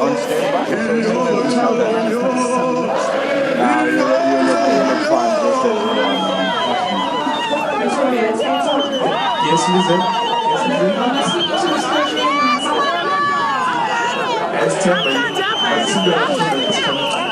On standby, so as soon as we know that. Yes, Lizette. As temporary, I see your attendance coming.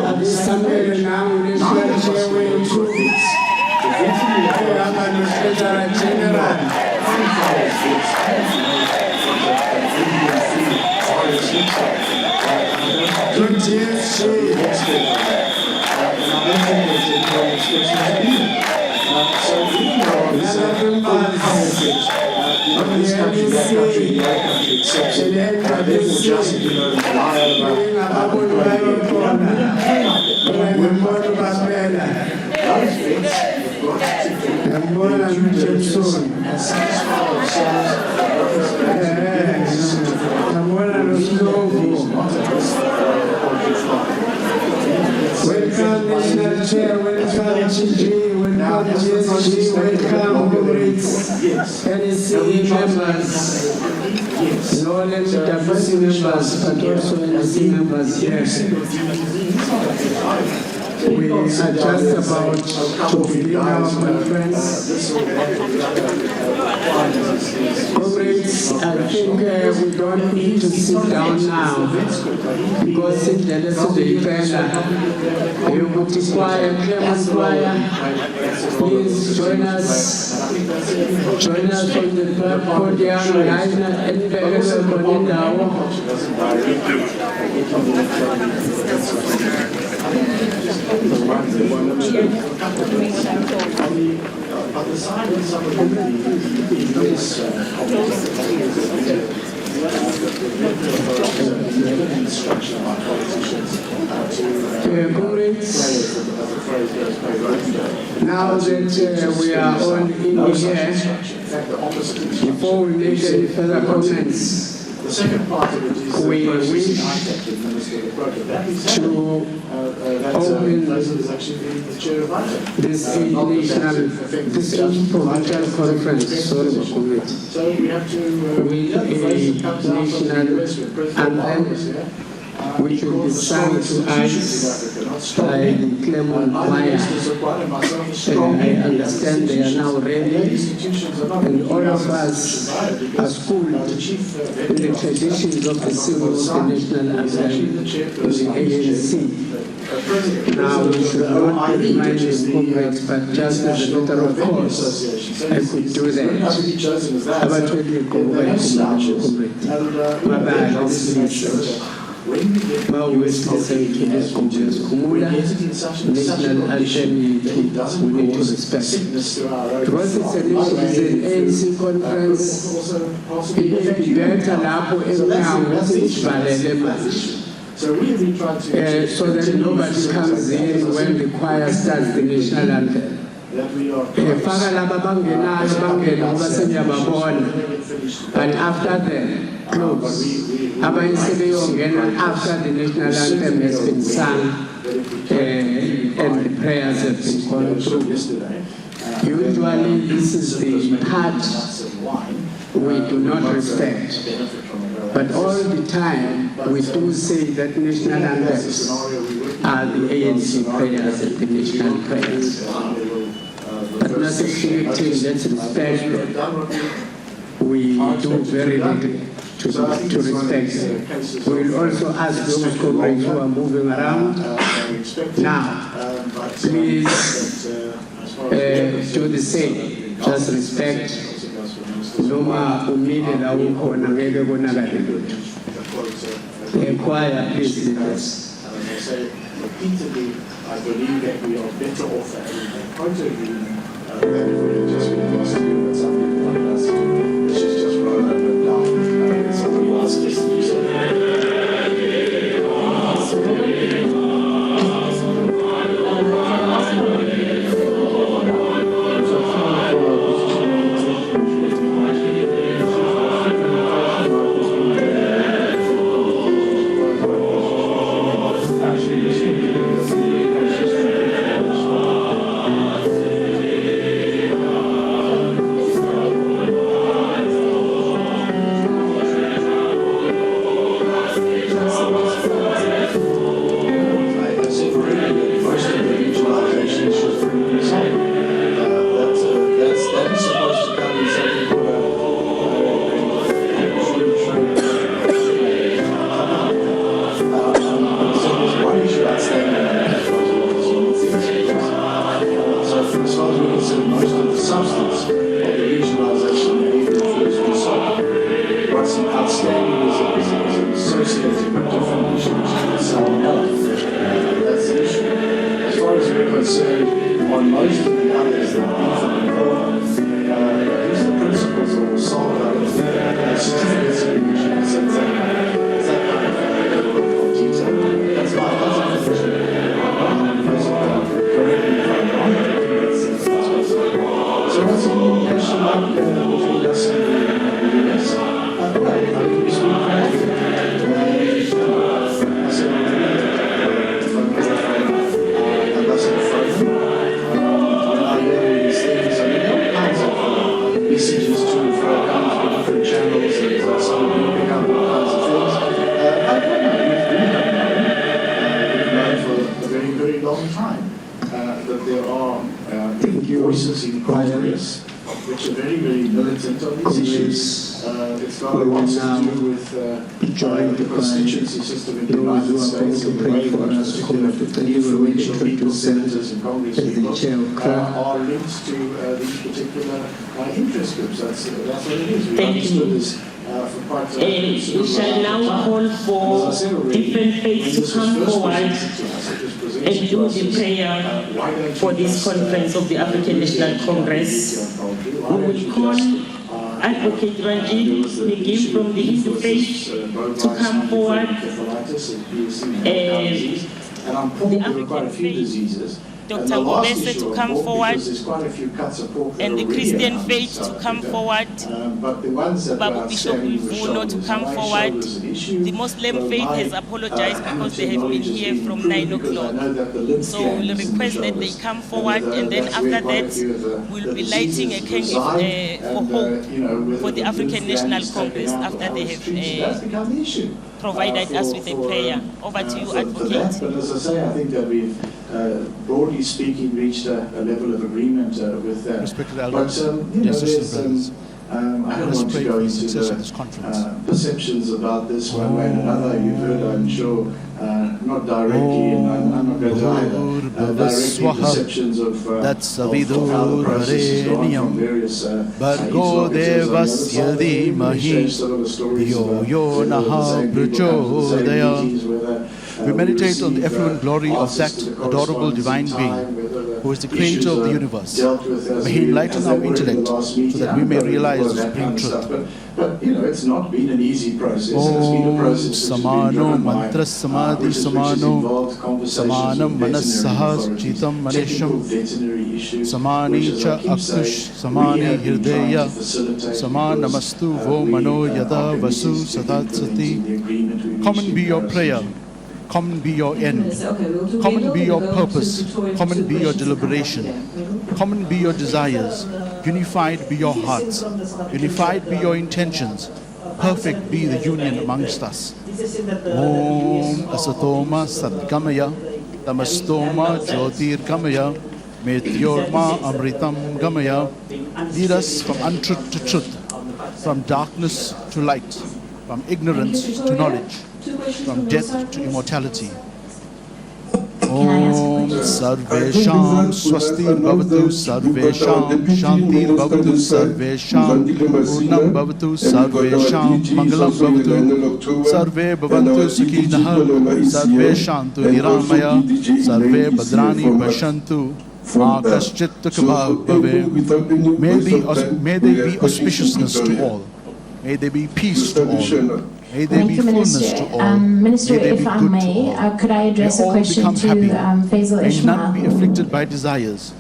At this time now, National Chairway General. Welcome, National Chair, welcome, GG, welcome, GSG, welcome, comrades, NEC members, not only WC members, but also NEC members here. We are just about to begin our conference. Comrades, I think we don't need to sit down now because in the rest of the event, you would require Clement Choir. Please join us on the podium right now and the now that we are on in here, before we make any further comments, we wish to open this provincial conference, with a national anthem which will be sung to us by the Clement Choir. I understand they are now ready, and all of us are schooled in the traditions of the singing of the national anthem in the ANC. Now we should not be reminding comrades, but just as a matter of course, I could do that. About 20 comrades, my bad, this is well, we listen to this Kumula national anthem we need to respect. Because it's an ANC conference, it may be better lapho eNCA much. So that nobody comes in when the choir starts the national anthem. And after the close, after the national anthem has been sung and the prayers have been gone through. Usually this is the part we do not respect. But all the time we do say that national anthems are the ANC prayers and the national prayers. But necessarily let's respect them. We do very little to respect them. We will also ask those comrades who are moving around now, please do the same. Just respect. Noma umile la ukhona ngeke konakale lutho. Choir, please lead us. Repeatedly, I believe that we are better off at point of view than if we had just been possible with something like us. Which is just roll over and down. Somebody else just to do something. what's outstanding is associated with different issues with someone else. That's the issue. As far as we're concerned, on most of the others that we've been involved, these are the principles that will solve out of certificates of emissions and that kind of level of detail. That's my position. Correct me if I'm wrong, but I think that's possible. So what's the communication like between us and the US? I think we speak frankly. I said, if I'm not Ambassador Frozen, when I hear these things, I mean, there are kinds of messages to and fro, coming through different channels, and some of you pick up all kinds of things. I don't know, we've known for a very, very long time that there are voices in Congress which are very, very militant on these issues. It's got a lot to do with the constituency system in the United States and the way in which particular influential people, senators and congress people are linked to these particular interest groups. That's what it is. We understood this for quite some time. We shall now call for different faiths to come forward and do the prayer for this conference of the African National Congress. We will call Advocate Ranjit Negim from the Hindu faith to come forward. And I'm told there are quite a few diseases. Dr. Ngobese to come forward, and the Christian faith to come forward, Babu Bishop Mvuno to come forward. The Muslim faith has apologized because they have been here from 9 o'clock. So we'll request that they come forward, and then after that, we'll be lighting a candle for hope for the African National Congress after they have provided us with a prayer. Over to you, Advocate. But as I say, I think that we've broadly speaking reached a level of agreement with that. Respected elders, there's I don't want to go into the perceptions about this one way and another. You've heard, I'm sure, not directly, and I'm not going to either, directly perceptions of how the process is gone from various organizations. We meditate on the effluent glory of that adorable divine being who is the creator of the universe. May he enlighten our intellect so that we may realize the supreme truth. But you know, it's not been an easy process. It's been a process which has been driven by research, which has involved conversations with veterinary authorities, technical veterinary issues, which, as I keep saying, we have been trying to facilitate Namastu vo mano yada vasu sadatsati. Come and be your prayer. Come and be your end. Come and be your purpose. Come and be your deliberation. Come and be your desires. Unified be your hearts. Unified be your intentions. Perfect be the union amongst us. Om asatoma satgamaya tamastoma jyotir gamaya metyorma amritam gamaya. Lead us from untruth to truth, from darkness to light, from ignorance to knowledge, from death to immortality. Om Sarvesham Swastir Bhavatu Sarvesham Shantir Bhavatu Sarvesham Purnam Bhavatu Sarvesham Mangalam Bhavatu Sarve Bhavantu Sukhinah Sarve Shantu Niramaya Sarve Bhadrani Vashantu Ma Kaschit Tukabhav Bhave. May they be auspiciousness to all. May there be peace to all. May there be fullness to all. Minister, if I may, could I address a question to Faisal Ishmael? May none be afflicted by desires.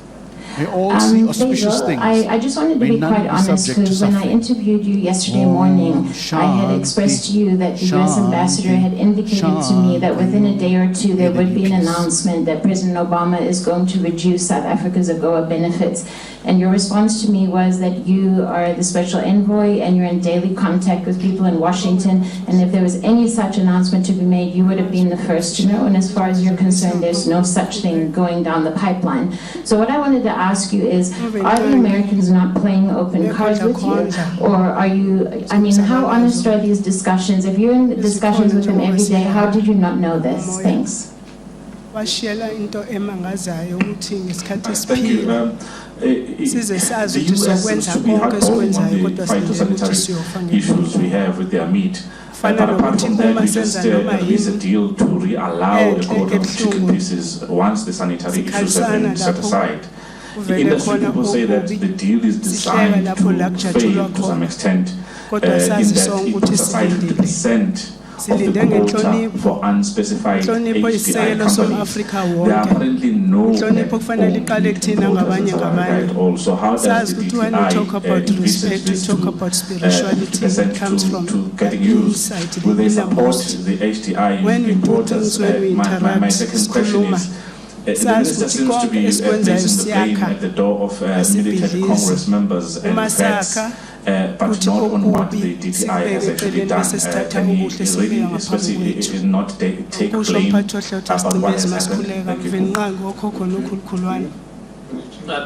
May all see auspicious things. I just wanted to be quite honest, because when I interviewed you yesterday morning, I had expressed to you that the U.S. ambassador had indicated to me that within a day or two there would be an announcement that President Obama is going to reduce South Africa's AGOA benefits. And your response to me was that you are the special envoy and you're in daily contact with people in Washington, and if there was any such announcement to be made, you would have been the first to know. And as far as you're concerned, there's no such thing going down the pipeline. So what I wanted to ask you is, are the Americans not playing open cards with you? Or are you, I mean, how honest are these discussions? If you're in discussions with them every day, how did you not know this? Thanks. Thank you, ma'am. size sazi the ukuthi US sokwenza seems to be konke hardballing on esikwenzayo the kodwa silindele ukuthi phytosanitary siyofa issues we have with their meat. But Fanele apart from ukuthi that, uma we just senza noma release a yini deal to re-allow a enhle quota of chicken ebuhlungu pieces once the sanitary issues have sikhalisana been set lapho aside. The kuvele industry khona people say that okubi the deal is sihleka designed lapho la to kujatshulwa fail to some khona extent kodwa in sazi that sonke it ukuthi puts aside silindile 50% of the silinde quota ngenhlonipho for unspecified inhlonipho HDI isisekelo companies. som-Afrika There are wonke apparently no inhlonipho kufanele iqale kuthina ngabanye ngabanye also. How does sazi the ukuthi when we talk DTI about envisage respect we this talk to about spirituality it comes from to the getting used? insight Will they the support innermost the HDI when we do importers? things when we My interact second question sikhuluma is, the sazi minister ukuthi seems to konke be esikwenzayo placing the blame siyakha at the door of military asibhidlizi Congress members and uma vets, sakha but kuthi not on what the okubi DTI has sikubeke actually eceleni done. bese sithatha Can he okuhle sikubeka really, ngaphambi especially, kwethu not take kusho blame umphathi wohlobo about what wesicimezi has happened? masikhuleka Thank you. mvenqangi okhokho nokhulukhulwane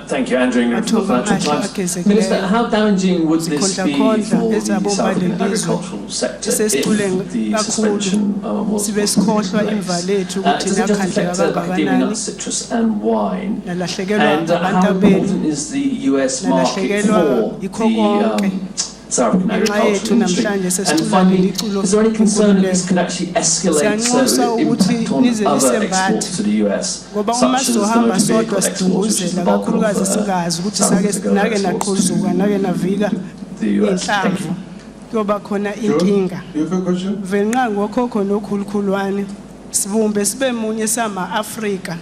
Thank you, Andrew Ingram from the Financial Times. Minister, how damaging would this be for the South African agricultural sector if the suspension was sibe sikhohlwa imva lethu ukuthi does it just nakhandleka affect academia, kangakanani nuts, citrus and wine? nalahlekelwa And abantu how abenu important is the US market nalahlekelwa for yikho konke the South African ngenxa agricultural yethu industry? namhlanje And sesicula finally, leliculo is there any concern that this lenkululeko could actually escalate siyanxusa ukuthi impact on nize other nisembathe exports to the US, ngoba such uma as the sizohamba motor vehicle sodwa exports, which is the sidunguzela bulk of kakhulukazi singazi ukuthi South African nake exports to naqhuzuka nake navika the US. Thank inhlamvu you. kuyoba khona inkinga You have a question? venqangi wokhokho nokhulukhulwane sibumbe sibe munye sama-Afrika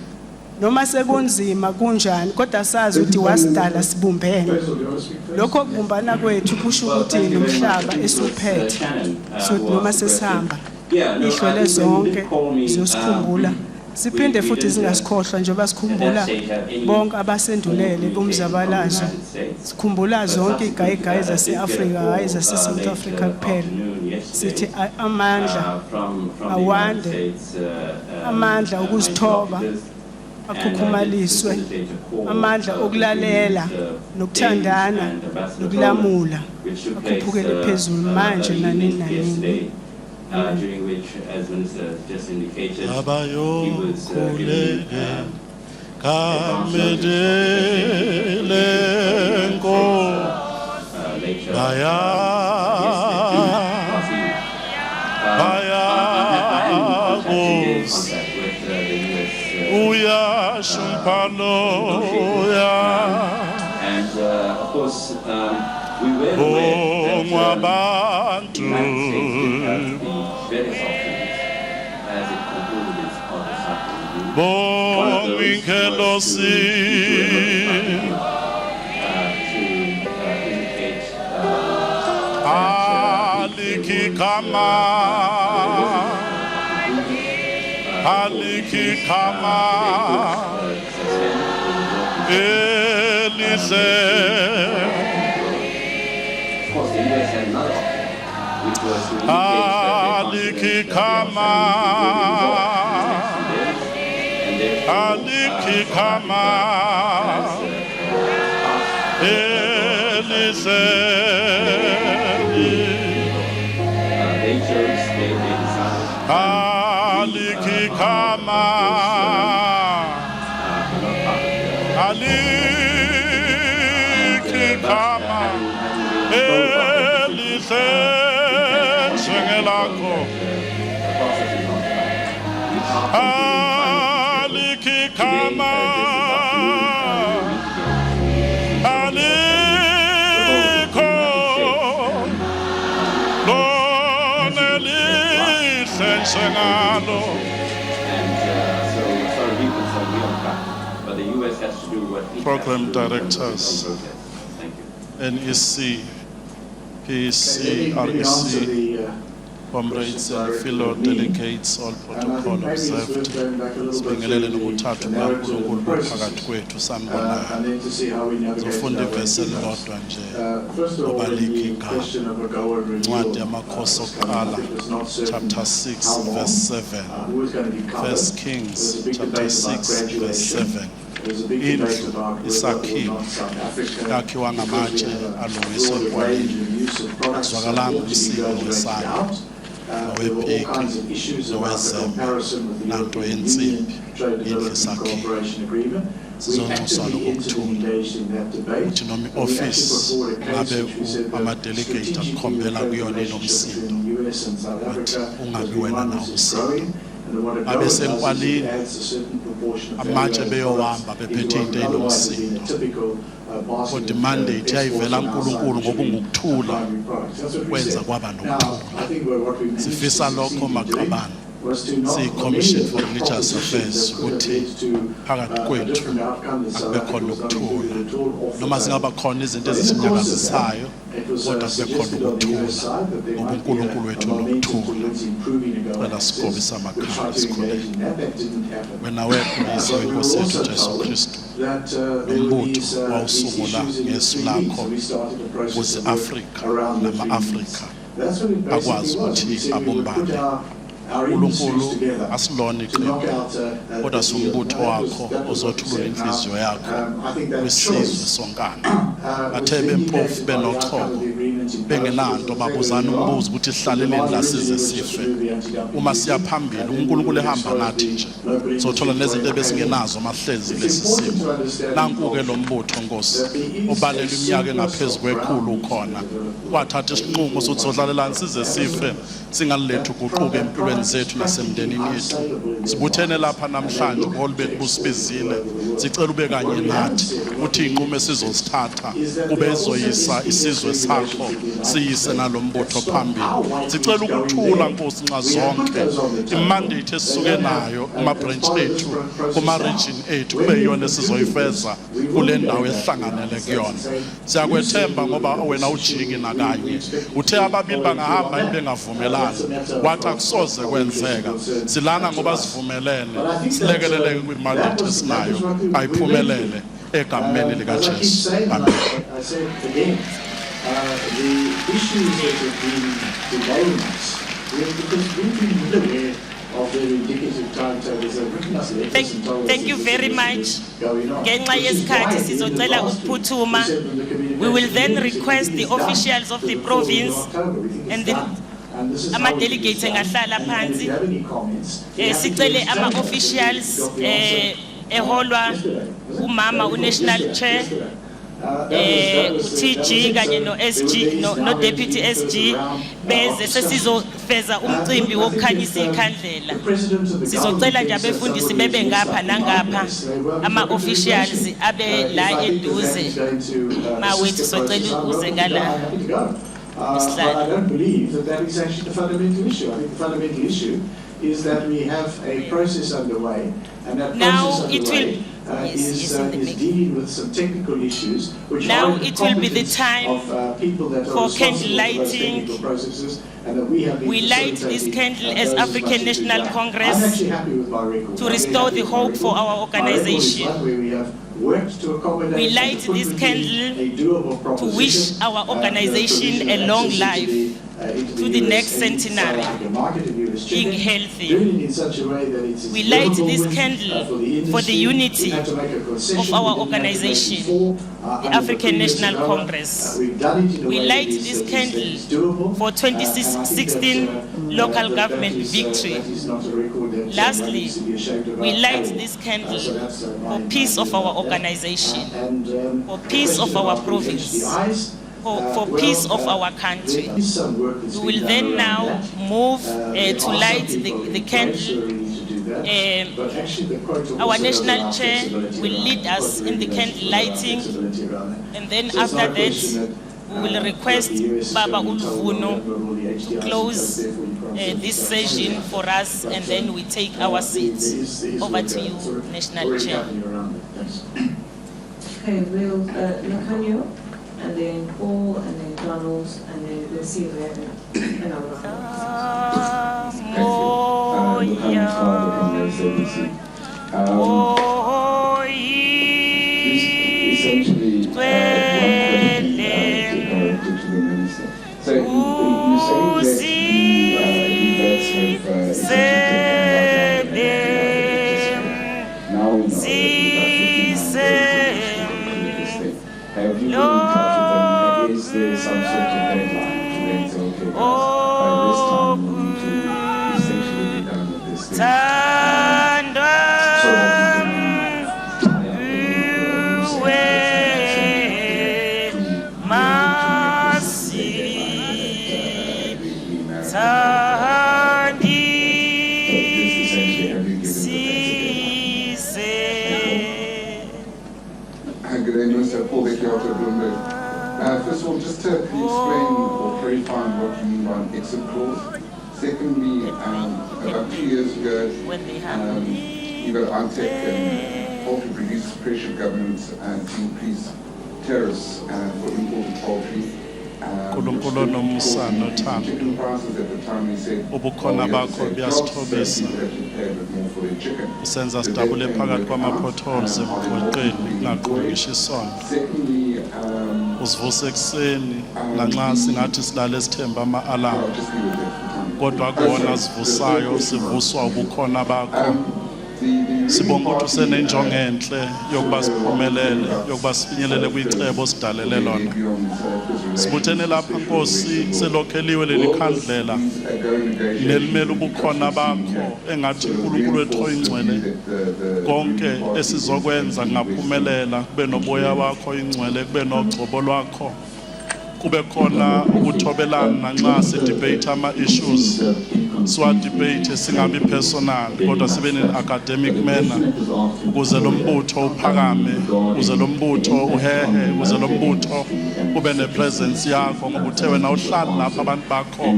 noma sekunzima kunjani kodwa sazi ukuthi wasidala sibumbene lokho kubumbana kwethu kusho ukuthi nomhlaba esiuphethe sokuthi noma sesihamba ihlole zonke ziyosikhumbula siphinde futhi singasikhohlwa njengoba sikhumbula bonke abasendulele bomzabalazo sikhumbula zonke igayigayi zase-Afrika hhayi zase-South Africa kuphela sithi amandla awande amandla okuzithoba akhukhumaliswe amandla okulalela nokuthandana nokulamula akhuphukele phezulu manje nanini nanini during which, as Minister just indicated, he was giving and of course, we were aware that the United States did have the various options as it concluded its part of review. One of those was to indicate of course, the US had another option, which was to indicate they chose, they Program directors, NEC, PC, REC, comrades and fellow delegates, all protocol observed. Sibingelele nokuthathu kaNkulunkulu phakathi kwethu sanibona. Zofunda ivesi elilodwa nje obaliki igama. Ncwadi yamakhosi okuqala chapter 6 verse 7. First Kings chapter 6 verse 7. Indlu isakhiwo yakhiwa ngamatshe alungiswe ekwaleni akuzwakalanga umsindo wesandla nowephiki nowezembe nanto yensimbi indlu isakhiwo sizonxuswa lokuthula ukuthi noma i-office ngabe ama-delegate akukhombela kuyona inomsindo but ungabi wena nawo umsindo abe senkwalini amatshe beyowamba bephethe into enomsindo kodwa imandate yayivela uNkulunkulu ngoba ungukuthula kwenza kwaba nokuthula sifisa lokho maqabane siyi-Commission for Religious Affairs ukuthi phakathi kwethu akube khona ukuthula noma zingaba khona izinto ezisinyakazisayo kodwa kube khona ukuthula ngoba uNkulunkulu wethu unokuthula cela sigobise amakhala sikhuleke wena wekho uyise wenkosi yethu Jesu Kristu lombutho wawusungula ngesu lakho ukuze Afrika nama-Afrika akwazi ukuthi abumbane uNkulunkulu asilona iqembu kodwa siwumbutho wakho ozothulula inhliziyo yakho kwisizwe sonkana bathe bempofu benochoko bengenanto babuzana umbuzo ukuthi sihlaleleni la size sife uma siya phambili uNkulunkulu ehamba nathi nje sothola nezinto ebesingenazo mahlezi lesi simo nanku-ke lo mbutho Nkosi obalela iminyaka engaphezulu kwekhulu ukhona wathatha isinqumo sokuthi sodlalelani size sife singalilethu uguquko empilweni zethu nasemndenini yethu sibuthene lapha namhlanje ubuholi bethu busibizile sicela ube kanye nathi ukuthi inqumo esizosithatha kube ezoyisa isizwe sakho siyise nalombutho phambili sicela ukuthula Nkosi nxa zonke imandate esisuke nayo kuma-branch ethu kuma-region ethu kube yiyona esizoyifeza kule ndawo esihlanganele kuyona siyakwethemba ngoba wena ujingi nakanye uthe ababili bangahamba yini bengavumelani wathi akusoze kwenzeka silana ngoba sivumelene silekeleleke kwimandate esinayo ayiphumelele egameni likaJesu amen. The issues that have been delaying us, because we've been aware of the indicative timetables that have written us letters and told us Thank you very much. Ngenxa yesikhathi sizocela ukuphuthuma. We will then request the officials of the province and the ama-delegates engahlala phansi sicele ama-officials eholwa umama unational chair TG kanye no-SG no-deputy SG beze sesizofeza umcimbi wokukhanyisa ikhandlela sizocela nje abefundisi bebe ngapha nangapha ama-officials abe la eduze mawethu socela uze ngala. I don't believe that is actually the fundamental issue. I think the fundamental issue is that we have a process underway, and that now process underway is dealing with some technical issues, which now are it will be the time of people that are for responsible candle for those lighting. technical processes, and that we have been We light this candle as African National I'm Congress actually happy with my record. to restore the hope for our organization. We light this candle to wish our organization a long life to the next centenary, being healthy. We light this candle for the unity of our organization, the African National Congress. We light this candle for 2016 local government victory. Lastly, we light this candle for peace of our organization, for peace of our province, for peace of our country. We will then now move to light the candle. Our national chair will lead us in the candle lighting, and then after that we will request Baba Ulvuno to close this session for us, and then we take our seats. Over to you, National Chair. Okay, we'll Nakanyo, and then Paul, and then Donald, and then we'll see where Essentially, one question directed to the minister. So you say that the events have essentially taken now we know that have you been in touch with them? And is there some sort of deadline to then say, okay, guys, by this time we need to essentially be done with this thing? So that you can tie up Sandi Good day, Minister. Paul Bekiota, Bloomberg. First of all, just to explain or clarify what you mean by an exit clause. Secondly, about 2 years ago, you got UNTEC and poultry producers pressured government to increase tariffs for imported poultry. Nkulunkulu nomsana nothando ubukhona bakho buyasithobisa usenza sidabule phakathi kwama-potholes emgwaqeni kungaqhubi ngisho isondo usivuse ekuseni lanxa singathi silale sithemba ama-alarm kodwa kuwona sivusayo sivuswa ubukhona bakho sibonga ukuthi usenenjongo enhle yokuba siphumelele yokuba sifinyelele kwicebo sidalele lona sibuthene lapha Nkosi selokheliwe leli khandlela nelimele ubukhona bakho engathi uNkulunkulu wethu oyingcwele konke esizokwenza ngaphumelela kube noboya wakho oyingcwele kube nogcobo lwakho kube khona ukuthobelana nxa sidebate ama-issues siwa-debate singabi personal kodwa sibe ne-academic manner ukuze lo mbutho uphakame ukuze lo mbutho uhehe ukuze lo mbutho ube ne-presence yakho ngoba uthe wena uhlala lapha abantu bakho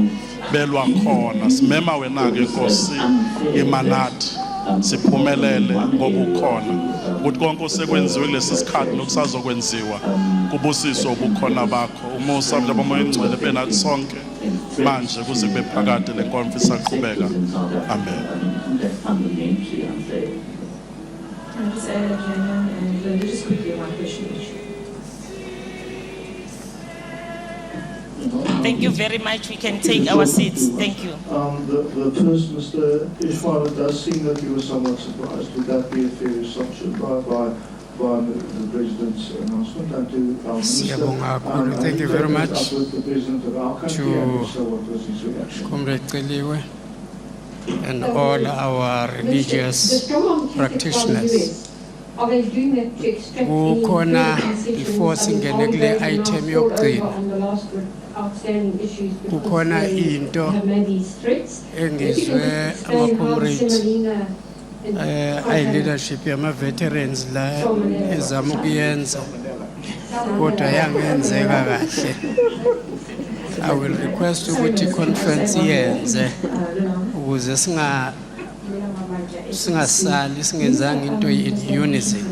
belwa khona simema wena-ke Nkosi imanathi siphumelele ngoba ukhona ukuthi konke osekwenziwe kulesi sikhathi nokusazokwenziwa kubusiswe ubukhona bakho umusa mhlaba moya engcwele benathi sonke manje kuze kube phakade le conference aqhubeka amen. Thank you very much. We can take our seats. Thank you. The first, Mr. Ishmael, it does seem that you were somewhat surprised. Would that be a fair assumption by the President's announcement and to our Minister? Thank you very much The President of our country and also what was his reaction? Comrade Keliwe and all our religious practitioners. Kukhona before singene kule item yokugcina kukhona into engizwe ama-comrades ayi-leadership yama-veterans la ezama ukuyenza kodwa yangenzeka kahle. I will request ukuthi i-conference yenze ukuze singasali singenzanga into in unison.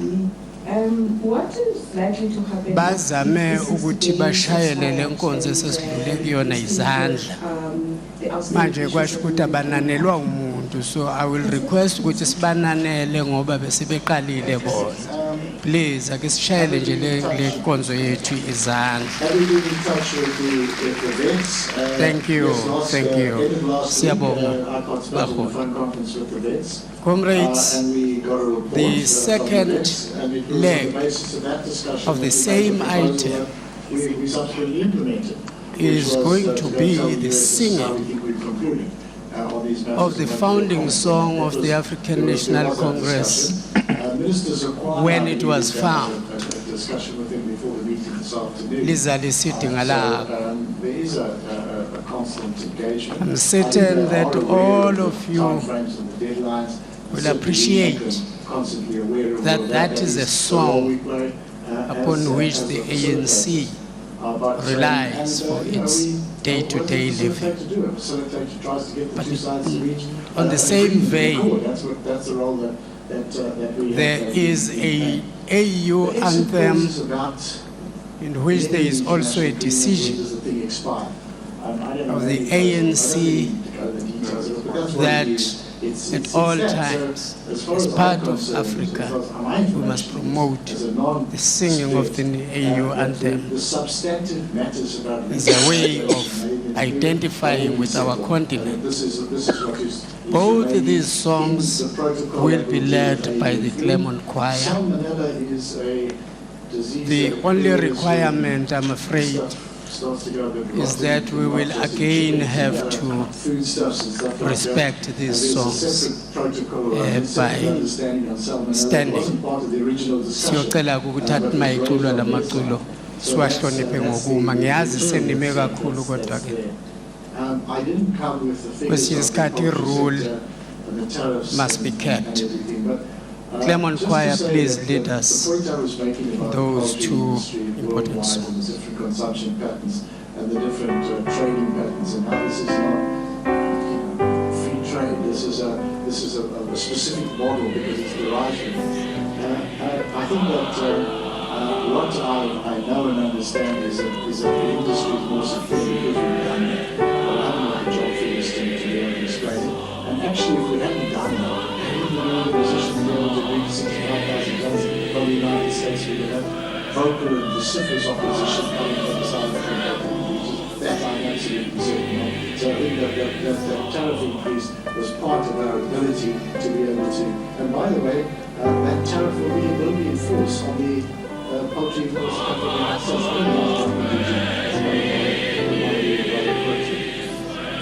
Bazame ukuthi bashayelele inkonzo esesidlule kuyona izandla manje kwasho ukuthi abananelwa umuntu, so I will request ukuthi sibananele ngoba besibeqalile bona. Please ake sishayele nje le nkonzo yethu izandla. Thank you siyabonga baholi. Comrades, the second leg of the same item is going to be the singing of the founding song of the African National Congress when it was found. Lizali sitting alive. I'm certain that all of you will appreciate that that is a song upon which the ANC relies for its day-to-day living. But on the same vein, there is a AU anthem in which there is also a decision of the ANC that at all times, as part of Africa, we must promote the singing of the AU anthem as a way of identifying with our continent. Both of these songs will be led by the Clermont Choir. The only requirement, I'm afraid, is that we will again have to respect these songs by standing. Siyocela ukuthatha mayiculo lamaculo siwahloniphe ngokuma. Ngiyazi senime kakhulu kodwa ke I didn't come with the figures. Kwesinye isikhathi rule must be kept. Clement Choir, please lead us those two important songs. The different consumption patterns and the different trading patterns, and how this is not free trade. This is a specific model because it's derived from it. I think that what I know and understand is that the industry is more secure because we've done that. But I haven't got a job for this to be able to explain it. And actually, if we hadn't done that, we wouldn't be in a position to be able to reach 65,000 tons from the United States. We would have vocal and vociferous opposition coming from the South African regions. That I'm absolutely certain of. So I think that tariff increase was part of our ability to be able to. And by the way, that tariff will be enforced on the poultry imports from the United States.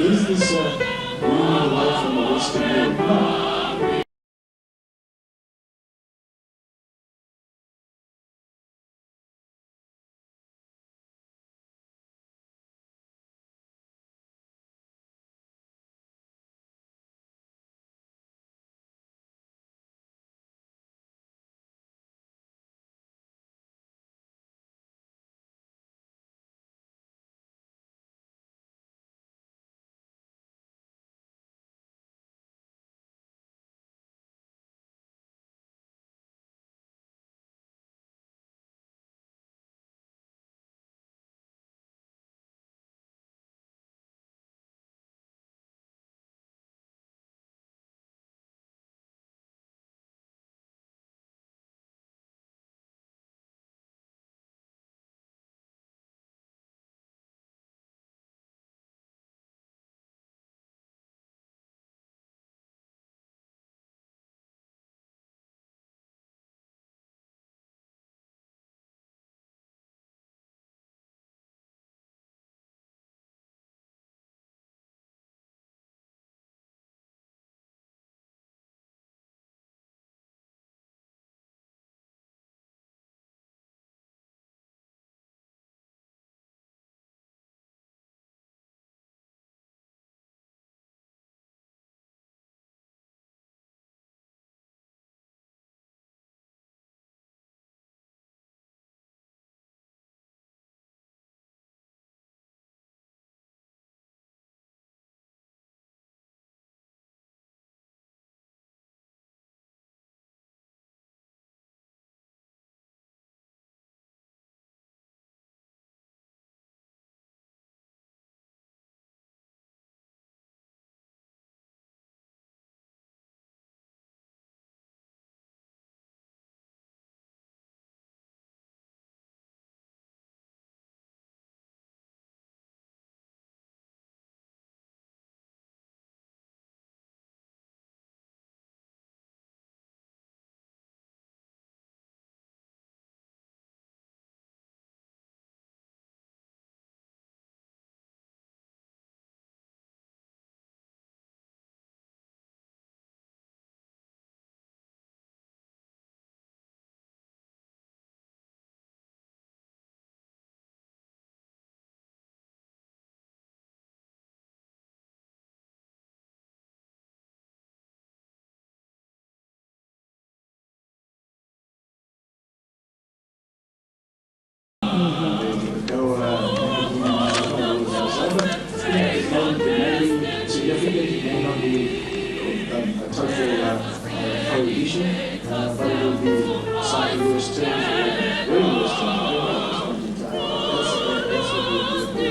Is this moving away from the Western world? Significant, may not be a total prohibition, but it will be slightly worse terms or very worse terms. That's what we'll do.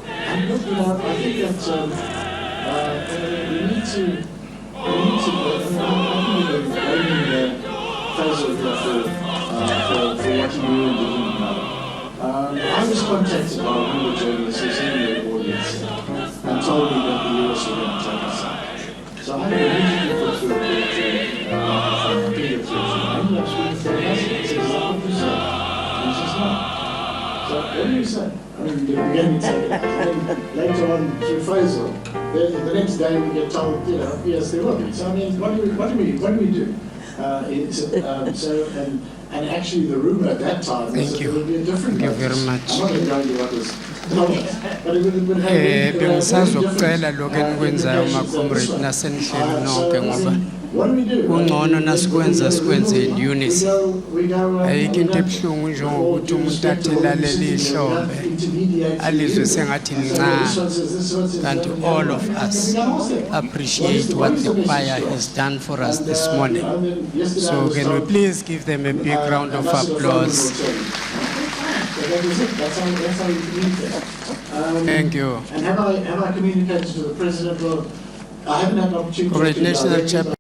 And look, I think that we need to, I think we're blaming Faisal for what he knew and didn't know. I was contacted by one of the journalists who's in the audience and told me that the US were going to take us out. So I immediately put through a call to Peter Thrush, and he was really telling us, he says, what do you say? And he says, no. So what do you say? I mean, you get me taken out. Then later on, through Faisal, the next day we get told, yes, there will be. So I mean, what do we do? And actually the rumor at that time was that it would be a different Thank you very much. I'm not going to go into what was told, but it would have been bengisazokucela lokho enikwenzayo ma-comrade nasenihleli nonke ngoba kungcono nasikwenza sikwenze in unison. Ayikho into ebuhlungu njengokuthi umuntu athelale ihlombe alizwe sengathi lincane, kanti all of us appreciate what the choir has done for us this morning. So can we please give them a big round of applause? Thank you. And have I communicated to the President? Well, I haven't had an opportunity Great to National directly, Chapter.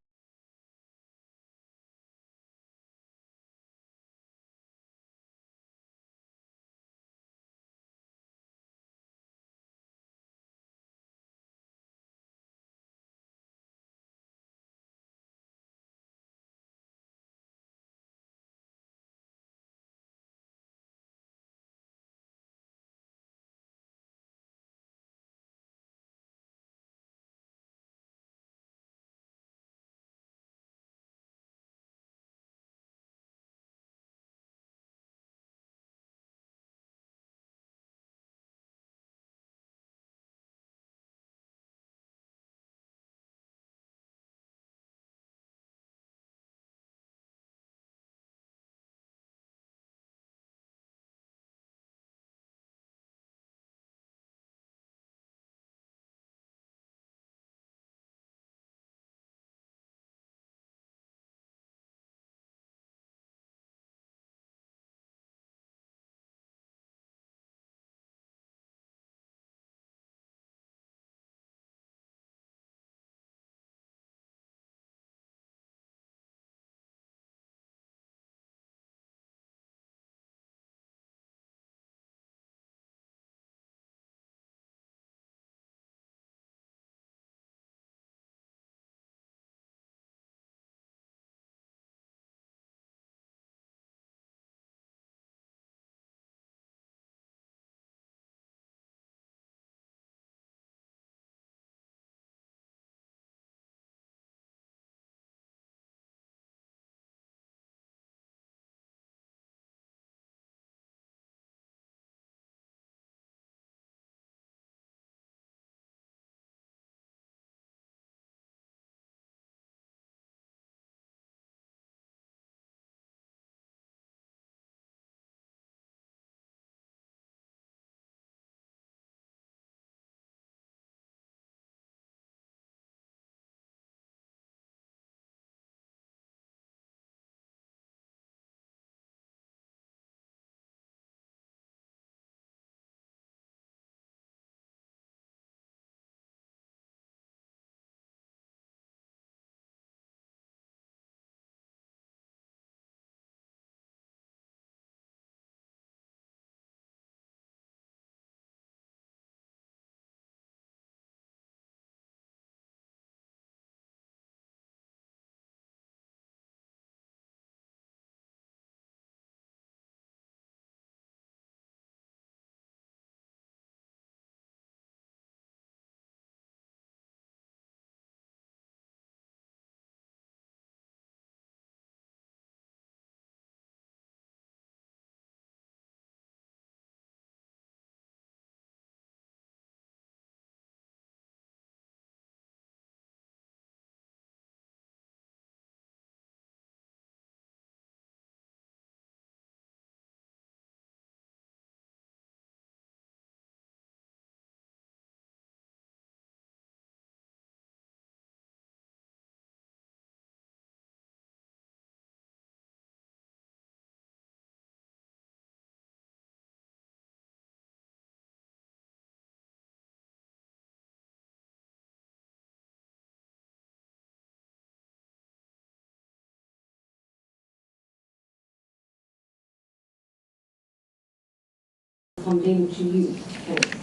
From them to you. Okay.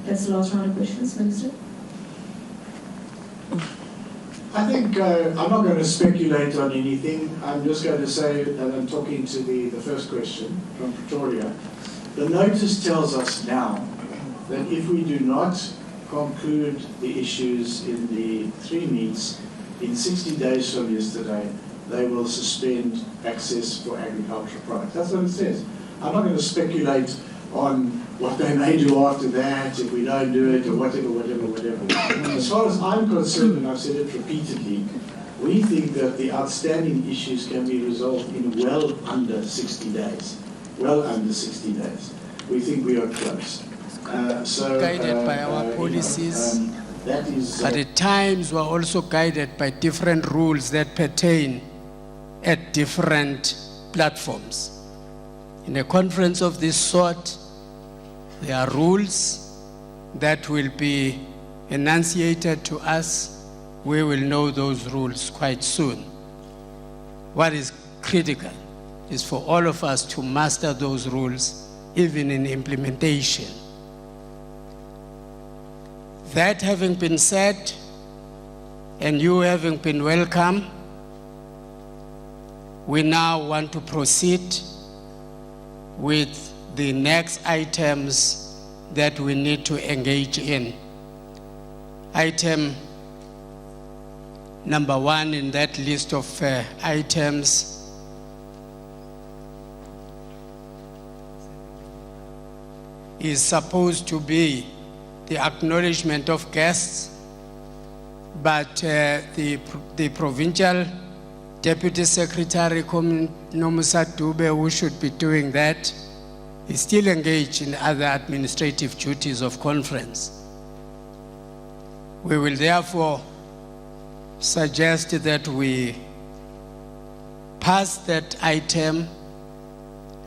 That's the last round of questions, Minister. I think I'm not going to speculate on anything. I'm just going to say that I'm talking to the first question from Pretoria. The notice tells us now that if we do not conclude the issues in the 3 meets in 60 days from yesterday, they will suspend access for agricultural products. That's what it says. I'm not going to speculate on what they may do after that, if we don't do it, or whatever. As far as I'm concerned, and I've said it repeatedly, we think that the outstanding issues can be resolved in well under 60 days. Well under 60 days. We think we are close. Guided by our policies, that is, but at times we're also guided by different rules that pertain at different platforms. In a conference of this sort, there are rules that will be enunciated to us. We will know those rules quite soon. What is critical is for all of us to master those rules, even in implementation. That having been said, and you having been welcome, we now want to proceed with the next items that we need to engage in. Item number 1 in that list of items is supposed to be the acknowledgement of guests, but the provincial Deputy Secretary Nomusa Dube, who should be doing that, is still engaged in other administrative duties of conference. We will therefore suggest that we pass that item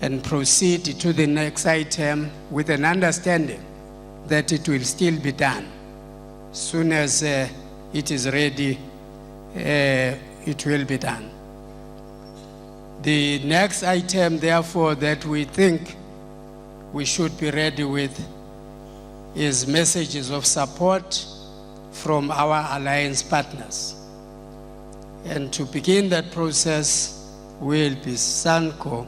and proceed to the next item with an understanding that it will still be done. As soon as it is ready, it will be done. The next item, therefore, that we think we should be ready with is messages of support from our alliance partners. And to begin that process will be SANCO.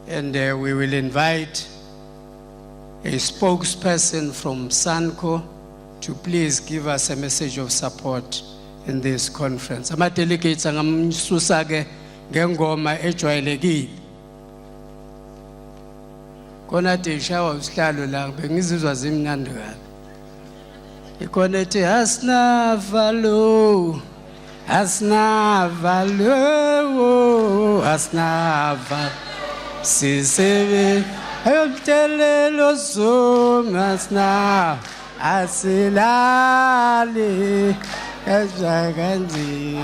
And we will invite a spokesperson from SANCO to please give us a message of support in this conference. Ama delegates angamsusa ke ngengoma ejwayelekile. Kona tishawa usihlalo la bengizizwa zimnandi kabi. Ikona ethi asna valo sisebe ayomtelelo zoma asna asilale ezaganzi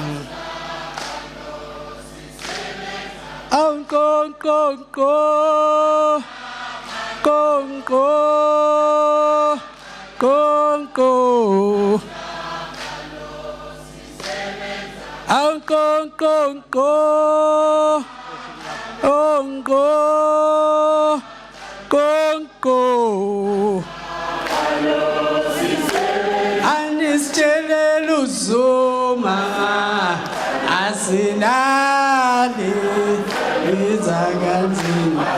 konko anisitshele uzoma asilale izakanzima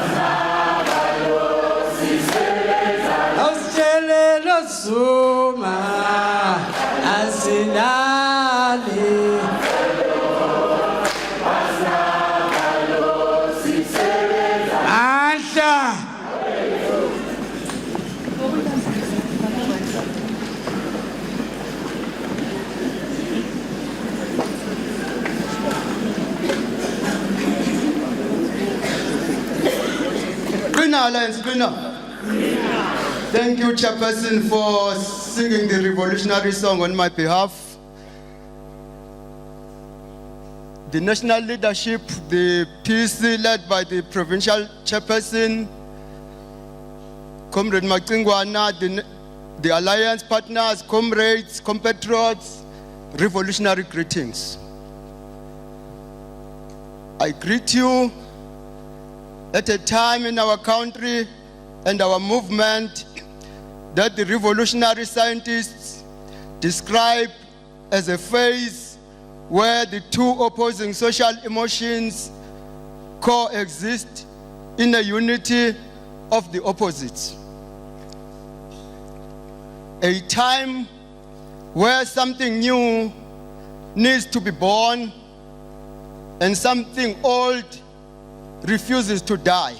asitshele uzoma asilale Alliance winner. Thank you, Chairperson, for singing the revolutionary song on my behalf. The national leadership, the PC led by the provincial chairperson, Comrade Makingwana, the alliance partners, comrades, compatriots, revolutionary greetings. I greet you at a time in our country and our movement that the revolutionary scientists describe as a phase where the two opposing social emotions coexist in a unity of the opposites. A time where something new needs to be born, and something old refuses to die.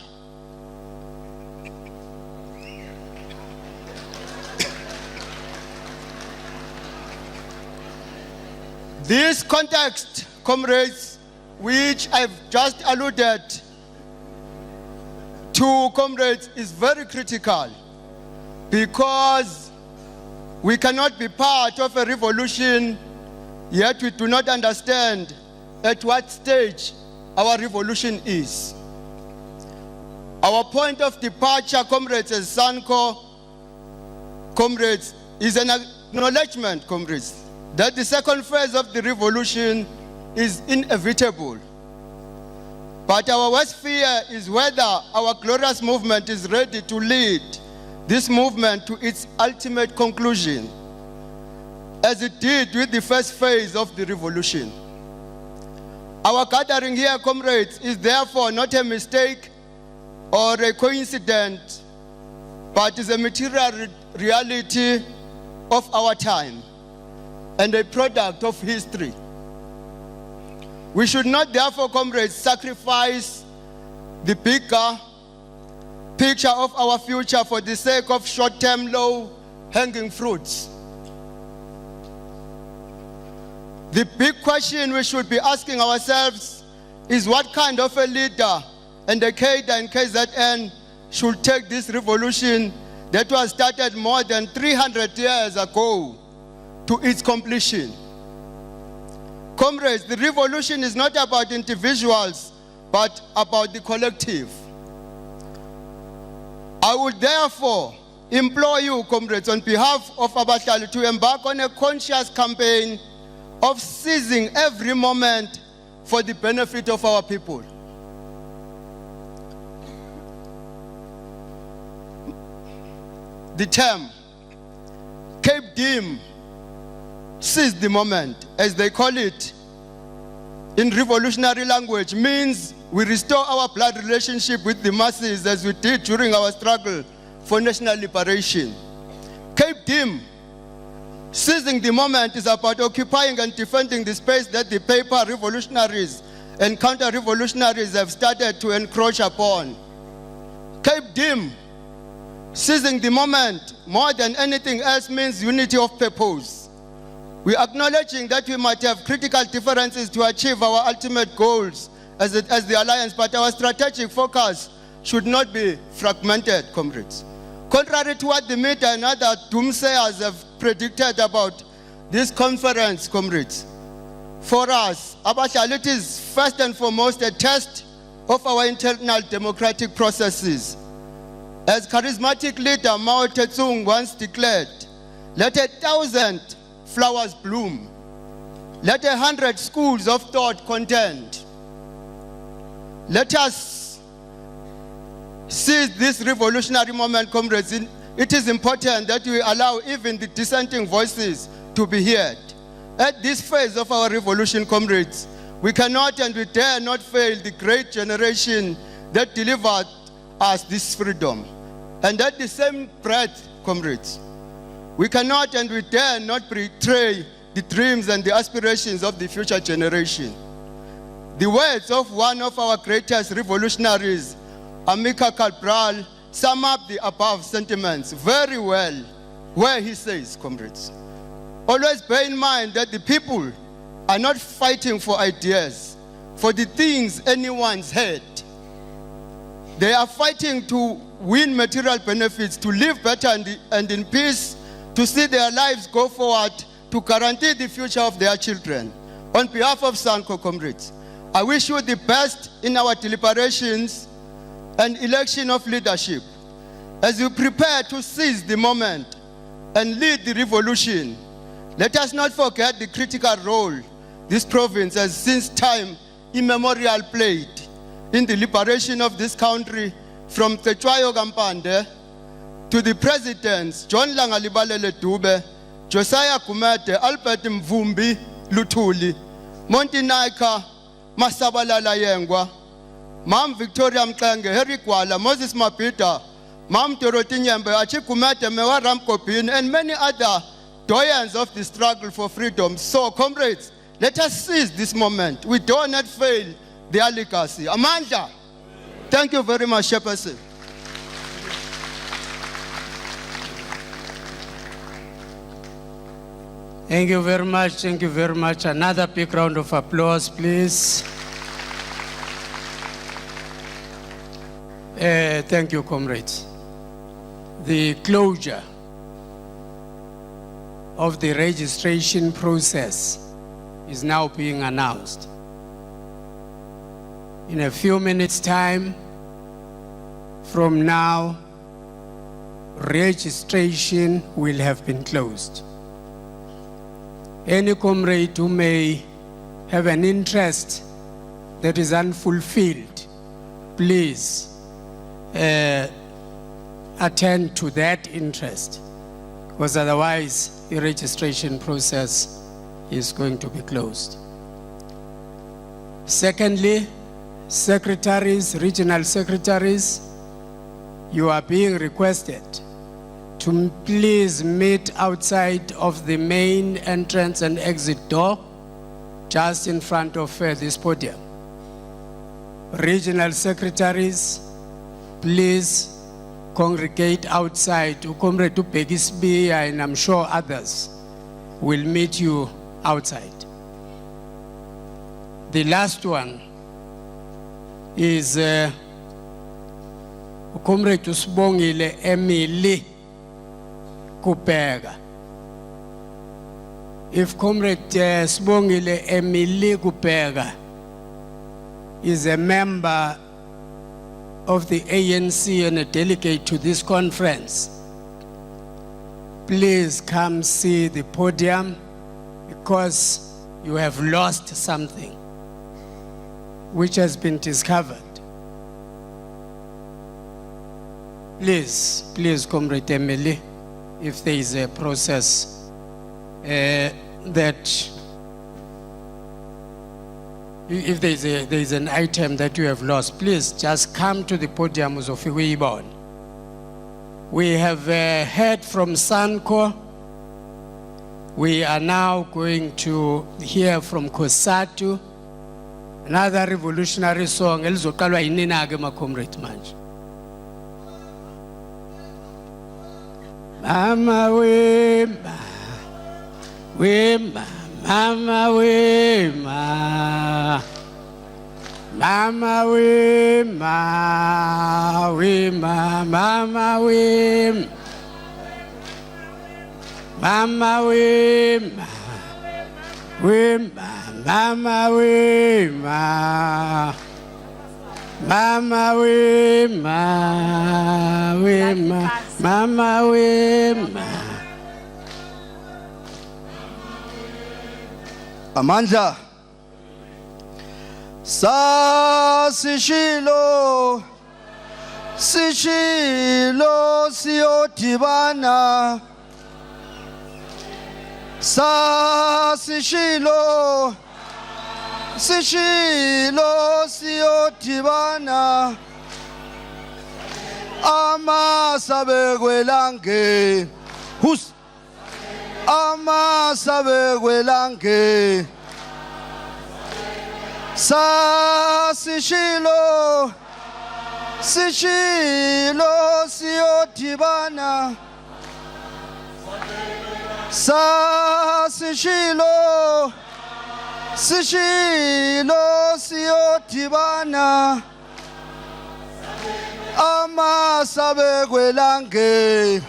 This context, comrades, which I've just alluded to, comrades, is very critical, because we cannot be part of a revolution, yet we do not understand at what stage our revolution is. Our point of departure, comrades, as SANCO, comrades, is an acknowledgement, comrades, that the second phase of the revolution is inevitable. But our worst fear is whether our glorious movement is ready to lead this movement to its ultimate conclusion, as it did with the first phase of the revolution. Our gathering here, comrades, is therefore not a mistake or a coincidence, but is a material reality of our time and a product of history. We should not therefore, comrades, sacrifice the bigger picture of our future for the sake of short-term low-hanging fruits. The big question we should be asking ourselves is what kind of a leader and the KZN and KZN should take this revolution that was started more than 300 years ago to its completion. Comrades, the revolution is not about individuals, but about the collective. I would therefore implore you, comrades, on behalf of Abahlali, to embark on a conscious campaign of seizing every moment for the benefit of our people. The term Cape Dim, seize the moment, as they call it in revolutionary language, means we restore our blood relationship with the masses as we did during our struggle for national liberation. Cape Dim, seizing the moment, is about occupying and defending the space that the paper revolutionaries and counter-revolutionaries have started to encroach upon. Cape Dim, seizing the moment, more than anything else, means unity of purpose. We are acknowledging that we might have critical differences to achieve our ultimate goals as the alliance, but our strategic focus should not be fragmented, comrades. Contrary to what the media and other doomsayers have predicted about this conference, comrades, for us, Abahlali, it is first and foremost a test of our internal democratic processes. As charismatic leader Mao Zedong once declared, let 1,000 flowers bloom, let 100 schools of thought contend. Let us seize this revolutionary moment, comrades. It is important that we allow even the dissenting voices to be heard. At this phase of our revolution, comrades, we cannot and we dare not fail the great generation that delivered us this freedom. And at the same breath, comrades, we cannot and we dare not betray the dreams and the aspirations of the future generation. The words of one of our greatest revolutionaries, Amilcar Cabral, sum up the above sentiments very well, where he says, comrades, always bear in mind that the people are not fighting for ideas, for the things anyone's heard. They are fighting to win material benefits, to live better and in peace, to see their lives go forward, to guarantee the future of their children. On behalf of SANCO, comrades, I wish you the best in our deliberations and election of leadership. As you prepare to seize the moment and lead the revolution, let us not forget the critical role this province has since time immemorial played in the liberation of this country, from Tetshwayo Kampande to the presidents John Langalibalele Dube, Josiah Gumede, Albert Mvumbi Luthuli, Monty Naika, Masabalala Yengwa, Mam Victoria Mxenge, Harry Gwala, Moses Mapita, Mam Dorothy Nyembe, Achi Gumede, Mewa Ramkopin, and many other doyens of the struggle for freedom. So, comrades, Let us seize this moment. We do not fail their legacy. Amandla. Thank you very much, Chairperson. Thank you very much. Thank you very much. Another big round of applause, please. Thank you, comrades. The closure of the registration process is now being announced. In a few minutes' time from now, registration will have been closed. Any comrade who may have an interest that is unfulfilled, please attend to that interest, because otherwise the registration process is going to be closed. Secondly, secretaries, regional secretaries, you are being requested to please meet outside of the main entrance and exit door, just in front of this podium. Regional secretaries, please congregate outside. Comrade Upegisbi, and I'm sure others will meet you outside. The last one is Comrade Usbongile Emily Kupega. If Comrade Sbongile Emily Kupega is a member of the ANC and a delegate to this conference, please come see the podium, because you have lost something which has been discovered. Please, Comrade Emily, if there is a process that, if there is an item that you have lost, please just come to the podium of Uzofiwe. We have heard from Sanko. We are now going to hear from Kosatu, another revolutionary song. Elizoqalwa yinina-ke ma-comrade manje. Mama wema, wema, mama wema, mama wema, wema, mama wema, mama wema, wema, mama wema, mama wema, wema, mama wema. Amandla. Sishilo siyodibana. Sishilo siyodibana. Amasabekwelange. Who's? Amasabekwelange. Sishilo siyodibana. Sishilo siyodibana. Amasabekwelange.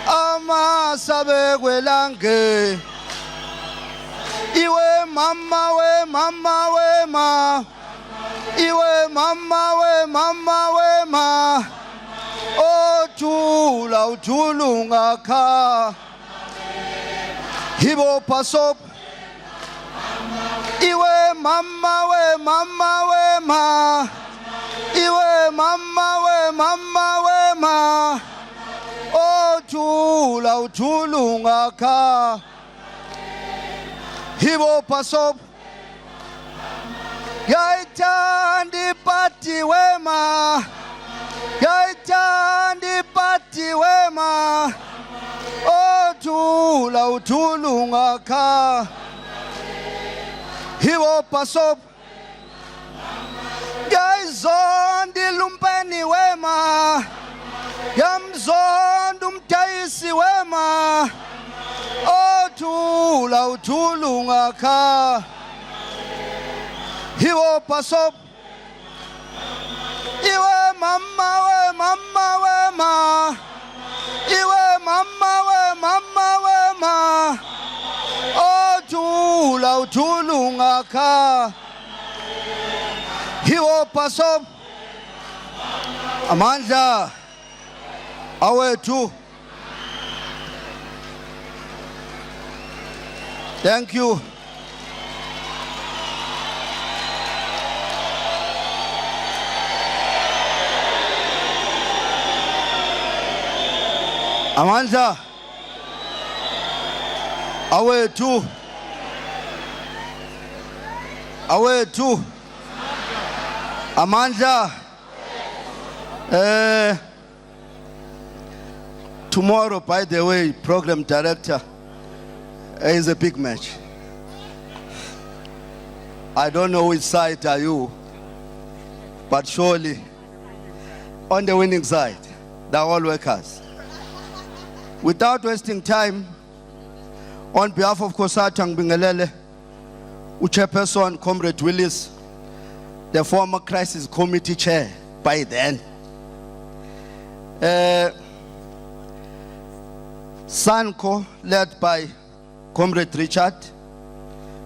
Amasabekwelange. Iwe mama we mama we ma. Iwe mama we mama we ma. Othula uthulunga kha. Hibo pasop. Iwe mama we mama we ma. Iwe mama we mama we ma. Othula uthulunga kha. Hibo pasop. Yaitandi pati wema. Yaitandi pati wema. Othula uthulunga kha. Hiwo pasop. Yaizondi lumpeni wema. Yamzondi umtayisi wema. Othula uthulunga kha. Hiwo pasop. Iwe mama wema. Iwe mama wema. Othula uthulunga kha. Hiwo pasop. Amandla awethu. Thank you. Amandla awethu. Amandla. Tomorrow, by the way, program director, is a big match. I don't know which side are you, but surely on the winning side, they're all workers. Without wasting time, on behalf of KwaZulu Bingelele, Chairperson Comrade Willis, the former crisis committee chair by then, Sanco, led by Comrade Richard,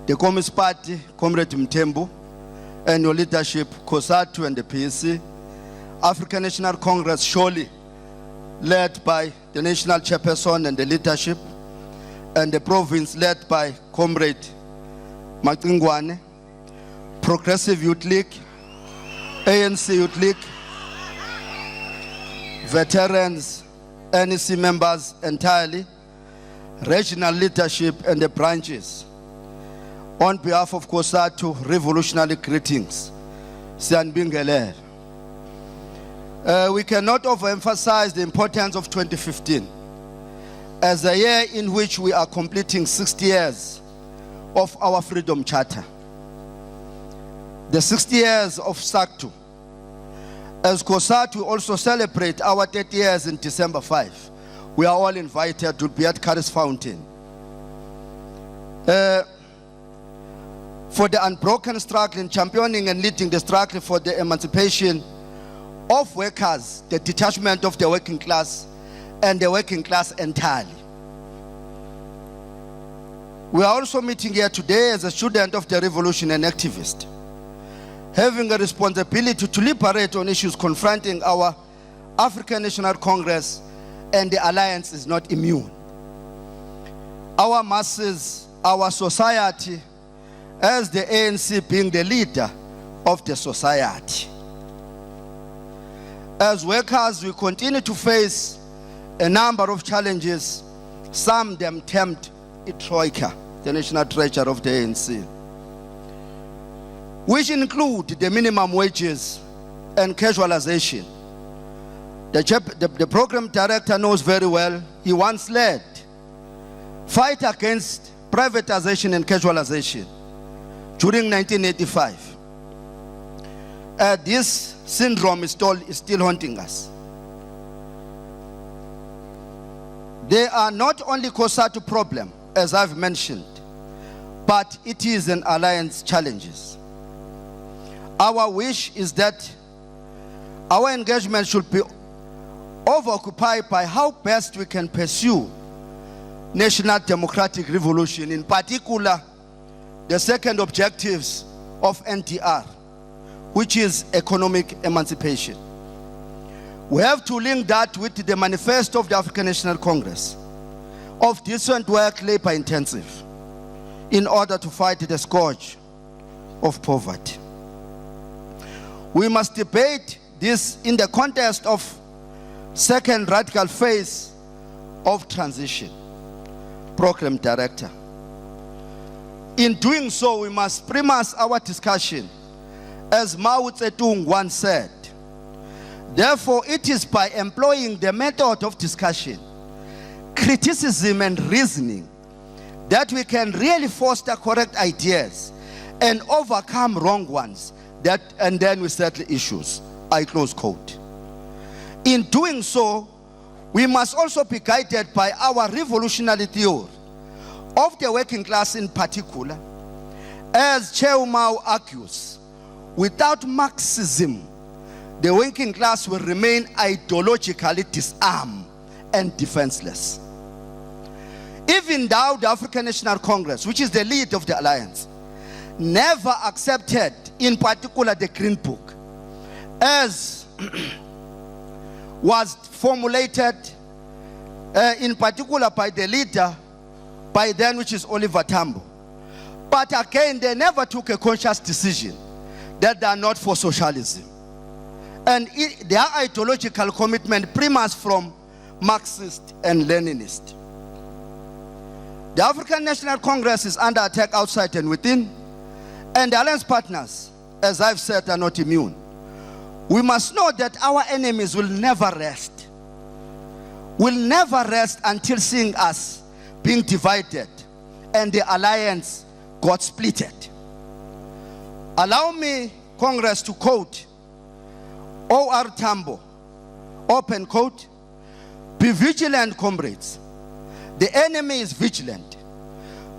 the Communist Party, Comrade Mthembu, and your leadership, KwaZulu and the PEC, African National Congress, surely, led by the National Chairperson and the leadership, and the province led by Comrade Matingwane, Progressive Youth League, ANC Youth League, veterans, NEC members entirely, regional leadership and the branches. On behalf of KwaZulu, revolutionary greetings. Siyanibingelela. We cannot overemphasize the importance of 2015 as a year in which we are completing 60 years of our Freedom Charter. The 60 years of SACTU. As KwaZulu, we also celebrate our 30 years in December 5. We are all invited to be at Caris Fountain. For the unbroken struggle in championing and leading the struggle for the emancipation of workers, the detachment of the working class, and the working class entirely. We are also meeting here today as a student of the revolution and activist, having a responsibility to liberate on issues confronting our African National Congress, and the alliance is not immune. Our masses, our society, as the ANC being the leader of the society. As workers, we continue to face a number of challenges, some of them termed a troika, the national treasurer of the ANC, which include the minimum wages and casualization. The program director knows very well, he once led fight against privatization and casualization during 1985. This syndrome is still haunting us. They are not only KwaZulu problem, as I've mentioned, but it is an alliance challenges. Our wish is that our engagement should be overoccupied by how best we can pursue national democratic revolution, in particular the second objectives of NTR, which is economic emancipation. We have to link that with the manifesto of the African National Congress of decent work, labor intensive, in order to fight the scourge of poverty. We must debate this in the context of second radical phase of transition. Program Director. In doing so, we must premise our discussion, as Mao Zedong once said. Therefore, it is by employing the method of discussion, criticism and reasoning that we can really foster correct ideas and overcome wrong ones, and then we settle issues. I close quote. In doing so, we must also be guided by our revolutionary theory of the working class in particular. As Cheumau argues, without Marxism, the working class will remain ideologically disarmed and defenseless. Even though the African National Congress, which is the lead of the alliance, never accepted, in particular the Green Book, as was formulated in particular by the leader by then, which is Oliver Tambo. But again, they never took a conscious decision that they are not for socialism. And their ideological commitment premised from Marxist and Leninist. The African National Congress is under attack outside and within, and the alliance partners, as I've said, are not immune. We must know that our enemies will never rest. Will never rest until seeing us being divided and the alliance got splitted. Allow me, Congress, to quote O.R. Tambo, open quote, "Be vigilant, comrades. The enemy is vigilant.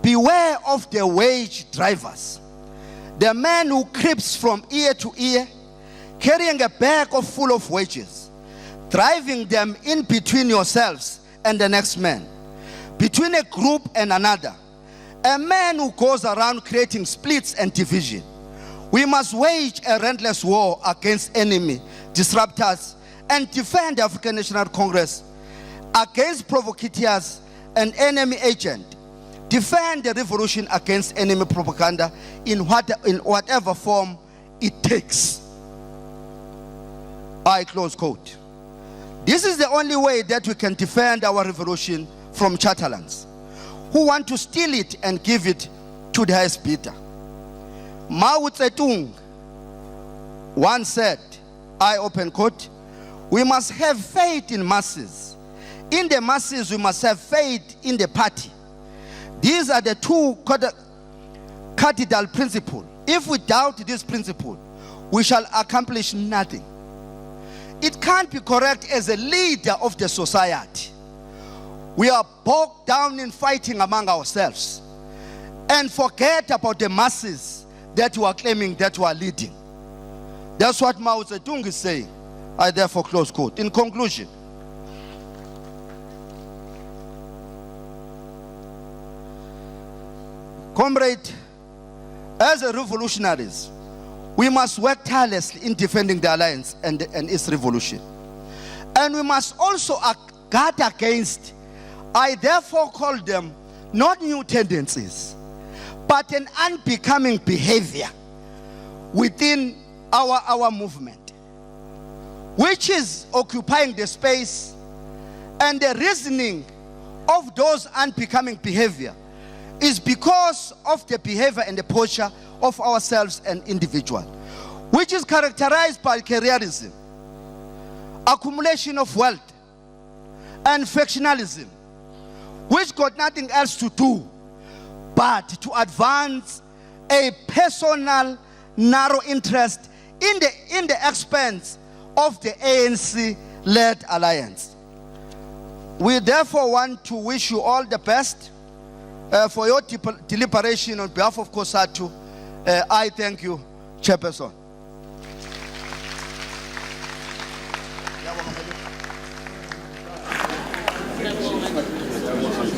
Beware of the wage drivers, the man who creeps from ear to ear, carrying a bag full of wages, driving them in between yourselves and the next man, between a group and another, a man who goes around creating splits and division. We must wage a relentless war against enemy disruptors and defend the African National Congress against provocateurs and enemy agent. Defend the revolution against enemy propaganda in whatever form it takes." I close quote. This is the only way that we can defend our revolution from chatterlands who want to steal it and give it to the highest bidder. Mao Zedong once said, I open quote, "We must have faith in masses. In the masses, we must have faith in the party. These are the two cardinal principles. If we doubt this principle, we shall accomplish nothing." It can't be correct as a leader of the society. We are bogged down in fighting among ourselves and forget about the masses that we are claiming that we are leading. That's what Mao Zedong is saying. I therefore close quote. In conclusion, comrade, as a revolutionaries, we must work tirelessly in defending the alliance and its revolution. And we must also guard against, I therefore call them not new tendencies, but an unbecoming behavior within our movement, which is occupying the space, and the reasoning of those unbecoming behavior is because of the behavior and the posture of ourselves and individual, which is characterized by careerism, accumulation of wealth, and factionalism, which got nothing else to do but to advance a personal narrow interest in the expense of the ANC-led alliance. We therefore want to wish you all the best for your deliberation on behalf of COSATU. I thank you, Chairperson.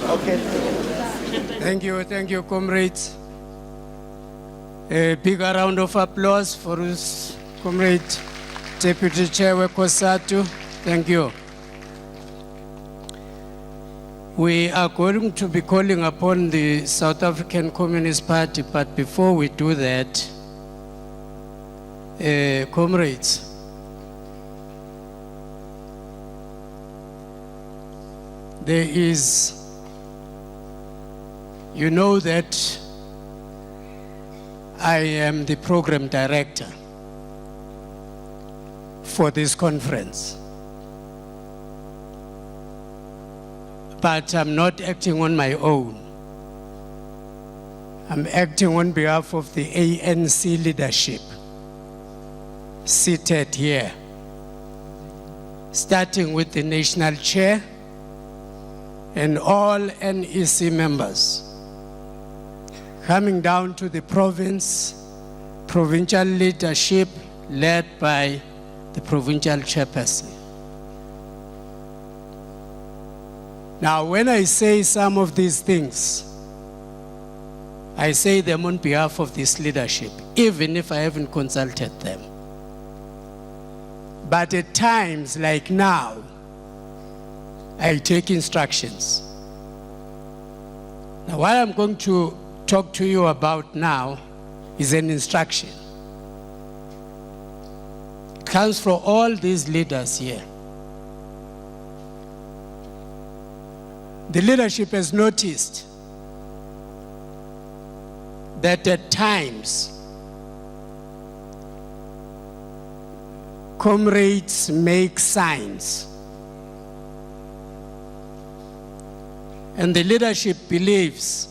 Okay. Thank you, comrades. A big round of applause for us, Comrade Deputy Chair COSATU. Thank you. We are going to be calling upon the South African Communist Party, but before we do that, comrades, there is, you know that I am the program director for this conference. But I'm not acting on my own. I'm acting on behalf of the ANC leadership seated here, starting with the national chair and all NEC members, coming down to the provincial leadership led by the provincial chairperson. Now, when I say some of these things, I say them on behalf of this leadership, even if I haven't consulted them. But at times like now, I take instructions. Now, what I'm going to talk to you about now is an instruction. It comes from all these leaders here. The leadership has noticed that at times, comrades make signs. And the leadership believes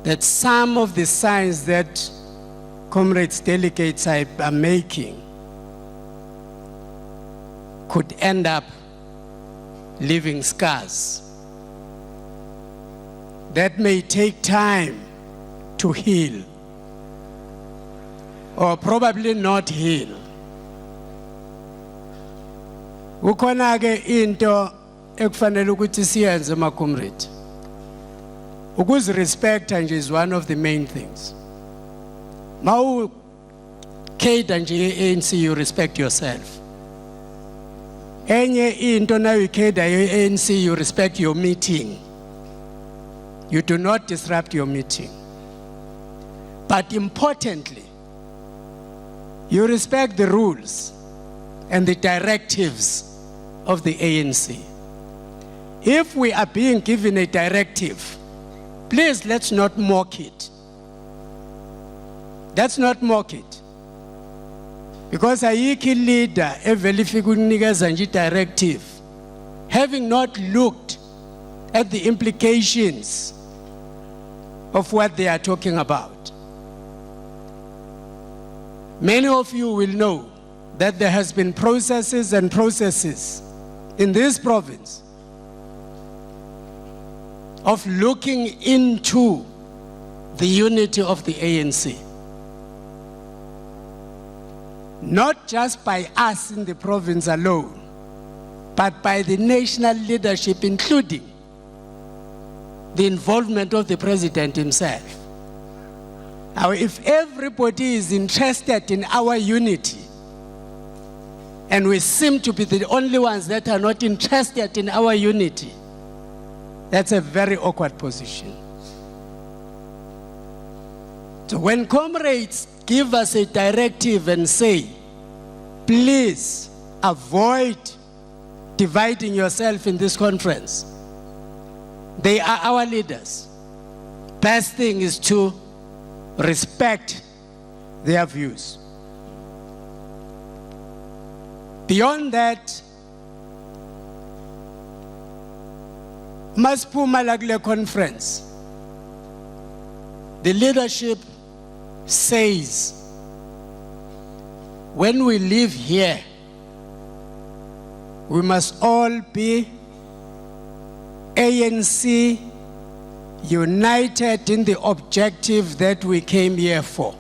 that some of the signs that comrades delegates are making could end up leaving scars that may take time to heal, or probably not heal. Kukhona ke into ekufanele ukuthi siyenze comrade. Ukuzirespecta nje is one of the main things. Mawu kheda nje ANC, you respect yourself. Enye into na ukheda ANC, you respect your meeting. You do not disrupt your meeting. But importantly, you respect the rules and the directives of the ANC. If we are being given a directive, please let's not mock it. Let's not mock it. Because ayikho leader evelifika ukunikeza nje directive, having not looked at the implications of what they are talking about. Many of you will know that there has been processes and processes in this province of looking into the unity of the ANC. Not just by us in the province alone, but by the national leadership, including the involvement of the president himself. Now, if everybody is interested in our unity, and we seem to be the only ones that are not interested in our unity, that's a very awkward position. So when comrades give us a directive and say, please avoid dividing yourself in this conference, they are our leaders. Best thing is to respect their views. Beyond that, masiphuma la kule conference, the leadership says, when we leave here, we must all be ANC united in the objective that we came here for,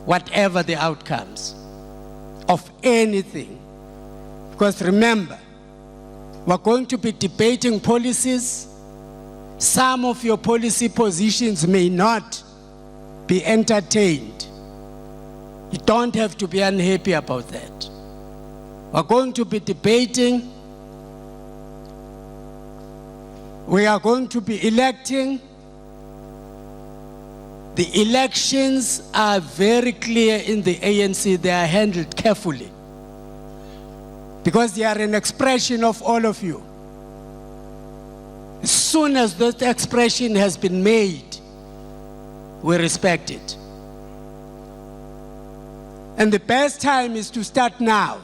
whatever the outcomes of anything. Because remember, we're going to be debating policies. Some of your policy positions may not be entertained. You don't have to be unhappy about that. We're going to be debating. We are going to be electing. The elections are very clear in the ANC. They are handled carefully because they are an expression of all of you. As soon as that expression has been made, we respect it. And the best time is to start now.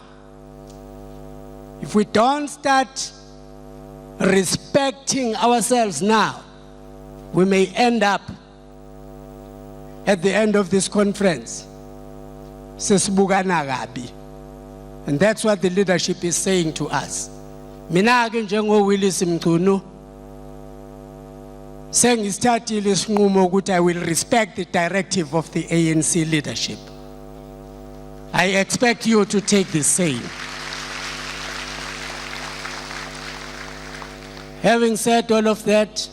If we don't start respecting ourselves now, we may end up at the end of this conference, sesibukana kabi. And that's what the leadership is saying to us. Mina ke njengo Willis Mchunu, sengisthathile isinqumo ukuthi I will respect the directive of the ANC leadership. I expect you to take the same. Having said all of that,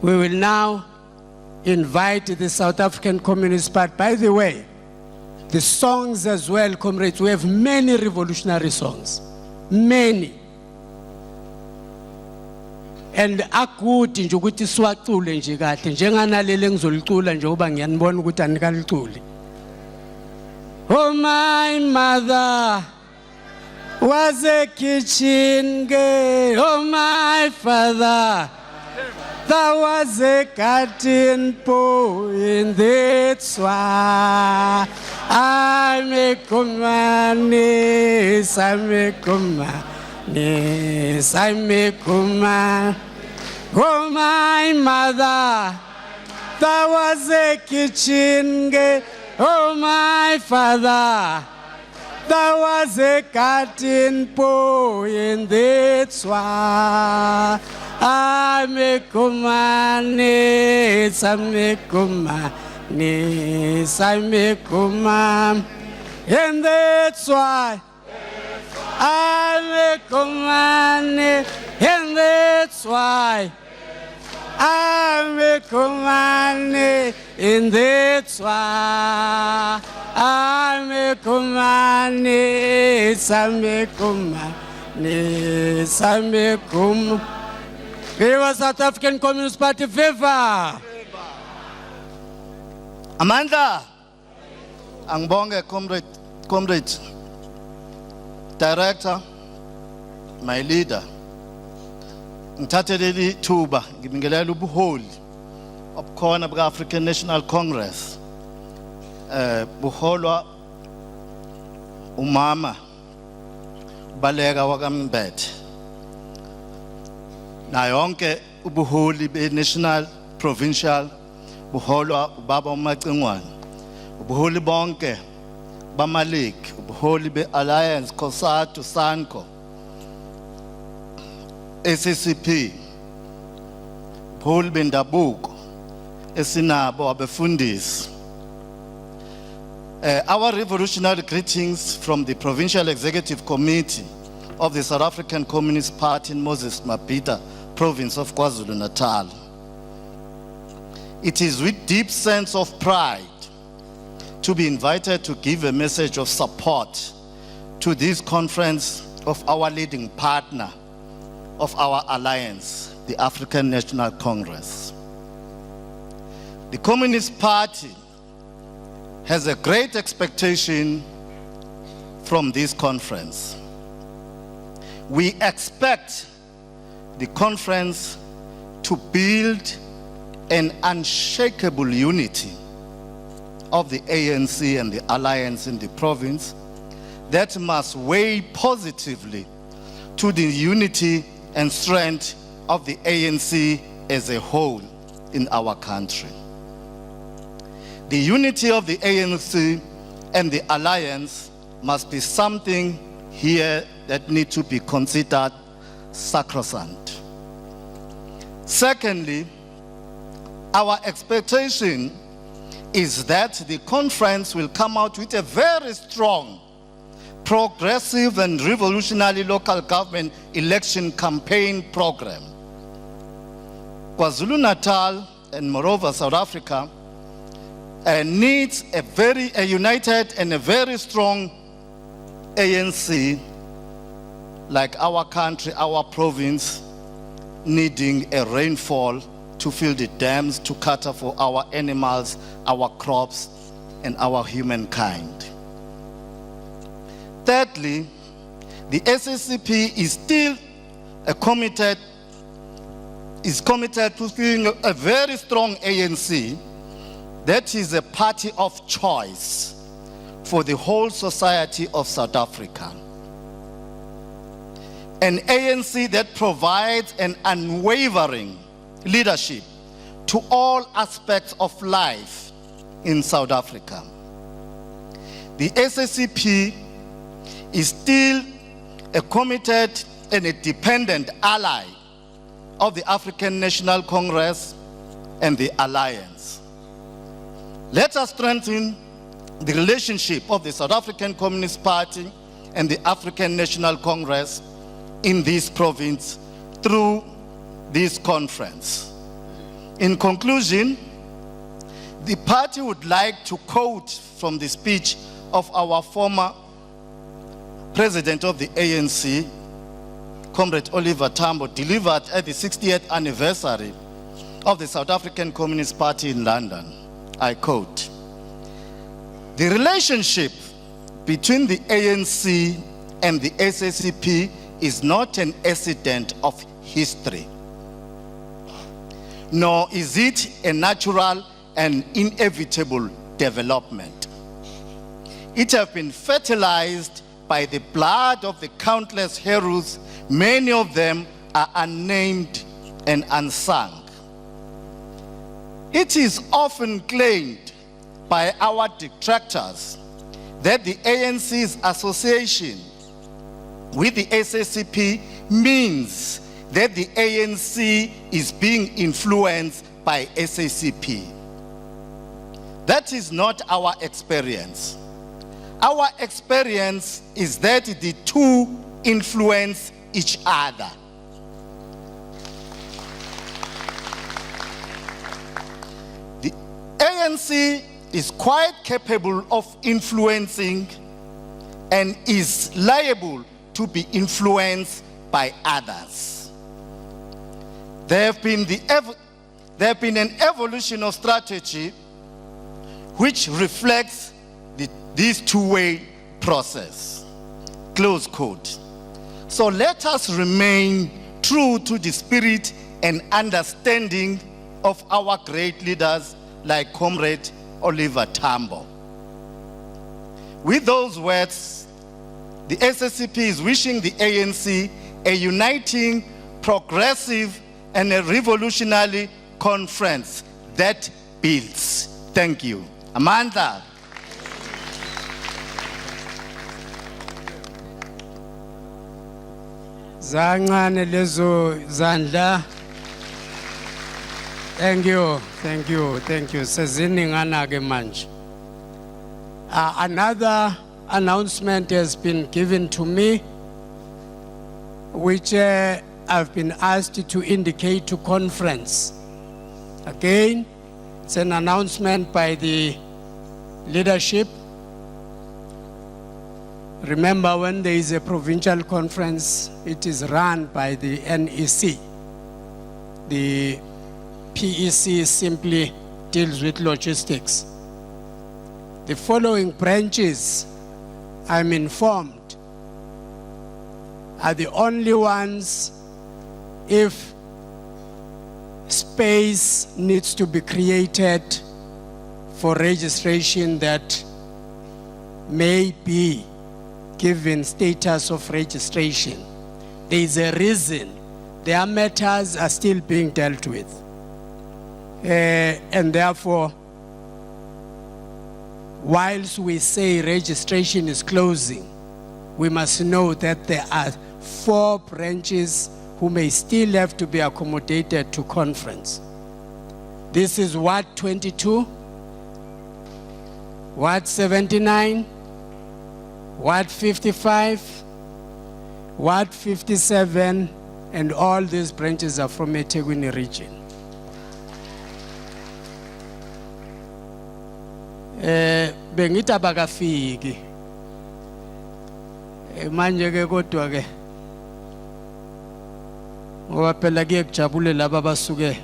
we will now invite the South African Communist Party. By the way, the songs as well, comrades, we have many revolutionary songs. Many. And akuthi nje ukuthi siwacule nje kahle njenganalele ngizolicula nje ngoba ngiyanibona ukuthi anikaliculi. Oh, my mother was a kitchen girl. Oh, my father, there was a garden boy, and that's why I'm a commandess, I'm a commandess, I'm a command. Oh, my mother, there was a kitchen girl. Oh, my father, there was a garden boy, and that's why I'm a commandess, I'm a commandess, I'm a command, and that's why I'm a commandess, and that's why I'm a commandess, and that's why I'm a commandess, I'm a commandess, I'm a commandess. Viva South African Communist Party, viva! Amandla, angibonge comrade, director, my leader. Ngithatheleli thuba ngibingelela ubuholi obukhona buka-African National Congress buholwa umama Baleka wakamBethe na yonke ubuholi be-national provincial buholwa ubaba uMacengwane, ubuholi bonke bamaleki, ubuholi be-Alliance COSATU SANCO, SCP, ubuholi bendabuko esinabo abefundisi. Our revolutionary greetings from the Provincial Executive Committee of the South African Communist Party in Moses Mabhida, province of KwaZulu-Natal. It is with deep sense of pride to be invited to give a message of support to this conference of our leading partner of our alliance, the African National Congress. The Communist Party has a great expectation from this conference. We expect the conference to build an unshakable unity of the ANC and the alliance in the province that must weigh positively to the unity and strength of the ANC as a whole in our country. The unity of the ANC and the alliance must be something here that needs to be considered sacrosanct. Secondly, our expectation is that the conference will come out with a very strong, progressive and revolutionary local government election campaign program. KwaZulu-Natal and moreover South Africa needs a united and a very strong ANC, like our country, our province, needing a rainfall to fill the dams, to cater for our animals, our crops, and our humankind. Thirdly, the SSCP is still committed to being a very strong ANC that is a party of choice for the whole society of South Africa. An ANC that provides an unwavering leadership to all aspects of life in South Africa. The SACP is still a committed and a dependent ally of the African National Congress and the Alliance. Let us strengthen the relationship of the South African Communist Party and the African National Congress in this province through this conference. In conclusion, the party would like to quote from the speech of our former president of the ANC, Comrade Oliver Tambo, delivered at the 60th anniversary of the South African Communist Party in London. I quote, "The relationship between the ANC and the SACP is not an accident of history, nor is it a natural and inevitable development. It has been fertilized by the blood of the countless heroes. Many of them are unnamed and unsung. It is often claimed by our detractors that the ANC's association with the SACP means that the ANC is being influenced by SACP. That is not our experience. Our experience is that the two influence each other. The ANC is quite capable of influencing and is liable to be influenced by others. There have been an evolution of strategy which reflects this two-way process." Close quote. So let us remain true to the spirit and understanding of our great leaders like Comrade Oliver Tambo. With those words, the SACP is wishing the ANC a uniting, progressive, and a revolutionary conference that builds. Thank you. Amanda. Zancane lezo zandla. Thank you. Seziningana ke manje. Another announcement has been given to me, which I've been asked to indicate to conference. Again, it's an announcement by the leadership. Remember, when there is a provincial conference, it is run by the NEC. The PEC simply deals with logistics. The following branches, I'm informed, are the only ones if space needs to be created for registration that may be given status of registration. There is a reason. Their matters are still being dealt with. And therefore, whilst we say registration is closing, we must know that there are 4 branches who may still have to be accommodated to conference. This is Ward 22, Ward 79, Ward 55, Ward 57, and all these branches are from eThekwini region. Bengita bakafiki. Manje ke kodwa ke ngoba phela kuyekujabule laba basuke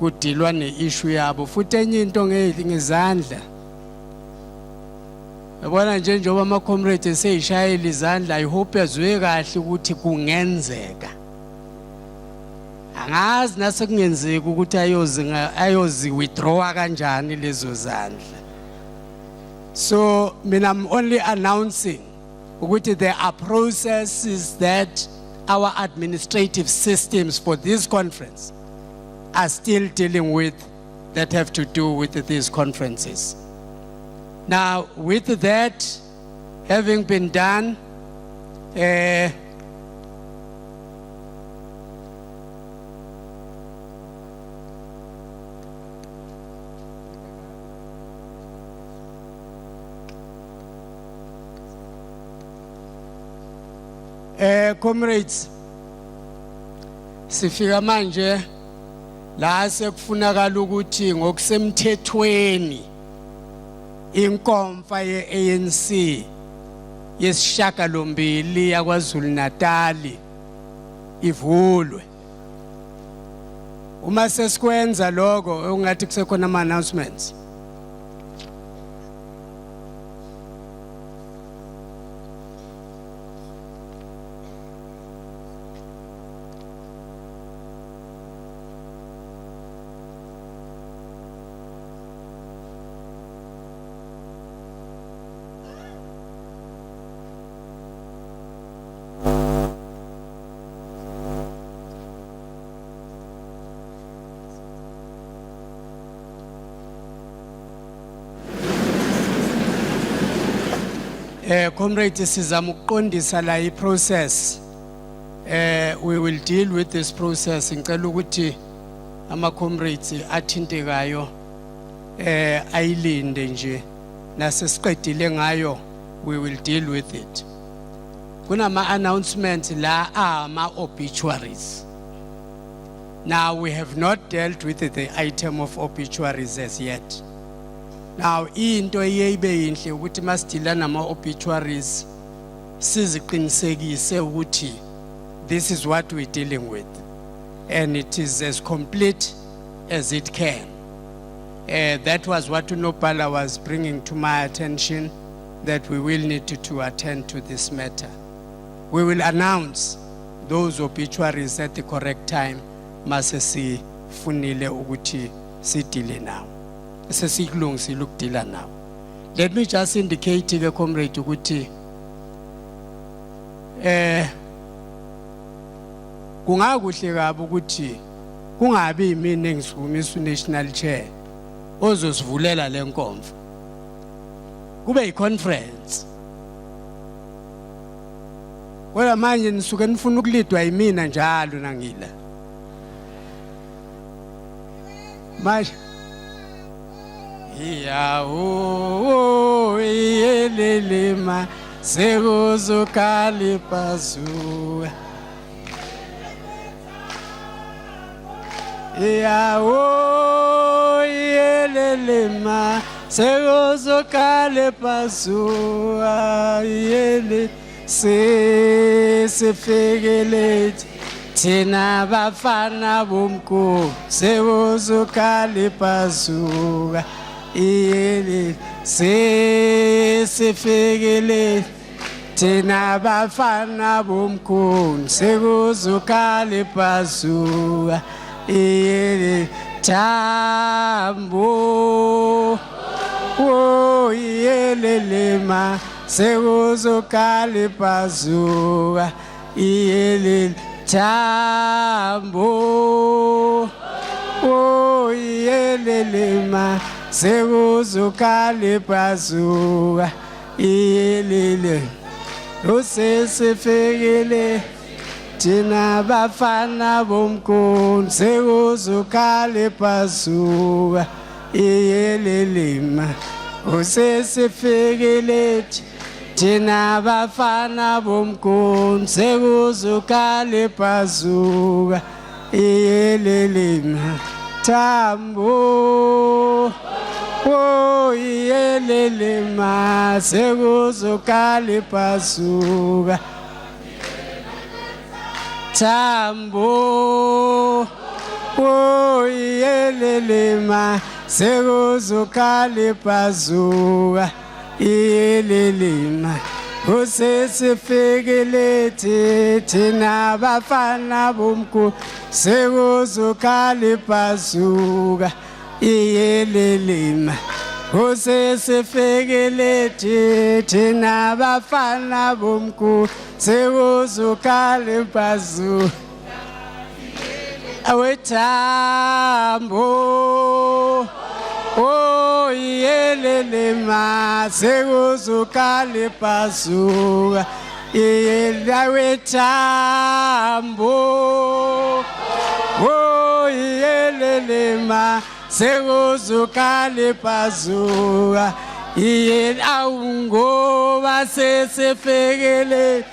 kudilwa ne-issue yabo futhi enye into ngezandla. Yabona nje njengoba ama-comrades eseyishayela izandla, I hope yazwe kahle ukuthi kungenzeka. Angazi nase kungenzeka ukuthi ayozi withdraw kanjani lezo zandla. So mina I'm only announcing ukuthi there are processes that our administrative systems for this conference are still dealing with that have to do with these conferences. Now, with that having been done, comrades, sifika manje la sekufunakala ukuthi ngokusemthethweni inkomfa ye-ANC yesishiyagalombili yaKwaZulu-Natal ivulwe. Uma sesikwenza lokho ungathi kusekhona ama-announcements. Comrades, sizama ukuqondisa la i-process. We will deal with this process. Ngicela ukuthi ama-comrades athintekayo ayilinde nje nasesiqedile ngayo, we will deal with it. Kunama-announcements la ama-obituaries. Now we have not dealt with the item of obituaries as yet. Now, into ibe yinhle ukuthi masidila nama-obituaries siziqinisekise ukuthi this is what we're dealing with, and it is as complete as it can. That was what Unopala was bringing to my attention, that we will need to attend to this matter. We will announce those obituaries at the correct time. Masesi funile ukuthi sidile now. Now. Let me just indicate to the comrade ukuthi kungakuhle kabi ukuthi kungabi yimina engisukumisa unational chair ozosivulela le nkonfa. Kube yi-conference. Wena manje nisuke nifuna ukulidwa yimina njalo nangila. Manje Yawo yelelema sekuzokali pazua. Yawo yelelema sekuzokali pazua. Yele sefikeleti thina bafana bomkhulu sekuzokali pazua. Yele sefikeleti thina bafana bomkhulu sekuzokali pazua. Yele tambo oh yelelema sekuzokali pazua. Yele tambo oh yelelema sekuzokali pazua. Yelele usesifikile thina bafana bomkhulu sekuzokali pazua. Yelelema usesifikile thina bafana bomkhulu sekuzokali pazua. Yelelema tambo oh yelelema sekuzokali pazua. Tambo oh yelelema sekuzokali pazua. Yelelema usesifikile thina bafana bomkhulu sekuzokali pazua. Yelelema usesifikile thina bafana bomkhulu sekuzokali pazua. awethambo oh yelele ma sekuzukale pasuka awethambo oh yelele ma sekuzukale pasuka awungoba sesefekele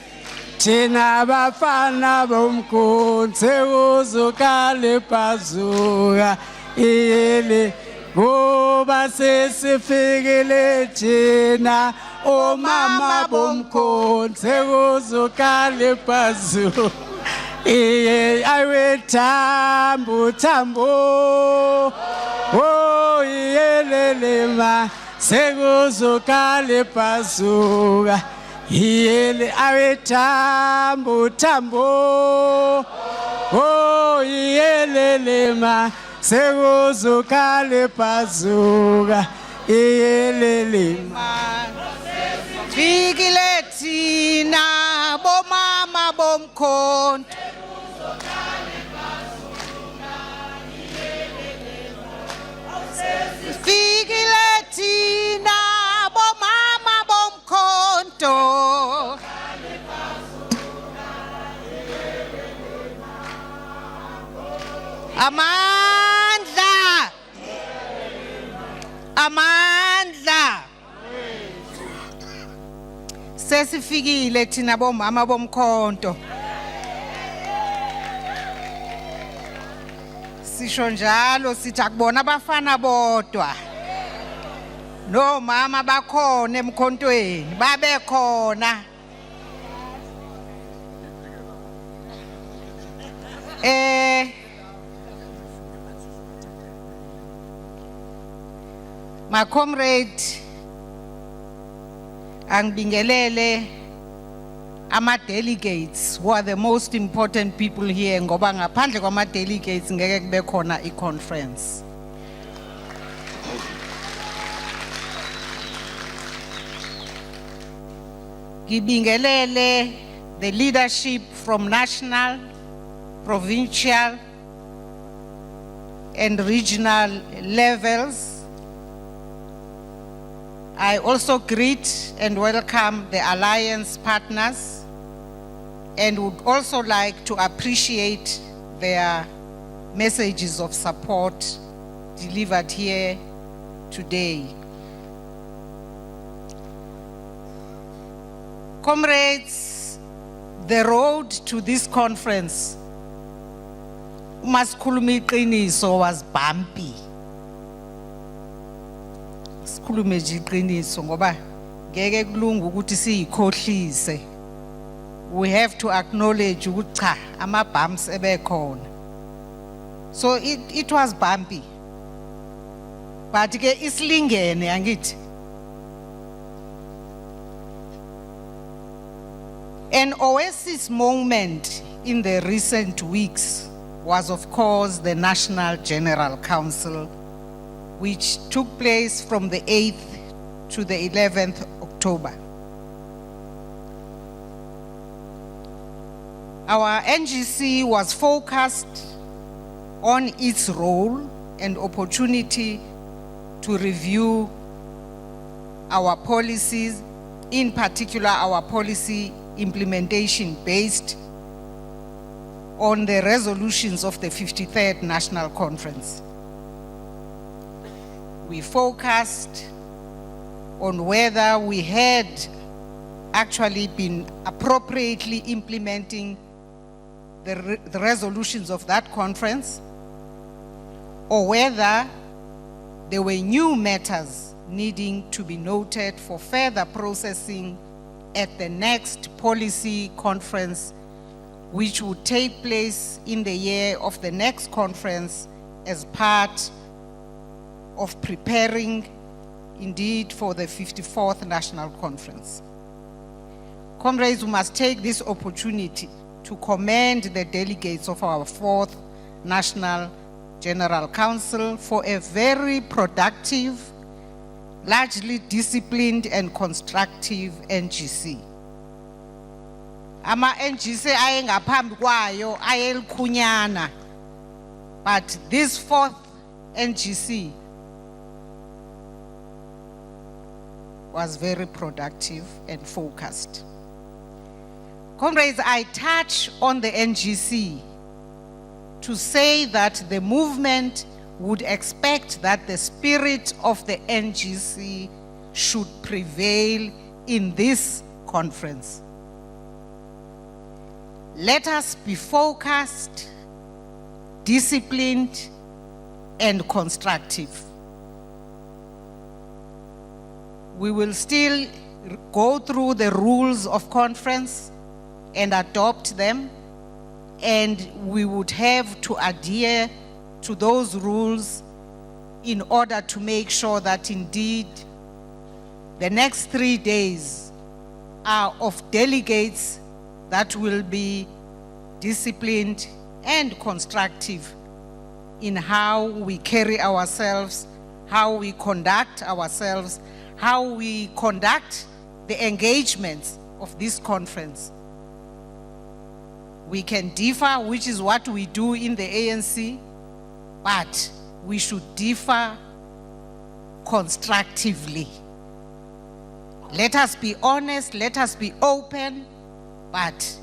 thina bafana bomkhonto sekuzukale pasuka iyele ngoba sesifikele thina omama bomkhonto sekuzukale pasuka iye awethambo thambo oh iyelele ma sekuzukale pasuka iyele awethambo thambo oh iyelele ma sekuzukale pasuka iyelele ma fikile thina bomama bomkhonto fikile thina bomama bomkhonto amandla sesifikile thina bomama bomkhonto sisho njalo sithi akubona abafana bodwa nomama bakhona emkhontweni babe khona my comrade angibingelele ama-delegates who are the most important people here ngoba ngaphandle kwama-delegates ngeke kube khona i-conference. Ngibingelele the leadership from national, provincial and regional levels. I also greet and welcome the alliance partners and would also like to appreciate their messages of support delivered here today. Comrades, the road to this conference, umasikhuluma iqiniso, was bumpy. Sikhulume nje iqiniso ngoba ngeke kulunga ukuthi siyikhohlise. We have to acknowledge ukuthi cha ama-bumps ebekhona. So it was bumpy. But ke isilingene angithi. An oasis moment in the recent weeks was of course the National General Council, which took place from the 8th to the 11th October. Our NGC was focused on its role and opportunity to review our policies, in particular our policy implementation based on the resolutions of the 53rd National Conference. We focused on whether we had actually been appropriately implementing the resolutions of that conference, or whether there were new matters needing to be noted for further processing at the next policy conference, which would take place in the year of the next conference as part of preparing indeed for the 54th National Conference. Comrades, we must take this opportunity to commend the delegates of our 4th National General Council for a very productive, largely disciplined and constructive NGC. Ama NGC ayengaphambi kwayo ayelukhunyana But this fourth NGC was very productive and focused. Comrades, I touch on the NGC to say that the movement would expect that the spirit of the NGC should prevail in this conference. Let us be focused, disciplined, and constructive. We will still go through the rules of conference and adopt them, and we would have to adhere to those rules in order to make sure that indeed the next 3 days are of delegates that will be disciplined and constructive in how we carry ourselves, how we conduct ourselves, how we conduct the engagements of this conference. We can differ, which is what we do in the ANC, but we should differ constructively. Let us be honest, let us be open, but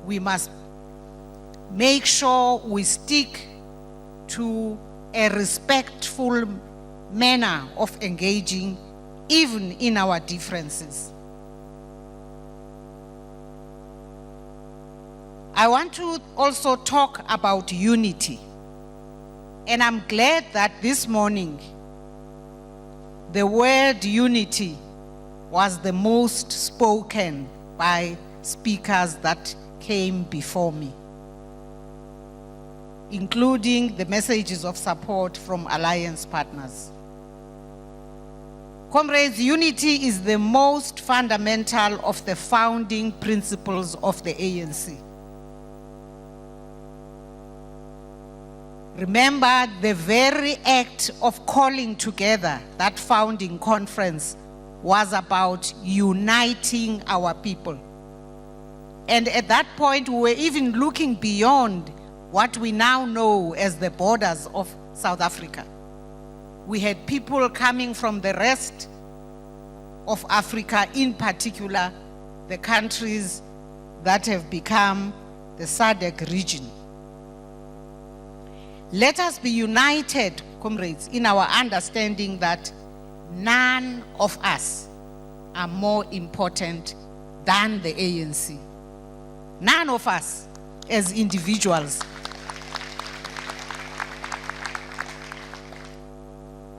we must make sure we stick to a respectful manner of engaging, even in our differences. I want to also talk about unity. And I'm glad that this morning, the word unity was the most spoken by speakers that came before me, including the messages of support from alliance partners. Comrades, unity is the most fundamental of the founding principles of the ANC. Remember, the very act of calling together that founding conference was about uniting our people. And at that point, we were even looking beyond what we now know as the borders of South Africa. We had people coming from the rest of Africa, in particular, the countries that have become the SADC region. Let us be united, comrades, in our understanding that none of us are more important than the ANC. None of us as individuals.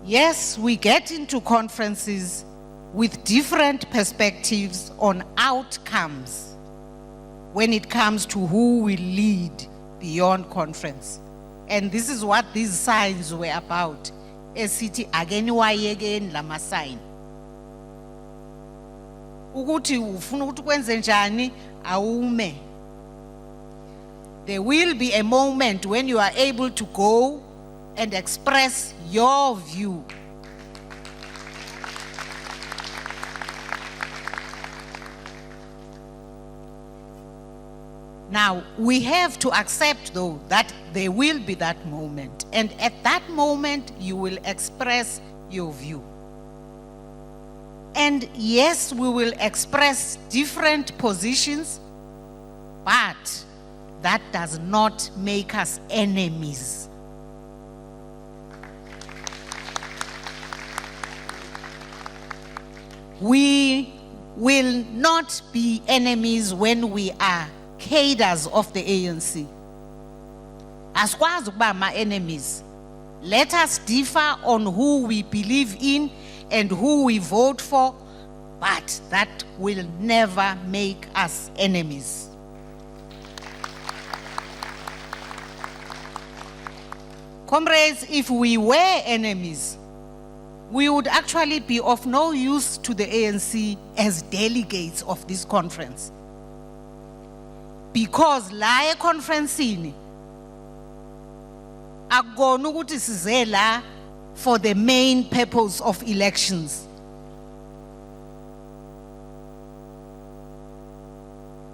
Yes, we get into conferences with different perspectives on outcomes when it comes to who will lead beyond conference. And this is what these signs were about. Esithi again lama sign. Ukuthi ufuna ukuthi kwenze njani awume. There will be a moment when you are able to go and express your view. Now, we have to accept, though, that there will be that moment. And at that moment, you will express your view. And yes, we will express different positions, but that does not make us enemies. We will not be enemies when we are cadres of the ANC. As far as my enemies, let us differ on who we believe in and who we vote for, but that will never make us enemies. Comrades, if we were enemies, we would actually be of no use to the ANC as delegates of this conference. Because la conference akukona ukuthi size la for the main purpose of elections.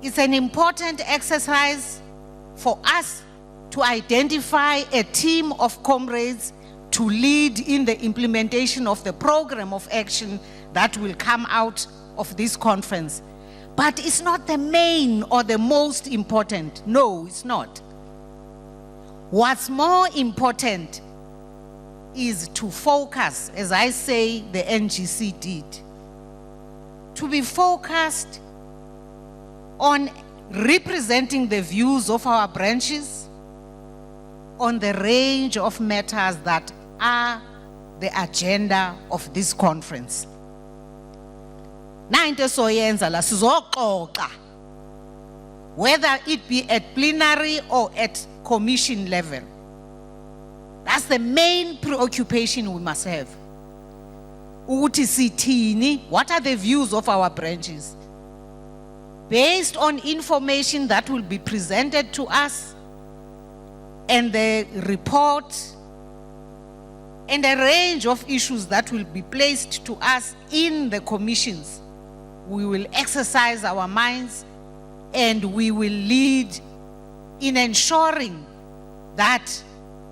It's an important exercise for us to identify a team of comrades to lead in the implementation of the program of action that will come out of this conference. But it's not the main or the most important. No, it's not. What's more important is to focus, as I say the NGC did, to be focused on representing the views of our branches on the range of matters that are the agenda of this conference. Whether it be at plenary or at commission level. That's the main preoccupation we must have. What are the views of our branches? Based on information that will be presented to us and the report and a range of issues that will be placed to us in the commissions, we will exercise our minds and we will lead in ensuring that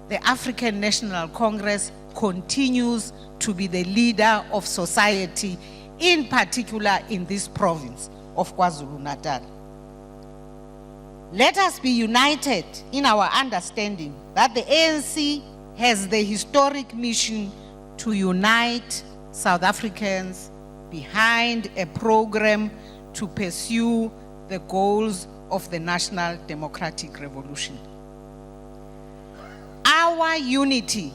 the African National Congress continues to be the leader of society, in particular in this province of KwaZulu-Natal. Let us be united in our understanding that the ANC has the historic mission to unite South Africans behind a program to pursue the goals of the National Democratic Revolution. Our unity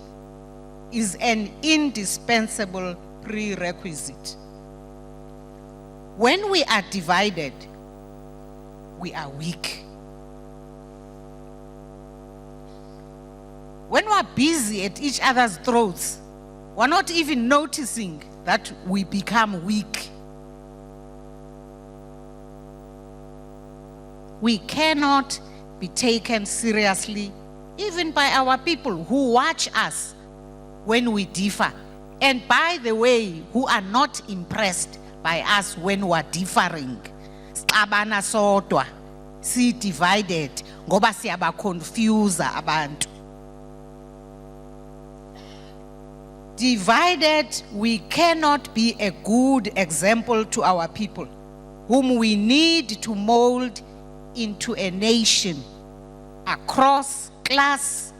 is an indispensable prerequisite. When we are divided, we are weak. When we are busy at each other's throats, we're not even noticing that we become weak. We cannot be taken seriously even by our people who watch us when we differ. And by the way, who are not impressed by us when we are differing. Sixabana sodwa, si divided, ngoba siyaba confuse abantu. Divided, we cannot be a good example to our people, whom we need to mold into a nation across class,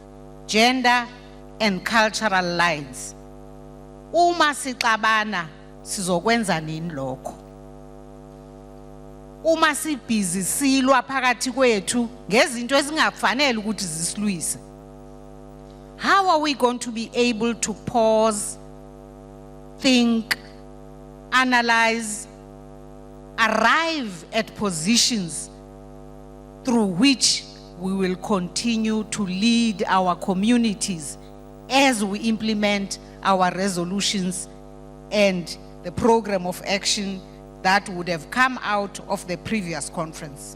gender, and cultural lines. Uma sixabana sizokwenza nini lokho? Uma sibhizi silwa phakathi kwethu ngezinto ezingafanele ukuthi zisilwise. How are we going to be able to pause, think, analyze, arrive at positions through which we will continue to lead our communities as we implement our resolutions and the program of action that would have come out of the previous conference?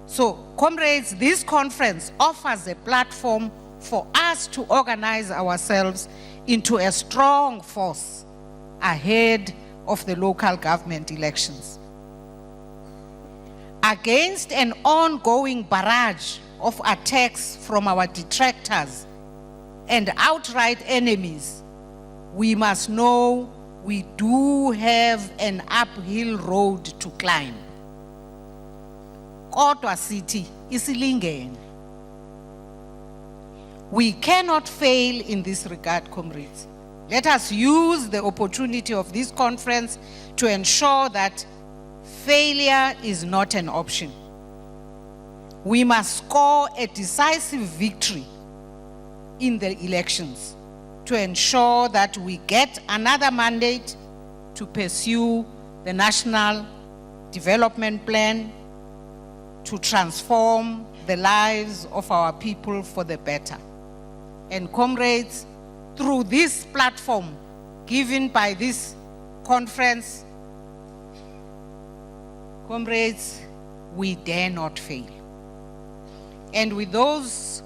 So, comrades, this conference offers a platform for us to organize ourselves into a strong force ahead of the local government elections. Against an ongoing barrage of attacks from our detractors and outright enemies, we must know we do have an uphill road to climb. Kodwa sithi isilingene. We cannot fail in this regard, comrades. Let us use the opportunity of this conference to ensure that failure is not an option. We must score a decisive victory in the elections to ensure that we get another mandate to pursue the National Development Plan to transform the lives of our people for the better. And comrades, through this platform given by this conference, comrades, we dare not fail. And with those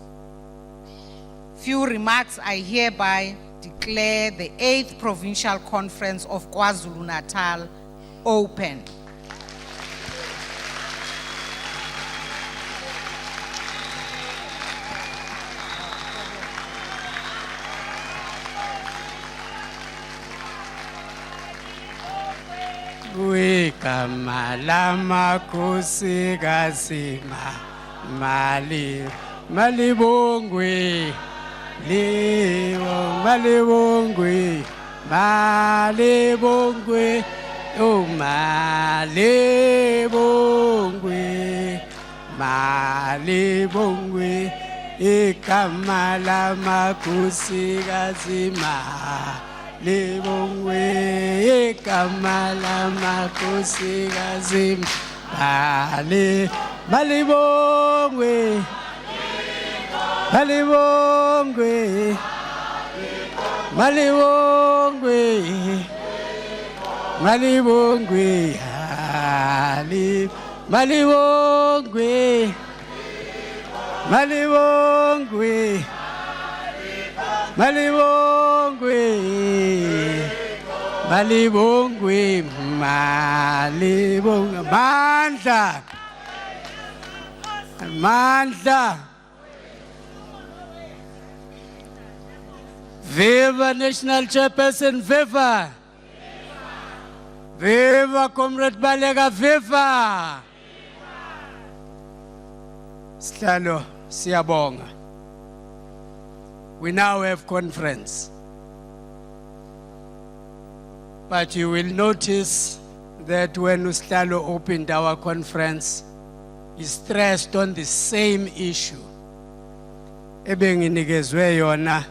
few remarks, I hereby declare the 8th Provincial Conference of KwaZulu-Natal open. igama lamakhosikazi malibongwe malibongwe malibongwe oh malibongwe igama lamakhosikazi malibongwe igama lamakhosikazi malibongwe malibongwe malibongwe malibongwe malibongwe malibongwe malibongwe malibongwe malibongwe mandla Viva National Chairperson, viva! Viva Comrade Balega, viva! Sihlalo, siyabonga. We now have conference. But you will notice that when Usihlalo opened our conference, he stressed on the same issue. Ebenginikezwe yona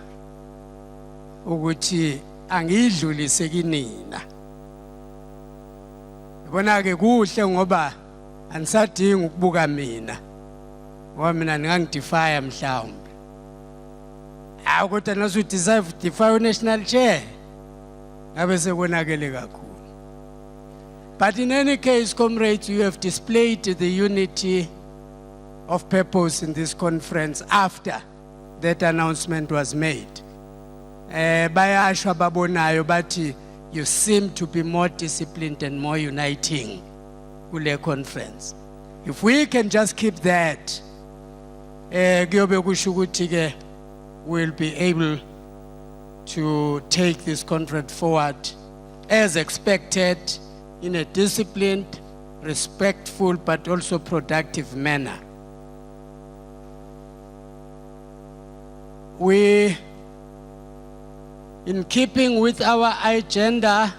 ukuthi angidlulise kinina. Yabona ke kuhle ngoba anisadingi ukubuka mina. Ngoba mina ngangidefy mhlawumbe. Kodwa nasu defy national chair. Ngabe sekonakele kakhulu. But in any case, comrades, you have displayed the unity of purpose in this conference after that announcement was made. Bayasho babonayo bathi you seem to be more disciplined and more uniting kule conference. If we can just keep that, kuyobe kusho ukuthi ke we'll be able to take this conference forward as expected in a disciplined, respectful, but also productive manner. We, in keeping with our agenda,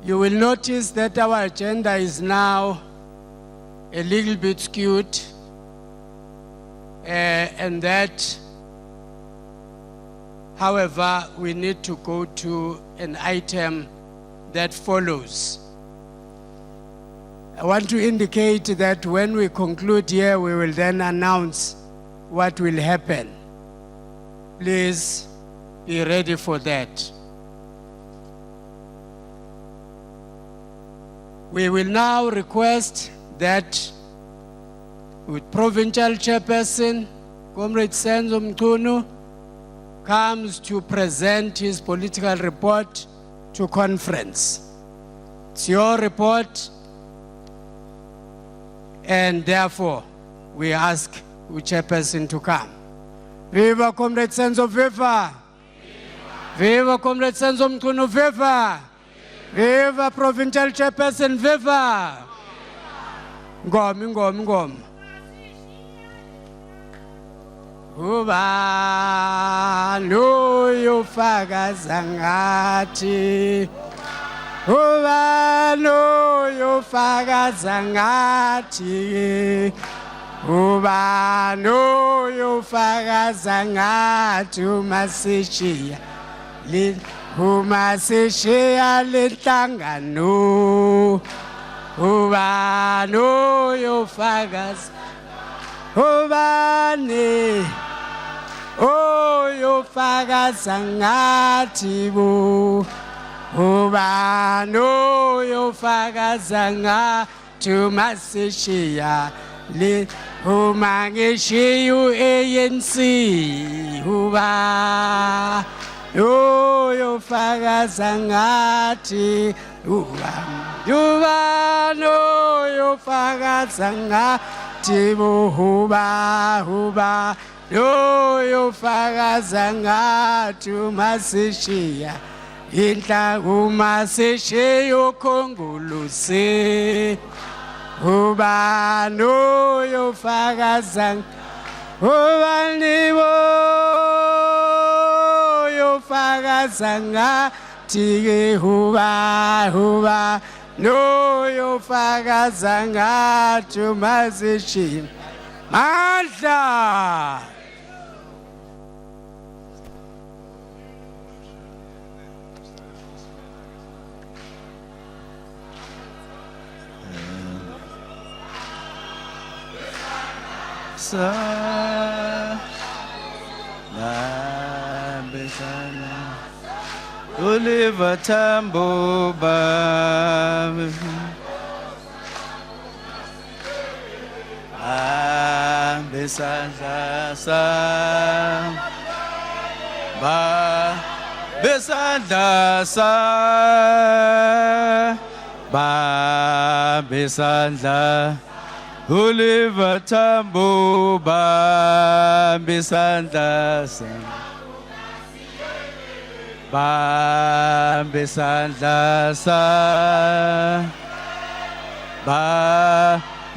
you will notice that our agenda is now a little bit skewed, and that, however, we need to go to an item that follows. I want to indicate that when we conclude here, we will then announce what will happen. Please be ready for that. We will now request that with Provincial Chairperson, Comrade Senzo Mchunu, comes to present his political report to conference. It's your report, and therefore we ask the Chairperson to come. Viva Comrade Senzo, viva! Viva Comrade Senzo Mchunu, viva! Viva Provincial Chairperson, viva! Ngom. Ubani uyofakaza ngathi, ubani uyofakaza ngathi, ubani uyofakaza ngathi uma sishiya lihlangano, ubani uyofakaza, ubani uyofakaza ngathi bo, ubani uyofakaza ngathi uma sishiya uma ngishiya eNCA, ubani uyofakaza ngathi, ubani uyofakaza ngathi bo, ubani uyofakaza ngathi uma sishiya Inhlanguma sesheyo khongolose ubani oyofakaza ubani oyofakaza ngathi ke huba noyofakaza ngathi masesheyo mandla. Oliver Tambo besandla sam besandla sam besandla Oliver Tambo besandla sam besandla sam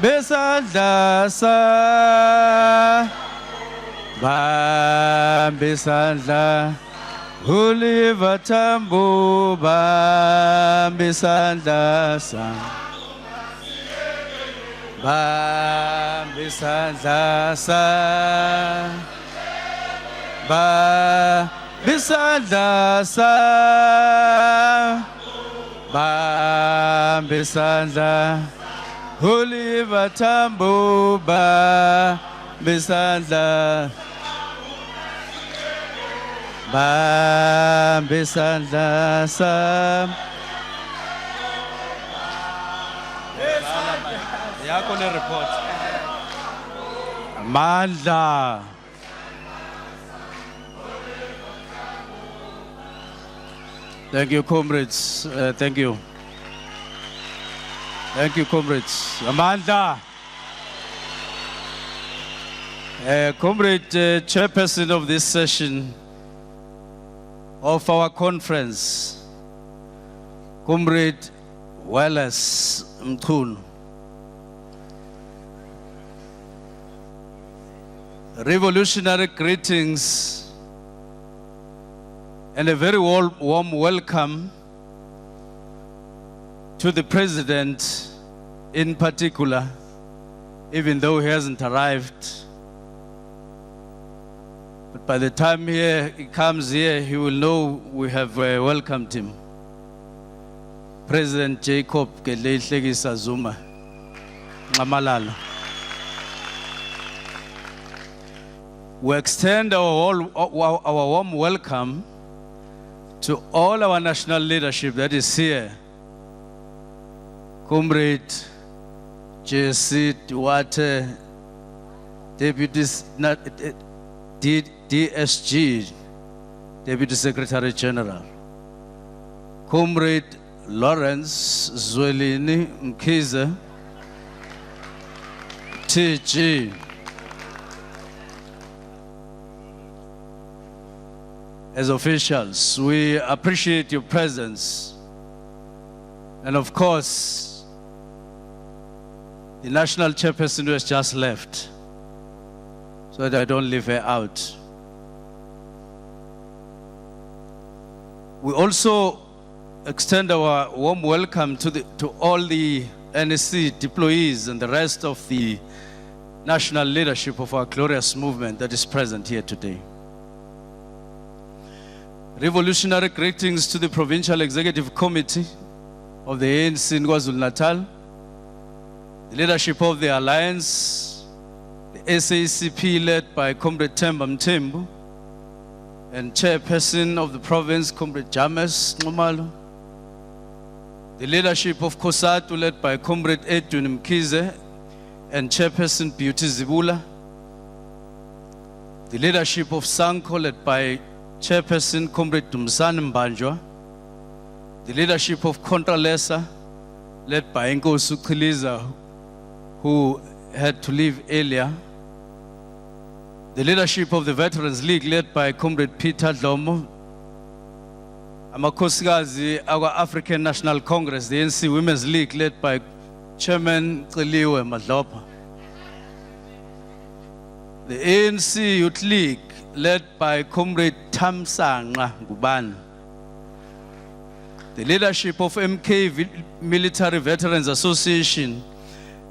besandla sam besandla Oliver Tambo besandla sam besandla sam besandla sam besandla Oliver Tambo besandla besandla sam yakho le report mandla. Thank you, comrades. Thank you. Thank you, comrades. Amanda. Comrade, chairperson of this session of our conference, Comrade Senzo Mchunu. Revolutionary greetings and a very warm welcome to the President in particular, even though he hasn't arrived. But by the time he comes here, he will know we have welcomed him. President Jacob Gedleyihlekisa Zuma Nxamalala. We extend our warm welcome to all our national leadership that is here. Comrade J.C. Duarte, Deputy DSG, Deputy Secretary General. Comrade Lawrence Zwelini Mkhize, TG. As officials, we appreciate your presence. And of course, the national chairperson who has just left, so that I don't leave her out. We also extend our warm welcome to all the NEC deployees and the rest of the national leadership of our glorious movement that is present here today. Revolutionary greetings to the Provincial Executive Committee of the ANC in KwaZulu-Natal, the leadership of the Alliance, the SACP led by Comrade Themba Mthembu, and Chairperson of the province, Comrade James Nxumalo, the leadership of COSATU led by Comrade Edwin Mkhize and Chairperson Beauty Zibula, the leadership of SANCO led by Chairperson Comrade Dumsani Mbanjwa, the leadership of Contralesa led by Nkosi Qhiliza, who had to leave earlier, the leadership of the Veterans League led by Comrade Peter Dlomo, Amakhosikazi akwa African National Congress, the ANC Women's League, led by Chairman Celiwe Madlopa. The ANC Youth League, led by Comrade Thamsanqa Ngubane. The leadership of MK Military Veterans Association,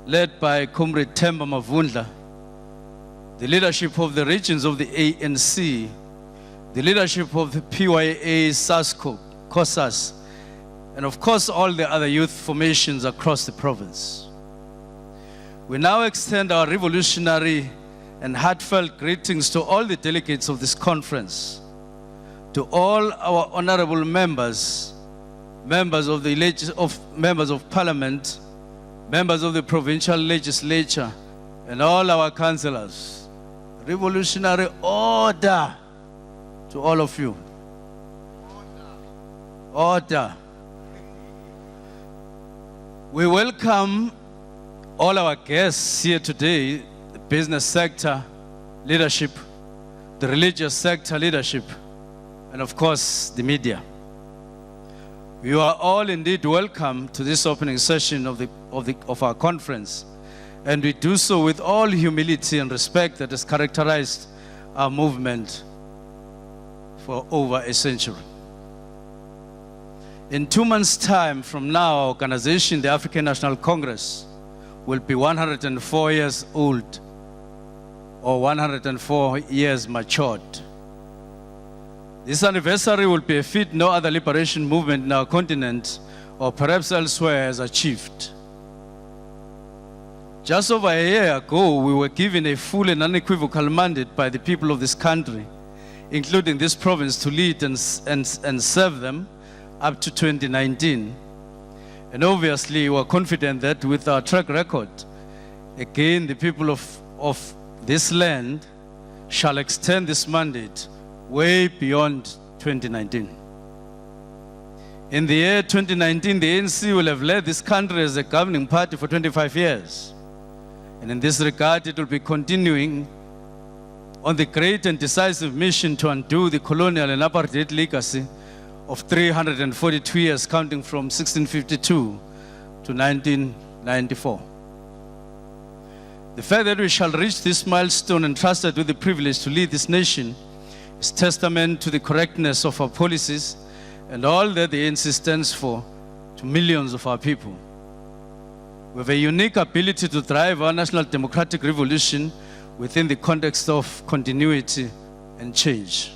led by Comrade Themba Mavundla. The leadership of the regions of the ANC, the leadership of the PYA, SASCO, COSAS, and of course all the other youth formations across the province. We now extend our revolutionary and heartfelt greetings to all the delegates of this conference, to all our honorable members, members of parliament, members of the provincial legislature, and all our councillors. Revolutionary order to all of you. Order. We welcome all our guests here today, the business sector leadership, the religious sector leadership, and of course the media. You are all indeed welcome to this opening session of our conference, and we do so with all humility and respect that has characterized our movement for over a century. In 2 months' time from now, our organization, the African National Congress, will be 104 years old, or 104 years matured. This anniversary will be a feat no other liberation movement in our continent, or perhaps elsewhere, has achieved. Just over a year ago, we were given a full and unequivocal mandate by the people of this country, including this province, to lead and serve them up to 2019. And obviously, we are confident that with our track record, again, the people of this land shall extend this mandate way beyond 2019. In the year 2019, the ANC will have led this country as a governing party for 25 years. And in this regard, it will be continuing on the great and decisive mission to undo the colonial and apartheid legacy of 342 years, counting from 1652 to 1994. The fact that we shall reach this milestone entrusted with the privilege to lead this nation is testament to the correctness of our policies and all that the ANC stands for to millions of our people. We have a unique ability to drive our national democratic revolution within the context of continuity and change.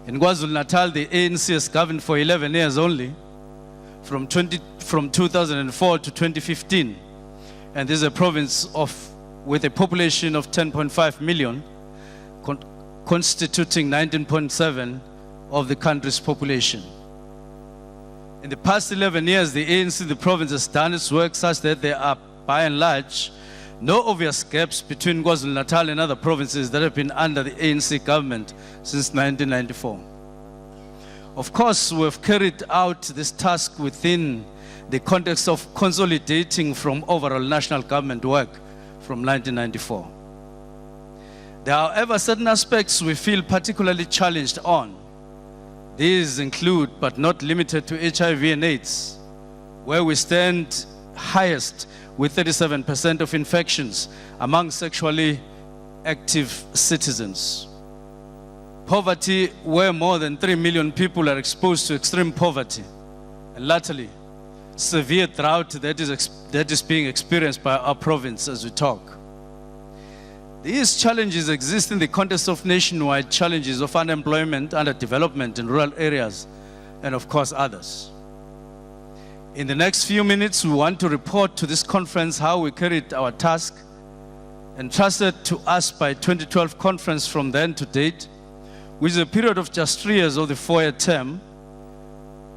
In KwaZulu-Natal, the ANC has governed for 11 years only, from 2004 to 2015. And this is a province with a population of 10.5 million, constituting 19.7% of the country's population. In the past 11 years, the ANC, the province, has done its work such that there are, by and large, no obvious gaps between KwaZulu-Natal and other provinces that have been under the ANC government since 1994. Of course, we have carried out this task within the context of consolidating from overall national government work from 1994. There are, however, certain aspects we feel particularly challenged on. These include, but not limited to, HIV and AIDS, where we stand highest with 37% of infections among sexually active citizens. Poverty, where more than 3 million people are exposed to extreme poverty. And latterly, severe drought that is being experienced by our province as we talk. These challenges exist in the context of nationwide challenges of unemployment, underdevelopment in rural areas, and of course others. In the next few minutes, we want to report to this conference how we carried our task entrusted to us by 2012 conference from then to date, which is a period of just 3 years of the 4-year term.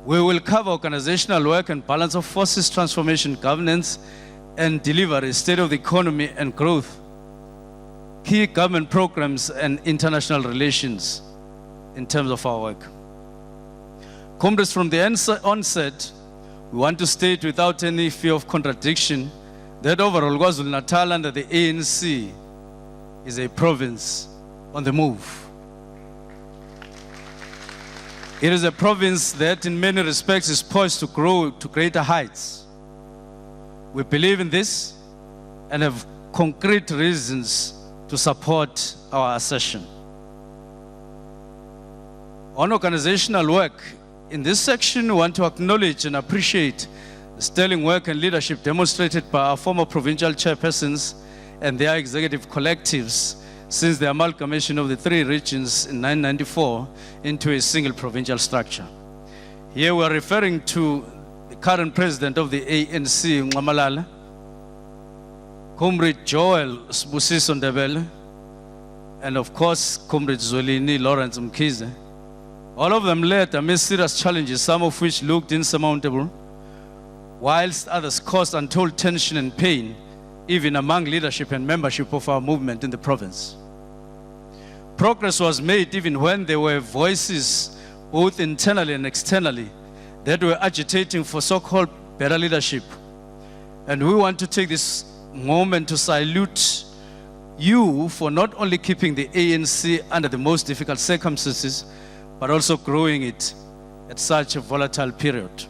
We will cover organizational work and balance of forces, transformation, governance, and delivery, state of the economy and growth, key government programs, and international relations in terms of our work. Comrades, from the onset, we want to state without any fear of contradiction that overall KwaZulu-Natal under the ANC is a province on the move. It is a province that in many respects is poised to grow to greater heights. We believe in this and have concrete reasons to support our assertion. On organizational work, in this section we want to acknowledge and appreciate the sterling work and leadership demonstrated by our former provincial chairpersons and their executive collectives since the amalgamation of the three regions in 1994 into a single provincial structure. Here we are referring to the current president of the ANC, Ngqamalala, Comrade Joel Sbusiso Ndebele, and of course, Comrade Zwelini Lawrence Mkhize. All of them led amidst serious challenges, some of which looked insurmountable, whilst others caused untold tension and pain, even among leadership and membership of our movement in the province. Progress was made even when there were voices, both internally and externally, that were agitating for so-called better leadership. And we want to take this moment to salute you for not only keeping the ANC under the most difficult circumstances, but also growing it at such a volatile period.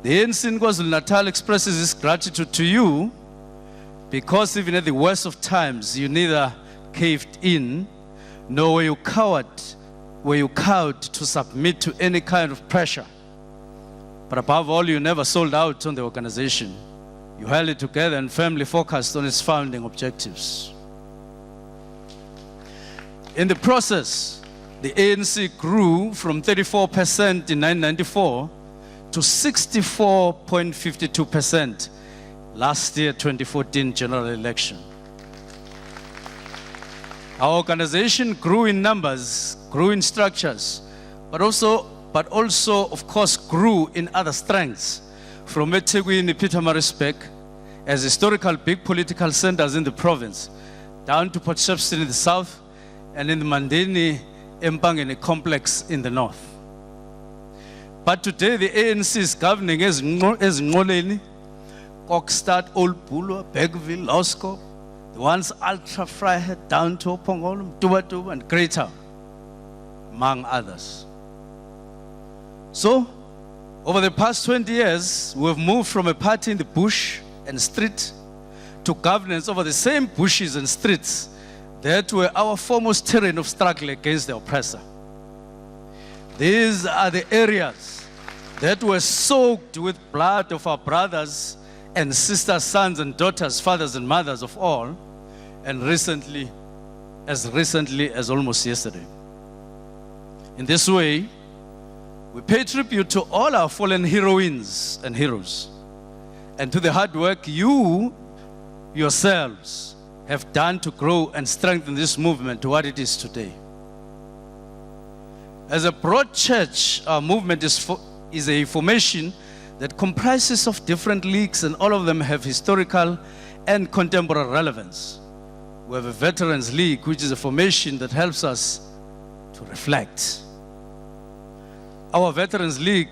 The ANC in KwaZulu-Natal expresses its gratitude to you because even at the worst of times, you neither caved in, nor were you cowed to submit to any kind of pressure. But above all, you never sold out on the organization. You held it together and firmly focused on its founding objectives. In the process, the ANC grew from 34% in 1994 to 64.52% last year, 2014 general election. Our organization grew in numbers, grew in structures, but also, of course, grew in other strengths, from eThekwini, Pietermaritzburg, as historical big political centers in the province, down to Port Shepstone in the south, and in the Mandeni Empangeni complex in the north. But today the ANC is governing as Ngoleni, Kokstad, Old Bulwer, Bergville, Loskop, the ones ultra Freiheit down to Opongolum, Tubatu, and Greater, among others. So, over the past 20 years, we have moved from a party in the bush and street to governance over the same bushes and streets that were our foremost terrain of struggle against the oppressor. These are the areas that were soaked with blood of our brothers and sisters, sons and daughters, fathers and mothers of all, and recently as almost yesterday. In this way, we pay tribute to all our fallen heroines and heroes, and to the hard work you yourselves have done to grow and strengthen this movement to what it is today. As a broad church, our movement is a formation that comprises of different leagues, and all of them have historical and contemporary relevance. We have a Veterans League, which is a formation that helps us to reflect. Our Veterans League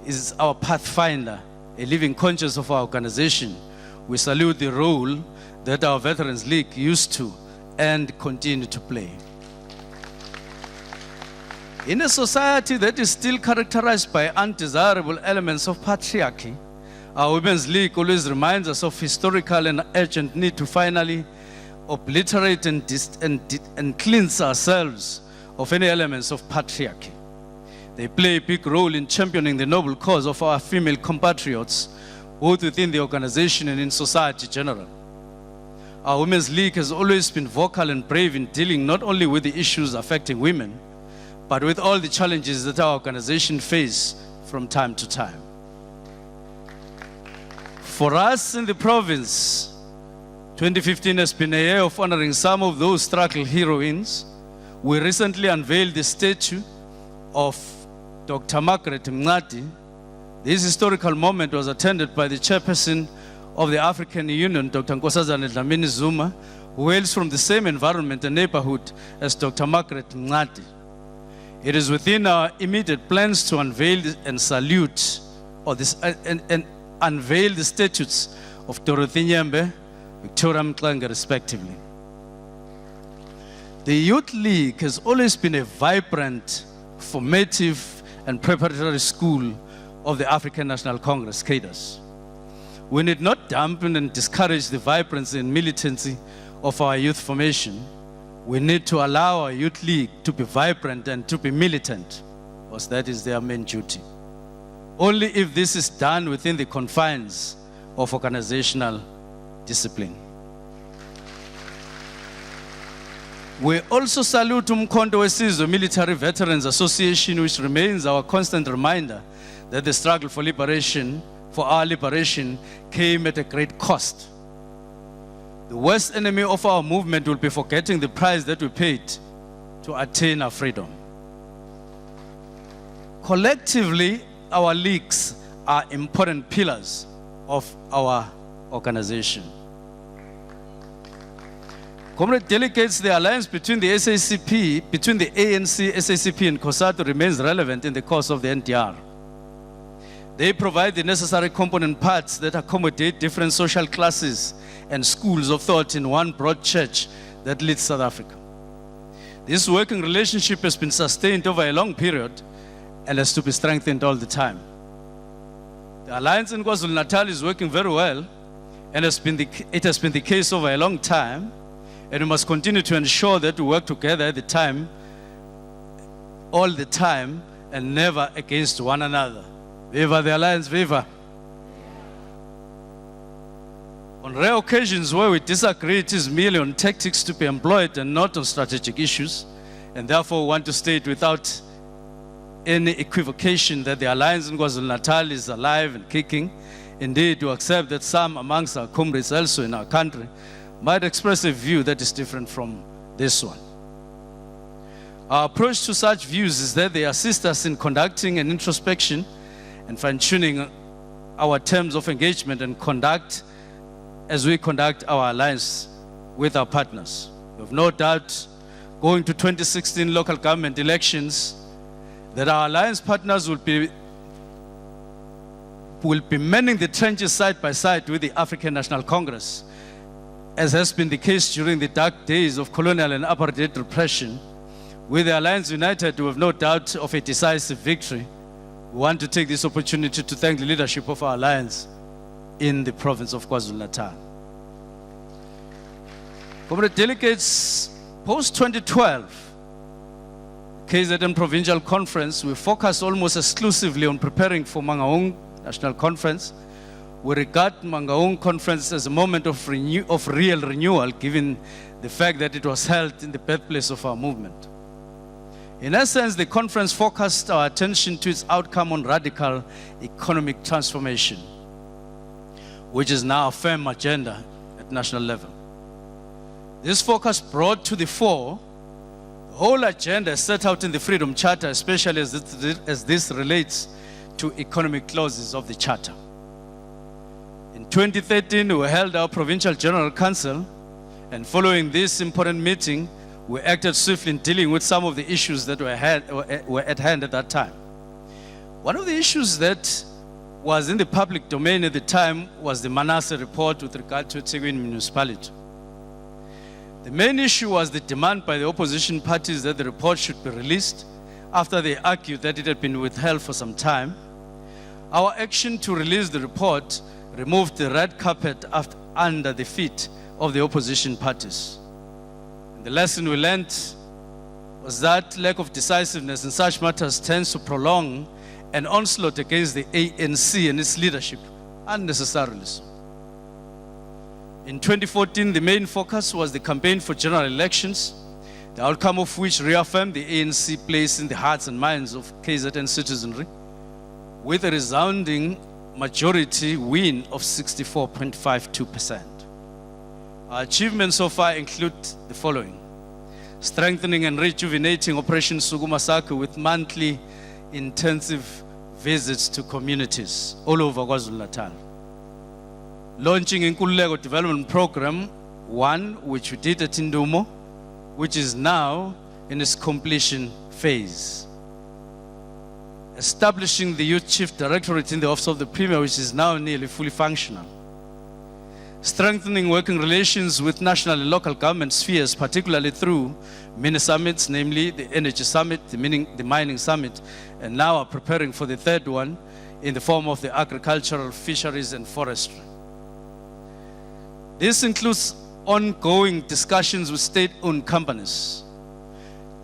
is our pathfinder, a living conscience of our organization. We salute the role that our Veterans League used to and continue to play. In a society that is still characterized by undesirable elements of patriarchy, our Women's League always reminds us of historical and urgent need to finally obliterate and cleanse ourselves of any elements of patriarchy. They play a big role in championing the noble cause of our female compatriots, both within the organization and in society generally. Our Women's League has always been vocal and brave in dealing not only with the issues affecting women, but with all the challenges that our organization faces from time to time. For us in the province, 2015 has been a year of honoring some of those struggle heroines. We recently unveiled the statue of Dr. Margaret Mncadi. This historical moment was attended by the chairperson of the African Union, Dr. Nkosazana Dlamini Zuma, who hails from the same environment and neighborhood as Dr. Margaret Mncadi. It is within our immediate plans to unveil and salute and unveil the statues of Dorothy Nyembe, Victoria Mxenge, respectively. The Youth League has always been a vibrant formative and preparatory school of the African National Congress, CADAS. We need not dampen and discourage the vibrancy and militancy of our youth formation. We need to allow our youth league to be vibrant and to be militant, because that is their main duty. Only if this is done within the confines of organizational discipline. We also salute Umkhonto weSizwe Military Veterans Association, which remains our constant reminder that the struggle for liberation, for our liberation, came at a great cost. The worst enemy of our movement will be forgetting the price that we paid to attain our freedom. Collectively, our leagues are important pillars of our organization. Comrade delegates, the alliance between the SACP, between the ANC, SACP and COSATU remains relevant in the course of the NDR. They provide the necessary component parts that accommodate different social classes and schools of thought in one broad church that leads South Africa. This working relationship has been sustained over a long period and has to be strengthened all the time. The alliance in KwaZulu-Natal is working very well, and it has been the case over a long time, and we must continue to ensure that we work together all the time, and never against one another. Viva the alliance, viva! On rare occasions where we disagree, it is merely on tactics to be employed and not on strategic issues, and therefore we want to state without any equivocation that the alliance in KwaZulu-Natal is alive and kicking. Indeed, we accept that some amongst our comrades also in our country might express a view that is different from this one. Our approach to such views is that they assist us in conducting an introspection and fine-tuning our terms of engagement and conduct as we conduct our alliance with our partners. We have no doubt, going to 2016 local government elections, that our alliance partners will be manning the trenches side by side with the African National Congress, as has been the case during the dark days of colonial and apartheid repression. With the Alliance United, we have no doubt of a decisive victory. We want to take this opportunity to thank the leadership of our alliance in the province of KwaZulu-Natal. Comrade delegates, post-2012, KZN Provincial Conference, we focus almost exclusively on preparing for Mangaung National Conference. We regard Mangaung Conference as a moment of real renewal, given the fact that it was held in the birthplace of our movement. In essence, the conference focused our attention to its outcome on radical economic transformation, which is now a firm agenda at national level. This focus brought to the fore the whole agenda set out in the Freedom Charter, especially as this relates to economic clauses of the Charter. In 2013, we held our Provincial General Council, and following this important meeting, we acted swiftly in dealing with some of the issues that were at hand at that time. One of the issues that was in the public domain at the time was the Manasseh report with regard to eThekwini municipality. The main issue was the demand by the opposition parties that the report should be released after they argued that it had been withheld for some time. Our action to release the report removed the red carpet under the feet of the opposition parties. And the lesson we learned was that lack of decisiveness in such matters tends to prolong an onslaught against the ANC and its leadership unnecessarily so. In 2014, the main focus was the campaign for general elections, the outcome of which reaffirmed the ANC place in the hearts and minds of KZN citizenry, with a resounding majority win of 64.52%. Our achievements so far include the following: strengthening and rejuvenating Operation Sukuma Sake with monthly intensive visits to communities all over KwaZulu-Natal. Launching Nkululeko Development Program 1, which we did at Indumo, which is now in its completion phase. Establishing the Youth Chief Directorate in the Office of the Premier, which is now nearly fully functional. strengthening working relations with national and local government spheres, particularly through mini summits, namely the Energy Summit, the Mining Summit, and now are preparing for the third one in the form of the Agricultural, Fisheries and Forestry. This includes ongoing discussions with state-owned companies,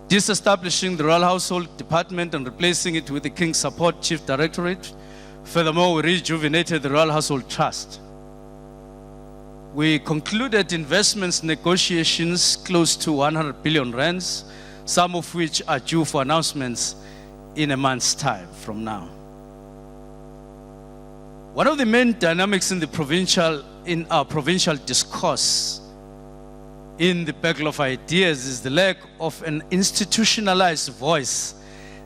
disestablishing the Royal Household Department and replacing it with the King's Support Chief Directorate. Furthermore, we rejuvenated the Royal Household Trust. We concluded investments negotiations close to 100 billion rands, some of which are due for announcements in a month's time from now. One of the main dynamics in our provincial discourse in the battle of ideas is the lack of an institutionalized voice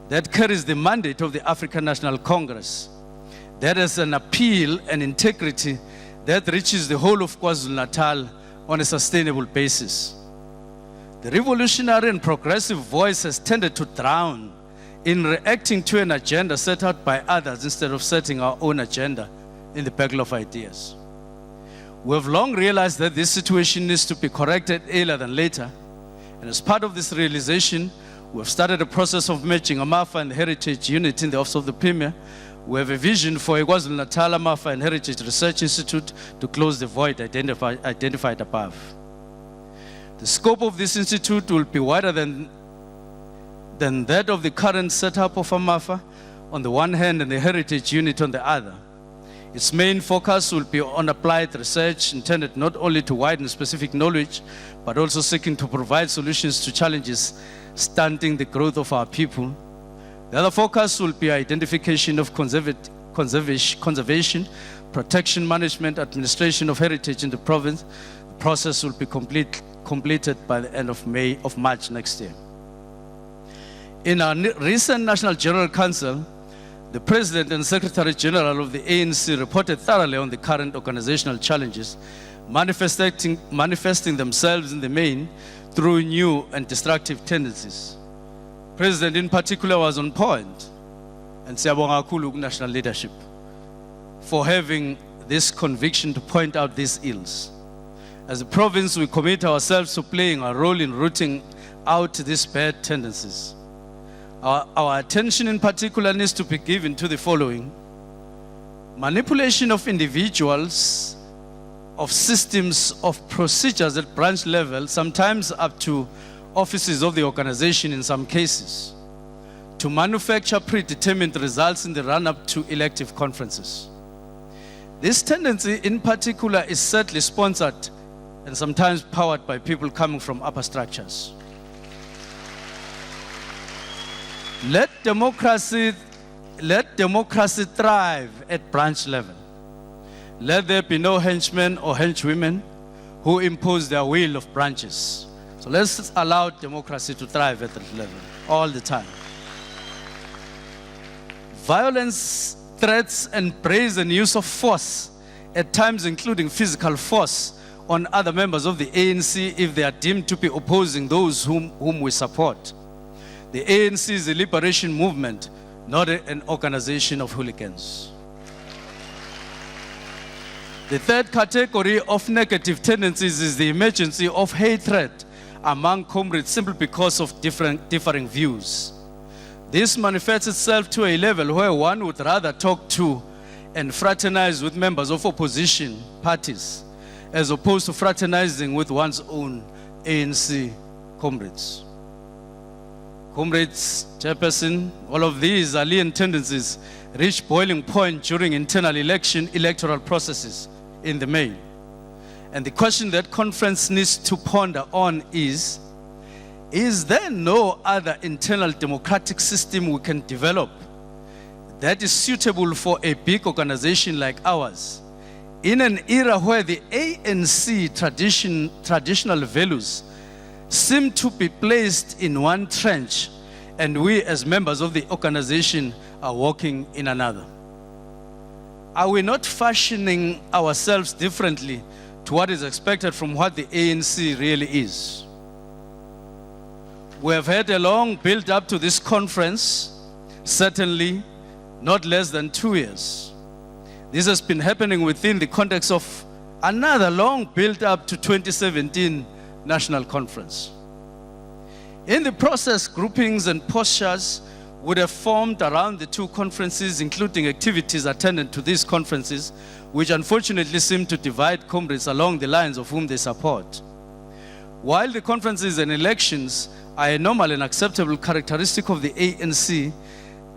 that carries the mandate of the African National Congress, that has an appeal and integrity that reaches the whole of KwaZulu-Natal on a sustainable basis. The revolutionary and progressive voice has tended to drown in reacting to an agenda set out by others instead of setting our own agenda in the battle of ideas. We have long realized that this situation needs to be corrected earlier than later, and as part of this realization, we have started a process of merging AMAFA and the Heritage Unit in the Office of the Premier. We have a vision for a KwaZulu-Natal AMAFA and Heritage Research Institute to close the void identified above. The scope of this institute will be wider than that of the current setup of AMAFA on the one hand and the Heritage Unit on the other. Its main focus will be on applied research intended not only to widen specific knowledge, but also seeking to provide solutions to challenges stunting the growth of our people. The other focus will be identification of conservation, protection, management, administration of heritage in the province. The process will be completed by the end of March next year. In our recent National General Council, the President and Secretary General of the ANC reported thoroughly on the current organizational challenges, manifesting themselves in the main through new and destructive tendencies. President in particular was on point, and siyabonga kakhulu national leadership for having this conviction to point out these ills. As a province, we commit ourselves to playing a role in rooting out these bad tendencies. Our attention in particular needs to be given to the following: manipulation of individuals, of systems, of procedures at branch level, sometimes up to offices of the organization in some cases, to manufacture predetermined results in the run-up to elective conferences. This tendency in particular is certainly sponsored and sometimes powered by people coming from upper structures. Let democracy thrive at branch level. Let there be no henchmen or henchwomen who impose their will of branches. So let's allow democracy to thrive at that level all the time. Violence, threats, and brazen use of force, at times including physical force, on other members of the ANC if they are deemed to be opposing those whom we support. The ANC is a liberation movement, not an organization of hooligans. The third category of negative tendencies is the emergence of hatred among comrades simply because of differing views. This manifests itself to a level where one would rather talk to and fraternize with members of opposition parties as opposed to fraternizing with one's own ANC comrades. Comrades, Chairperson, all of these alien tendencies reach boiling point during internal electoral processes in the main. And the question that conference needs to ponder on is there no other internal democratic system we can develop that is suitable for a big organization like ours, in an era where the ANC traditional values seem to be placed in one trench and we as members of the organization are walking in another? Are we not fashioning ourselves differently to what is expected from what the ANC really is? We have had a long build up to this conference, certainly not less than 2 years. This has been happening within the context of another long build up to 2017 National Conference. In the process, groupings and postures would have formed around the two conferences, including activities attendant to these conferences, which unfortunately seem to divide comrades along the lines of whom they support. While the conferences and elections are a normal and acceptable characteristic of the ANC,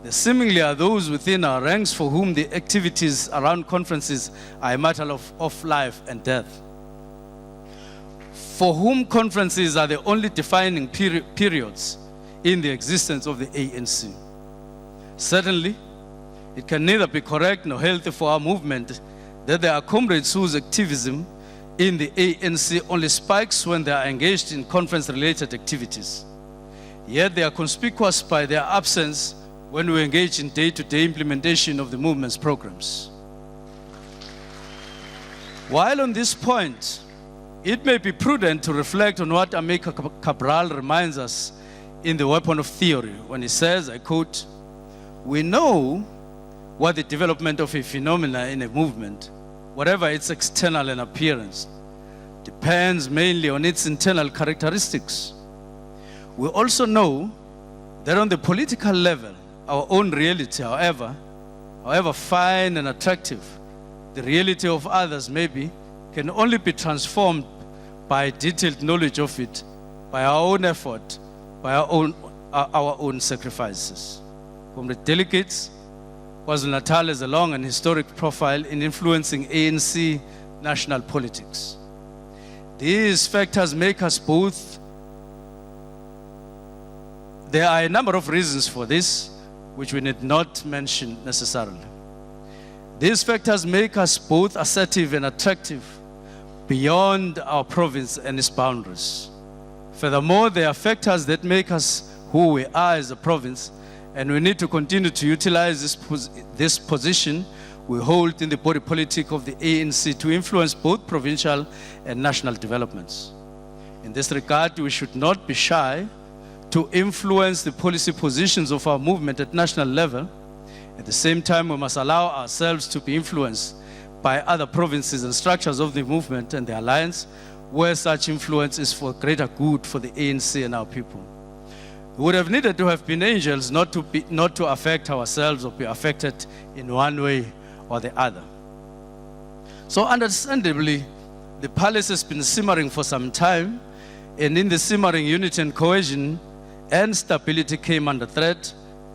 there seemingly are those within our ranks for whom the activities around conferences are a matter of life and death, for whom conferences are the only defining periods in the existence of the ANC. Certainly, it can neither be correct nor healthy for our movement that there are comrades whose activism in the ANC only spikes when they are engaged in conference-related activities. Yet they are conspicuous by their absence when we engage in day-to-day implementation of the movement's programs. While on this point, it may be prudent to reflect on what Amilcar Cabral reminds us in The Weapon of Theory when he says, I quote, "We know what the development of a phenomena in a movement, whatever its external and appearance, depends mainly on its internal characteristics. We also know that on the political level, our own reality, however fine and attractive the reality of others may be, can only be transformed by detailed knowledge of it, by our own effort, by our own sacrifices." Comrade delegates, KwaZulu-Natal has a long and historic profile in influencing ANC national politics. These factors make us both. There are a number of reasons for this, which we need not mention necessarily. These factors make us both assertive and attractive beyond our province and its boundaries. Furthermore, there are factors that make us who we are as a province, and we need to continue to utilize this position we hold in the body politic of the ANC to influence both provincial and national developments. In this regard, we should not be shy to influence the policy positions of our movement at national level. At the same time, we must allow ourselves to be influenced by other provinces and structures of the movement and the alliance, where such influence is for greater good for the ANC and our people. We would have needed to have been angels not to affect ourselves or be affected in one way or the other. So understandably, the palace has been simmering for some time, and in the simmering, unity and cohesion and stability came under threat.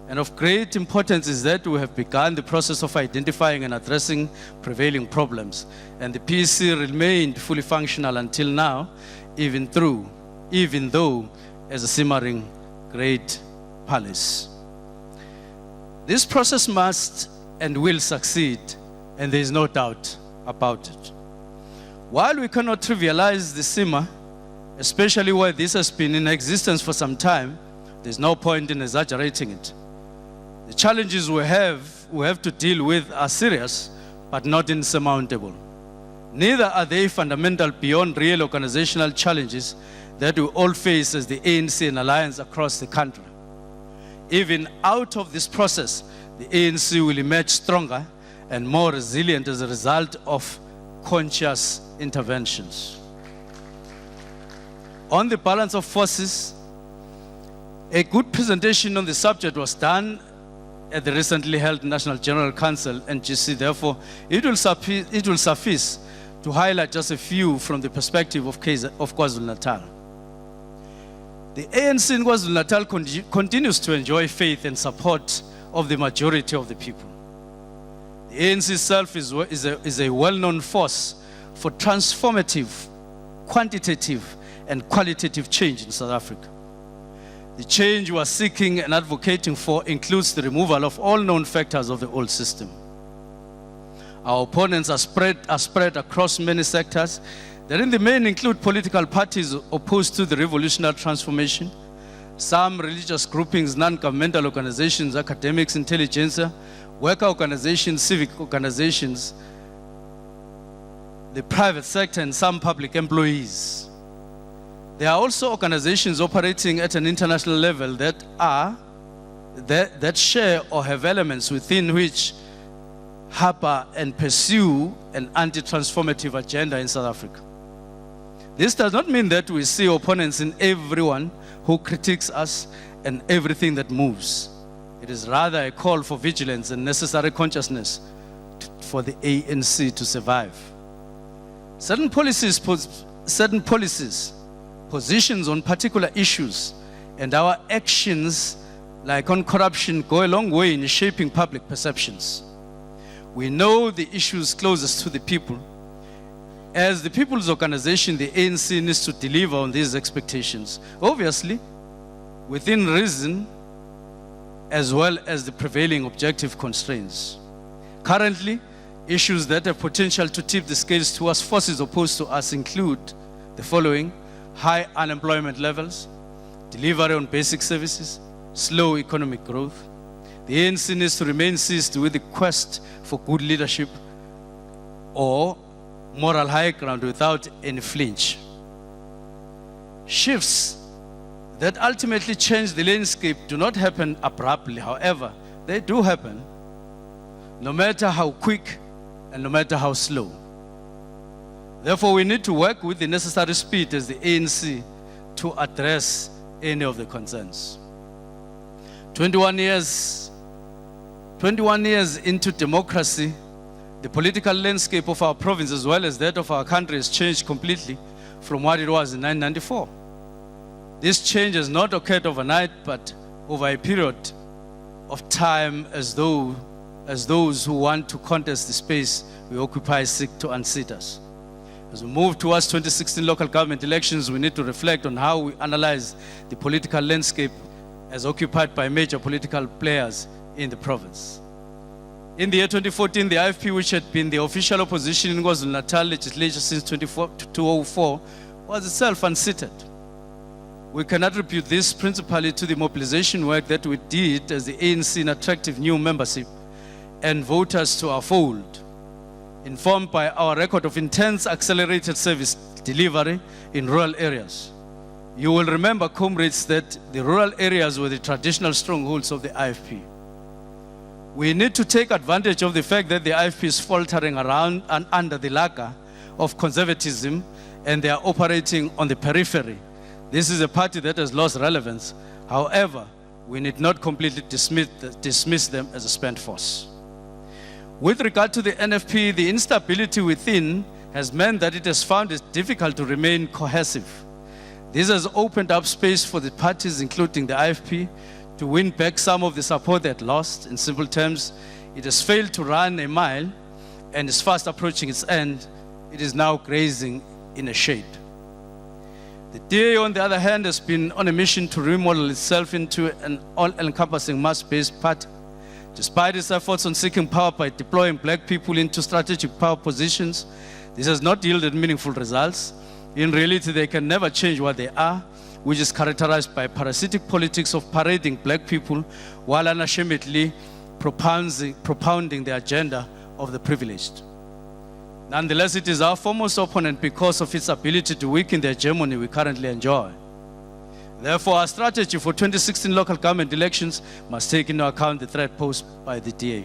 And of great importance is that we have begun the process of identifying and addressing prevailing problems. And the PEC remained fully functional until now, even though as a simmering great palace. This process must and will succeed, and there is no doubt about it. While we cannot trivialize the simmer, especially where this has been in existence for some time, there's no point in exaggerating it. The challenges we have to deal with are serious, but not insurmountable. Neither are they fundamental beyond real organizational challenges that we all face as the ANC and alliance across the country. Even out of this process, the ANC will emerge stronger and more resilient as a result of conscious interventions. On the balance of forces, a good presentation on the subject was done at the recently held National General Council, NGC. Therefore, it will suffice to highlight just a few from the perspective of KwaZulu-Natal. The ANC in KwaZulu-Natal continues to enjoy faith and support of the majority of the people. The ANC itself is a well-known force for transformative, quantitative, and qualitative change in South Africa. The change we are seeking and advocating for includes the removal of all known factors of the old system. Our opponents are spread across many sectors that in the main include political parties opposed to the revolutionary transformation, some religious groupings, non-governmental organizations, academics, intelligentsia, worker organizations, civic organizations, the private sector, and some public employees. There are also organizations operating at an international level that share or have elements within which harbor and pursue an anti-transformative agenda in South Africa. This does not mean that we see opponents in everyone who critiques us and everything that moves. It is rather a call for vigilance and necessary consciousness for the ANC to survive. Certain policies, positions on particular issues, and our actions, like on corruption, go a long way in shaping public perceptions. We know the issues closest to the people. As the people's organization, the ANC needs to deliver on these expectations, obviously, within reason, as well as the prevailing objective constraints. Currently, issues that have potential to tip the scales towards forces opposed to us include the following: high unemployment levels, delivery on basic services, slow economic growth. The ANC needs to remain seized with the quest for good leadership or moral high ground without any flinch. Shifts that ultimately change the landscape do not happen abruptly. However, they do happen, no matter how quick and no matter how slow. Therefore, we need to work with the necessary speed as the ANC to address any of the concerns. 21 years into democracy, the political landscape of our province as well as that of our country has changed completely from what it was in 1994. This change has not occurred overnight, but over a period of time, as those who want to contest the space we occupy seek to unseat us. As we move towards 2016 local government elections, we need to reflect on how we analyze the political landscape as occupied by major political players in the province. In the year 2014, the IFP, which had been the official opposition in KwaZulu-Natal legislature since 2004, was itself unseated. We can attribute this principally to the mobilization work that we did as the ANC in attractive new membership and voters to our fold, informed by our record of intense accelerated service delivery in rural areas. You will remember, comrades, that the rural areas were the traditional strongholds of the IFP. We need to take advantage of the fact that the IFP is faltering around and under the lacquer of conservatism, and they are operating on the periphery. This is a party that has lost relevance. However, we need not completely dismiss them as a spent force. With regard to the NFP, the instability within has meant that it has found it difficult to remain cohesive. This has opened up space for the parties, including the IFP, to win back some of the support they had lost. In simple terms, it has failed to run a mile and is fast approaching its end. It is now grazing in a shade. The DA, on the other hand, has been on a mission to remodel itself into an all-encompassing mass-based party. Despite its efforts on seeking power by deploying black people into strategic power positions, this has not yielded meaningful results. In reality, they can never change what they are, which is characterized by parasitic politics of parading black people while unashamedly propounding the agenda of the privileged. Nonetheless, it is our foremost opponent because of its ability to weaken the hegemony we currently enjoy. Therefore, our strategy for 2016 local government elections must take into account the threat posed by the DA.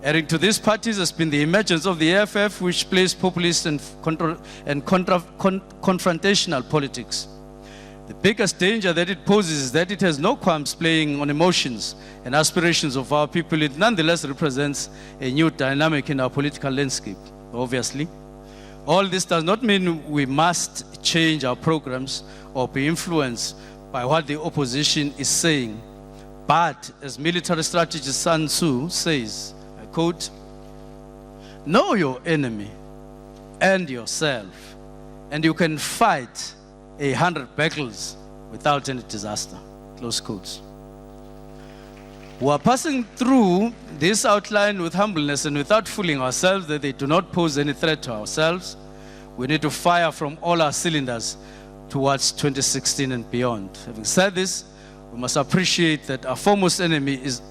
Adding to these parties has been the emergence of the AFF, which plays populist and confrontational politics. The biggest danger that it poses is that it has no qualms playing on emotions and aspirations of our people. It nonetheless represents a new dynamic in our political landscape, obviously. All this does not mean we must change our programs or be influenced by what the opposition is saying. But as military strategist Sun Tzu says, I quote, "Know your enemy and yourself, and you can fight 100 battles without any disaster." Close quotes. We are passing through this outline with humbleness and without fooling ourselves that they do not pose any threat to ourselves. We need to fire from all our cylinders towards 2016 and beyond. Having said this, we must appreciate that our foremost enemy is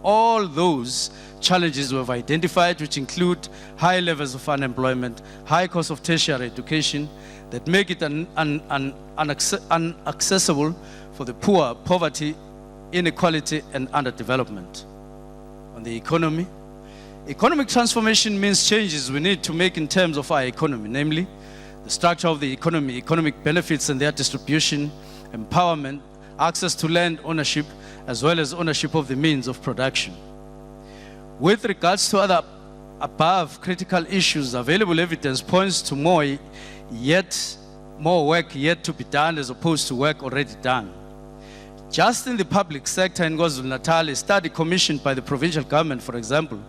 all those challenges we have identified, which include high levels of unemployment, high cost of tertiary education, that make it inaccessible for the poor, poverty, inequality, and underdevelopment. On the economy, Economic transformation means changes we need to make in terms of our economy, namely the structure of the economy, economic benefits and their distribution, empowerment, access to land ownership, as well as ownership of the means of production. With regards to other above critical issues, available evidence points to more work yet to be done as opposed to work already done. Just in the public sector in KwaZulu-Natal, a study commissioned by the provincial government, for example,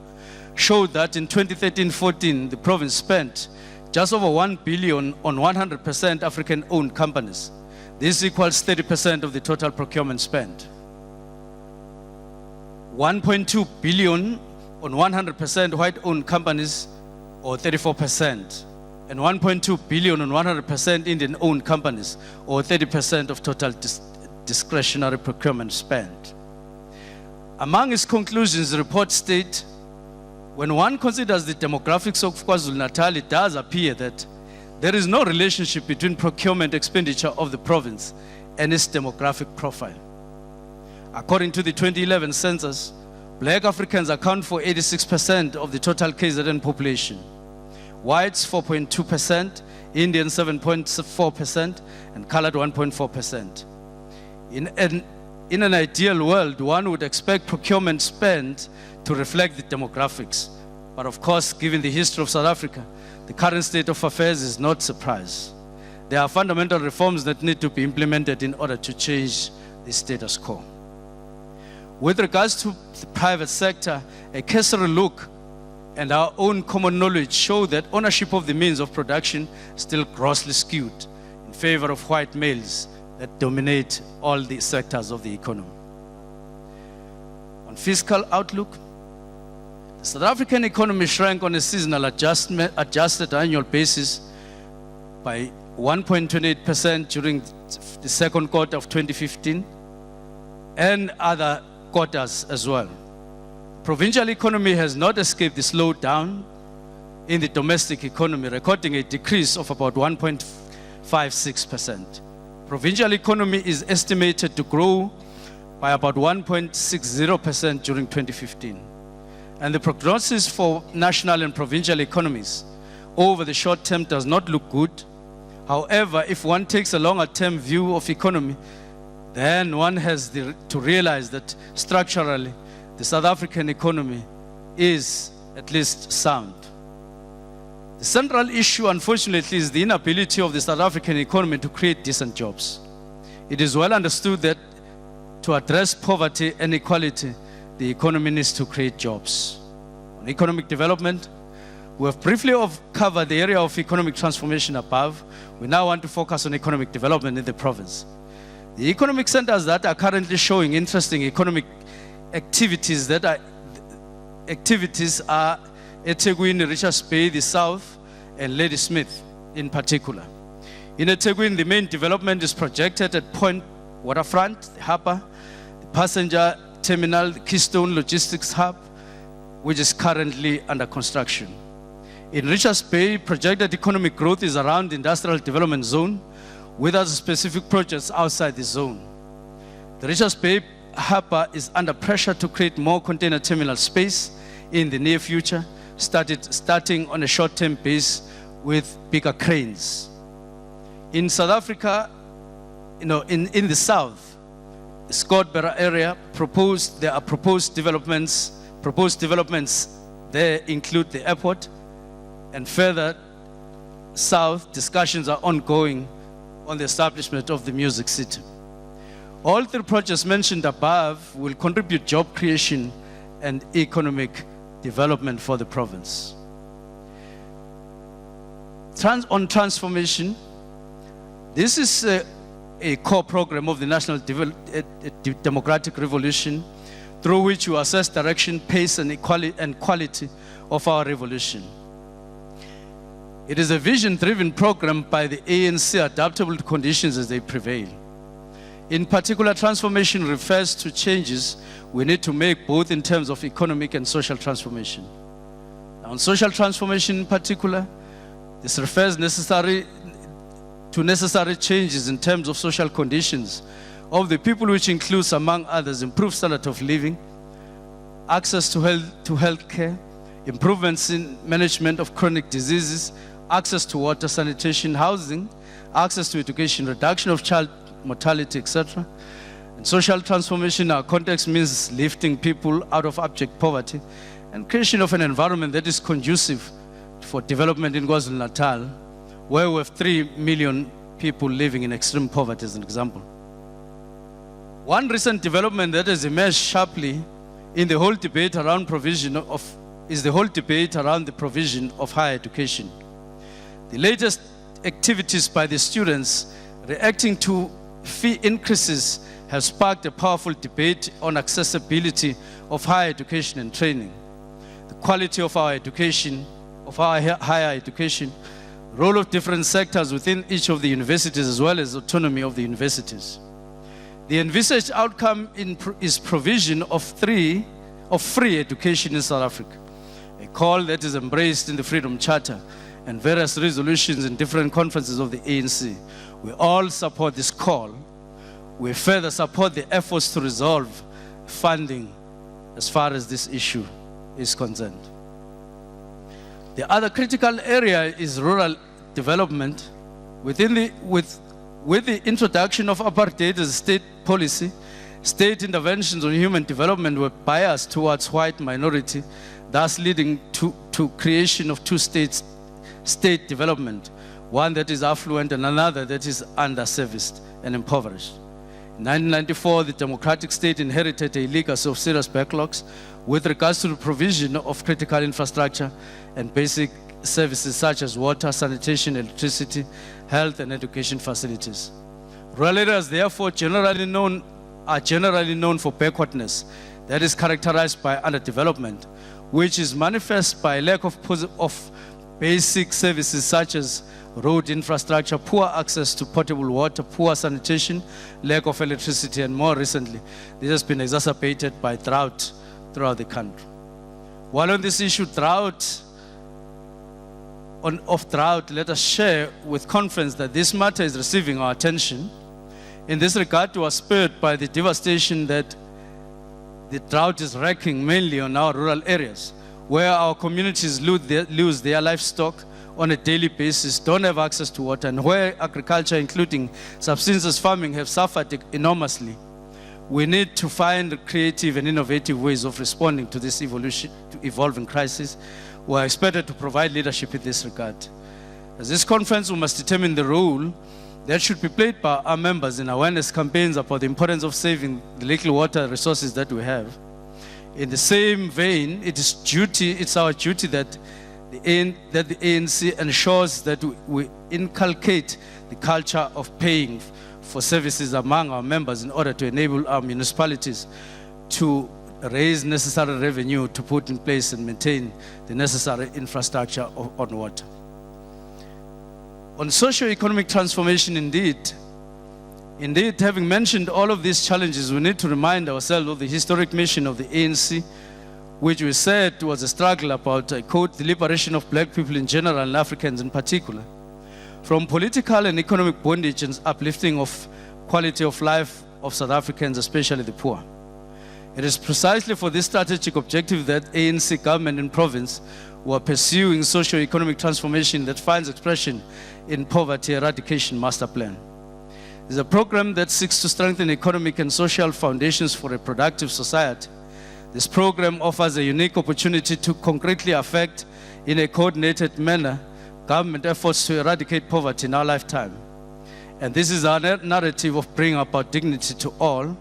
showed that in 2013-14, the province spent just over 1 billion on 100% African-owned companies. This equals 30% of the total procurement spent. 1.2 billion on 100% white-owned companies, or 34%, and 1.2 billion on 100% Indian-owned companies, or 30% of total discretionary procurement spent. Among its conclusions, the report states, when one considers the demographics of KwaZulu-Natal, it does appear that there is no relationship between procurement expenditure of the province and its demographic profile. According to the 2011 census, Black Africans account for 86% of the total KZN population, whites 4.2%, Indians 7.4%, and colored 1.4%. In an ideal world, one would expect procurement spend to reflect the demographics. But of course, given the history of South Africa, the current state of affairs is not surprise. There are fundamental reforms that need to be implemented in order to change the status quo. With regards to the private sector, a cursory look and our own common knowledge show that ownership of the means of production is still grossly skewed in favor of white males that dominate all the sectors of the economy. On fiscal outlook, the South African economy shrank on a seasonal adjusted annual basis by 1.28% during the second quarter of 2015 and other quarters as well. Provincial economy has not escaped the slowdown in the domestic economy, recording a decrease of about 1.56%. Provincial economy is estimated to grow by about 1.60% during 2015. And the prognosis for national and provincial economies over the short term does not look good. However, if one takes a longer term view of economy, then one has to realize that structurally, the South African economy is at least sound. The central issue, unfortunately, is the inability of the South African economy to create decent jobs. It is well understood that to address poverty and inequality, the economy needs to create jobs. On economic development, we have briefly covered the area of economic transformation above. We now want to focus on economic development in the province. The economic centers that are currently showing interesting economic activities are eThekwini, Richards Bay, the South, and Ladysmith in particular. In eThekwini, the main development is projected at Point Waterfront, the harbour, the passenger terminal, the Keystone Logistics Hub, which is currently under construction. In Richards Bay, projected economic growth is around the industrial development zone, with other specific projects outside the zone. The Richards Bay harbour is under pressure to create more container terminal space in the near future, starting on a short-term base with bigger cranes. In South Africa, in the south, the Scottsboro area, there are proposed developments. Proposed developments there include the airport, and further south, discussions are ongoing on the establishment of the Music City. All three projects mentioned above will contribute job creation and economic development for the province. On transformation, this is a core program of the National Democratic Revolution, through which we assess direction, pace, and quality of our revolution. It is a vision-driven program by the ANC, adaptable to conditions as they prevail. In particular, transformation refers to changes we need to make both in terms of economic and social transformation. Now, on social transformation in particular, this refers to necessary changes in terms of social conditions of the people, which includes, among others, improved standard of living, access to health care, improvements in management of chronic diseases, access to water, sanitation, housing, access to education, reduction of child mortality, etc. And social transformation in our context means lifting people out of abject poverty and creation of an environment that is conducive for development in KwaZulu-Natal, where we have 3 million people living in extreme poverty, as an example. One recent development that has emerged sharply in the whole debate around is the whole debate around the provision of higher education. The latest activities by the students reacting to fee increases have sparked a powerful debate on accessibility of higher education and training, the quality of our education, of our higher education, role of different sectors within each of the universities, as well as autonomy of the universities. The envisaged outcome is provision of free education in South Africa, a call that is embraced in the Freedom Charter and various resolutions in different conferences of the ANC. We all support this call. We further support the efforts to resolve funding as far as this issue is concerned. The other critical area is rural development. With the introduction of apartheid as a state policy, state interventions on human development were biased towards white minority, thus leading to creation of two state development, one that is affluent and another that is underserviced and impoverished. In 1994, the democratic state inherited a legacy of serious backlogs with regards to the provision of critical infrastructure and basic services such as water, sanitation, electricity, health, and education facilities. Rural areas, therefore, are generally known for backwardness that is characterized by underdevelopment, which is manifest by lack of basic services such as road infrastructure, poor access to potable water, poor sanitation, lack of electricity, and more recently, this has been exacerbated by drought throughout the country. While on this issue, of drought, let us share with confidence that this matter is receiving our attention. In this regard, we are spurred by the devastation that the drought is wreaking mainly on our rural areas, where our communities lose their livestock on a daily basis, don't have access to water, and where agriculture, including subsistence farming, have suffered enormously. We need to find creative and innovative ways of responding to this evolving crisis. We are expected to provide leadership in this regard. As this conference, we must determine the role that should be played by our members in awareness campaigns about the importance of saving the little water resources that we have. In the same vein, it's our duty that the ANC ensures that we inculcate the culture of paying for services among our members in order to enable our municipalities to raise necessary revenue to put in place and maintain the necessary infrastructure on water. On socio-economic transformation, indeed, having mentioned all of these challenges, we need to remind ourselves of the historic mission of the ANC, which we said was a struggle about, I quote, the liberation of black people in general and Africans in particular, from political and economic bondage and uplifting of quality of life of South Africans, especially the poor. It is precisely for this strategic objective that ANC government and province were pursuing socio-economic transformation that finds expression in Poverty Eradication Master Plan. It is a program that seeks to strengthen economic and social foundations for a productive society. This program offers a unique opportunity to concretely affect, in a coordinated manner, government efforts to eradicate poverty in our lifetime. And this is our narrative of bringing about dignity to all,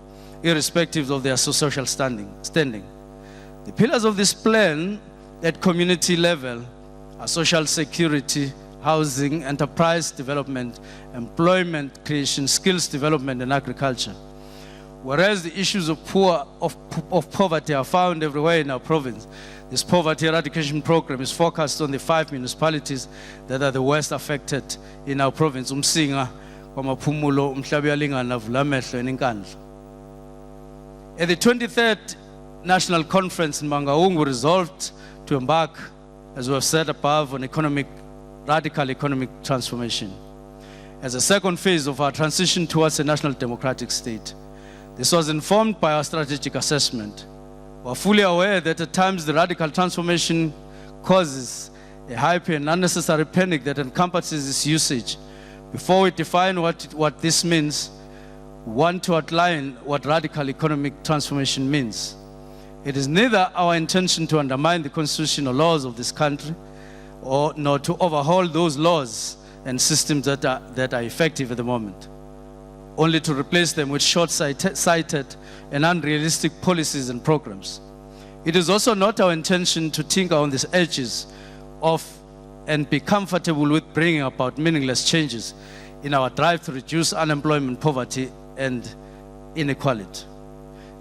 irrespective of their social standing. The pillars of this plan at community level are social security, housing, enterprise development, employment creation, skills development, and agriculture. Whereas the issues of poverty are found everywhere in our province, this poverty eradication program is focused on the 5 municipalities that are the worst affected in our province, Umsinga, KwaMaphumulo, Umhlabuyalingana, Vulamehlo, and Nkandla. At the 23rd National Conference in Mangaung, we resolved to embark, as we have said above, on radical economic transformation as a second phase of our transition towards a national democratic state. This was informed by our strategic assessment. We are fully aware that at times the radical transformation causes a hyper and unnecessary panic that encompasses its usage. Before we define what this means, we want to outline what radical economic transformation means. It is neither our intention to undermine the constitutional laws of this country, nor to overhaul those laws and systems that are effective at the moment, only to replace them with short-sighted and unrealistic policies and programs. It is also not our intention to tinker on the edges of and be comfortable with bringing about meaningless changes in our drive to reduce unemployment, poverty, and inequality.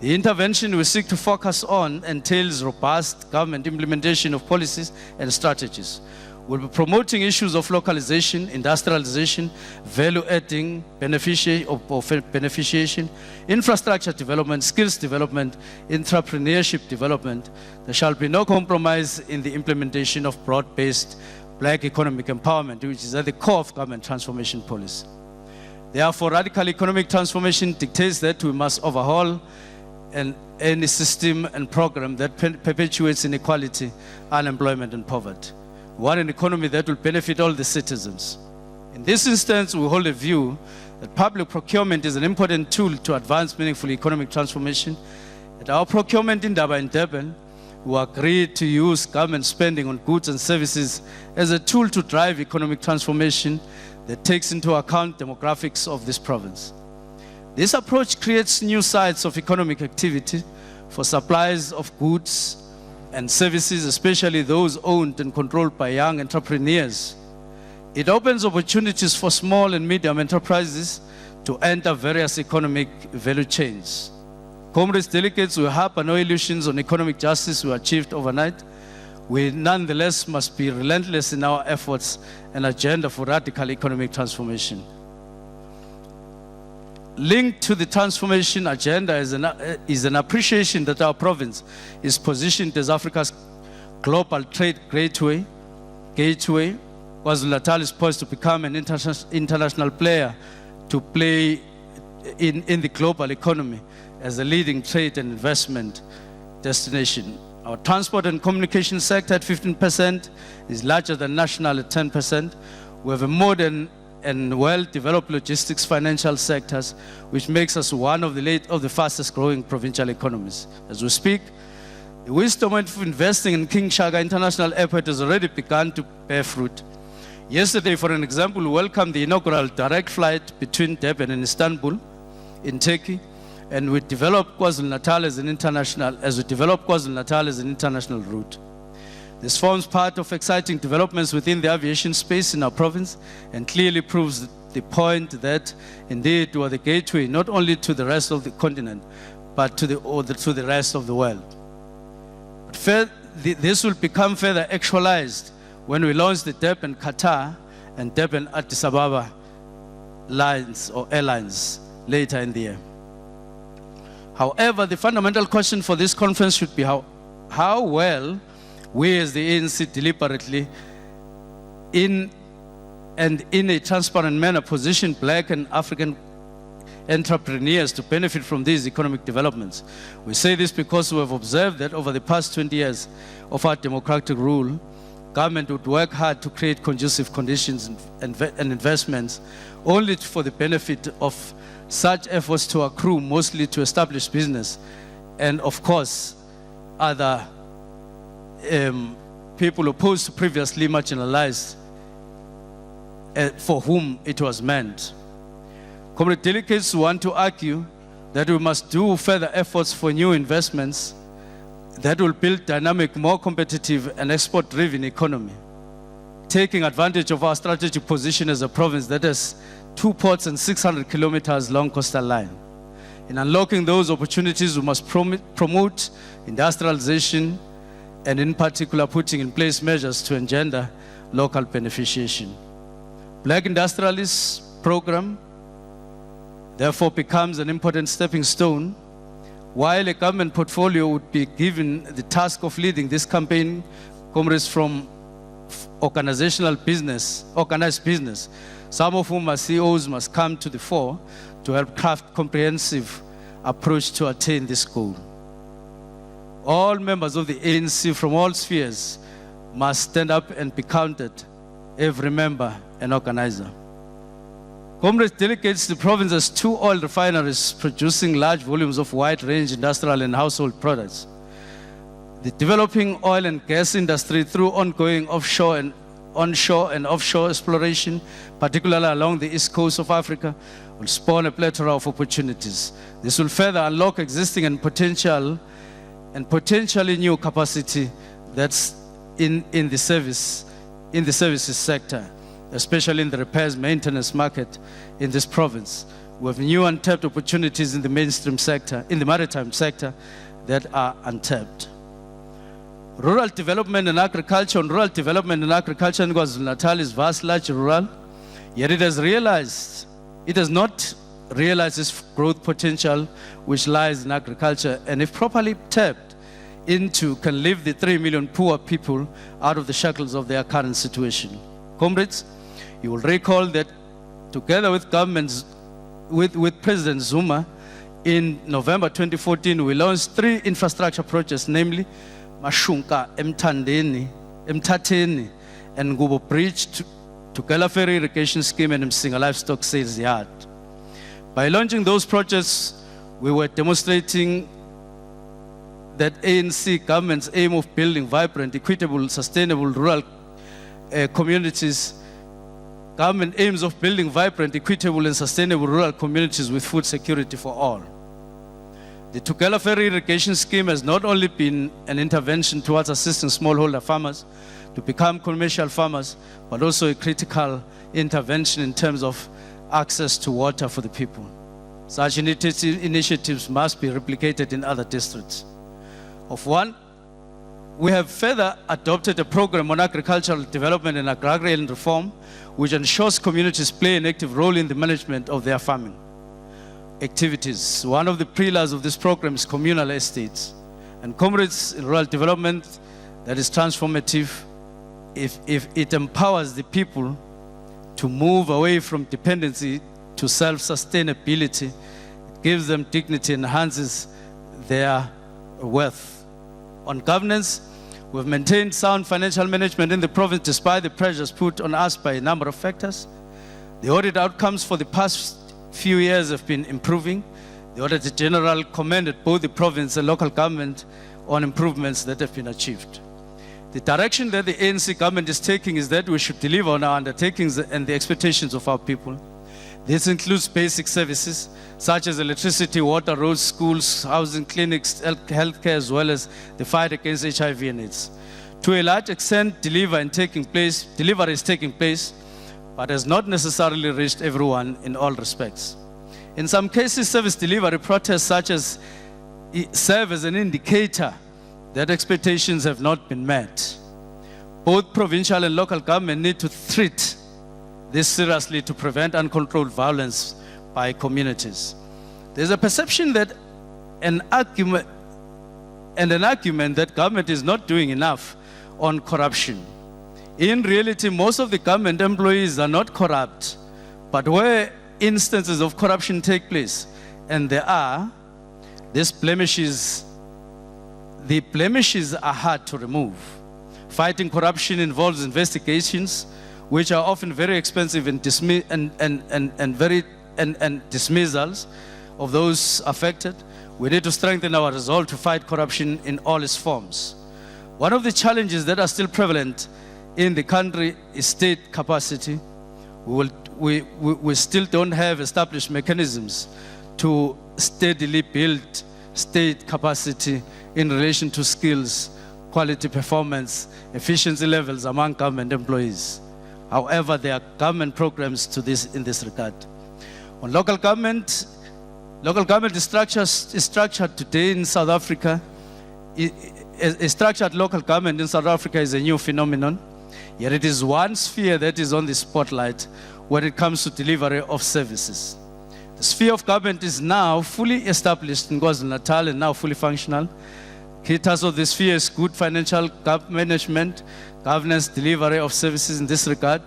The intervention we seek to focus on entails robust government implementation of policies and strategies. We'll be promoting issues of localization, industrialization, value-adding, beneficiation, infrastructure development, skills development, entrepreneurship development. There shall be no compromise in the implementation of broad-based Black economic empowerment, which is at the core of government transformation policy. Therefore, radical economic transformation dictates that we must overhaul any system and program that perpetuates inequality, unemployment, and poverty. We want an economy that will benefit all the citizens. In this instance, we hold a view that public procurement is an important tool to advance meaningful economic transformation. At our procurement in Durban, we agreed to use government spending on goods and services as a tool to drive economic transformation that takes into account demographics of this province. This approach creates new sites of economic activity for supplies of goods and services, especially those owned and controlled by young entrepreneurs. It opens opportunities for small and medium enterprises to enter various economic value chains. Comrades, delegates, we harbor no illusions on economic justice we achieved overnight. We nonetheless must be relentless in our efforts and agenda for radical economic transformation. Linked to the transformation agenda is an appreciation that our province is positioned as Africa's global trade gateway. KwaZulu-Natal is poised to become an international player to play in the global economy as a leading trade and investment destination. Our transport and communication sector at 15% is larger than national at 10%. We have a modern and well-developed logistics financial sectors, which makes us one of the fastest growing provincial economies. As we speak, the wisdom of investing in King Shaka International Airport has already begun to bear fruit. Yesterday, for an example, we welcomed the inaugural direct flight between Durban and Istanbul in Turkey, and we developed KwaZulu-Natal as an international route. This forms part of exciting developments within the aviation space in our province and clearly proves the point that indeed we are the gateway not only to the rest of the continent, but to the rest of the world. But this will become further actualized when we launch the Durban Qatar and Durban Addis Ababa lines or airlines later in the year. However, the fundamental question for this conference should be how well we as the ANC deliberately in a transparent manner position Black and African entrepreneurs to benefit from these economic developments. We say this because we have observed that over the past 20 years of our democratic rule, government would work hard to create conducive conditions and investments only for the benefit of such efforts to accrue mostly to established business and, of course, other people opposed to previously marginalized for whom it was meant. Comrade delegates want to argue that we must do further efforts for new investments that will build dynamic, more competitive and export-driven economy, taking advantage of our strategic position as a province that has 2 ports and 600 kilometers long coastal line. In unlocking those opportunities, we must promote industrialization and in particular putting in place measures to engender local beneficiation. Black Industrialists Program therefore becomes an important stepping stone. While a government portfolio would be given the task of leading this campaign, comrades from organized business, some of whom are CEOs, must come to the fore to help craft comprehensive approach to attain this goal. All members of the ANC from all spheres must stand up and be counted, every member and organizer. Comrades, delegates, the province has 2 oil refineries producing large volumes of wide-range industrial and household products. The developing oil and gas industry through ongoing onshore and offshore exploration, particularly along the east coast of Africa, will spawn a plethora of opportunities. This will further unlock existing and potentially new capacity that's in the services sector, especially in the repairs maintenance market in this province. We have new untapped opportunities in the mainstream sector, in the maritime sector, that are untapped. Rural development and agriculture. On rural development and agriculture in KwaZulu-Natal is vast, large rural, yet it has not realized its growth potential which lies in agriculture, and if properly tapped into, can lift the 3 million poor people out of the shackles of their current situation. Comrades, you will recall that together with governments, with President Zuma, in November 2014, we launched 3 infrastructure projects, namely Mashunka, Emthatheni, and Ngubo Bridge to Gala Ferry Irrigation Scheme and Msinga Livestock Sales Yard. By launching those projects, we were demonstrating that ANC government's aim of building vibrant, equitable, sustainable rural communities. Government aims of building vibrant, equitable, and sustainable rural communities with food security for all. The Tugela Ferry Irrigation Scheme has not only been an intervention towards assisting smallholder farmers to become commercial farmers, but also a critical intervention in terms of access to water for the people. Such initiatives must be replicated in other districts. We have further adopted a program on agricultural development and agrarian reform, which ensures communities play an active role in the management of their farming activities. One of the pillars of this program is communal estates. And comrades, in rural development that is transformative, if it empowers the people to move away from dependency to self-sustainability, it gives them dignity, enhances their worth. On governance, we've maintained sound financial management in the province despite the pressures put on us by a number of factors. The audit outcomes for the past few years have been improving. The Auditor General commended both the province and local government on improvements that have been achieved. The direction that the ANC government is taking is that we should deliver on our undertakings and the expectations of our people. This includes basic services such as electricity, water, roads, schools, housing, clinics, healthcare, as well as the fight against HIV and AIDS. To a large extent, delivery is taking place, but has not necessarily reached everyone in all respects. In some cases, service delivery protests such as serve as an indicator that expectations have not been met. Both provincial and local government need to treat this seriously to prevent uncontrolled violence by communities. There's a perception that an argument that government is not doing enough on corruption. In reality, most of the government employees are not corrupt, but where instances of corruption take place, and there are, the blemishes are hard to remove. Fighting corruption involves investigations, which are often very expensive and dismissals of those affected. We need to strengthen our resolve to fight corruption in all its forms. One of the challenges that are still prevalent in the country is state capacity. We still don't have established mechanisms to steadily build state capacity in relation to skills, quality performance, efficiency levels among government employees. However, there are government programs in this regard. On local government is structured today in South Africa. A structured local government in South Africa is a new phenomenon, yet it is one sphere that is on the spotlight when it comes to delivery of services. The sphere of government is now fully established in KwaZulu-Natal and now fully functional. Key task of the sphere is good financial management, governance, delivery of services in this regard.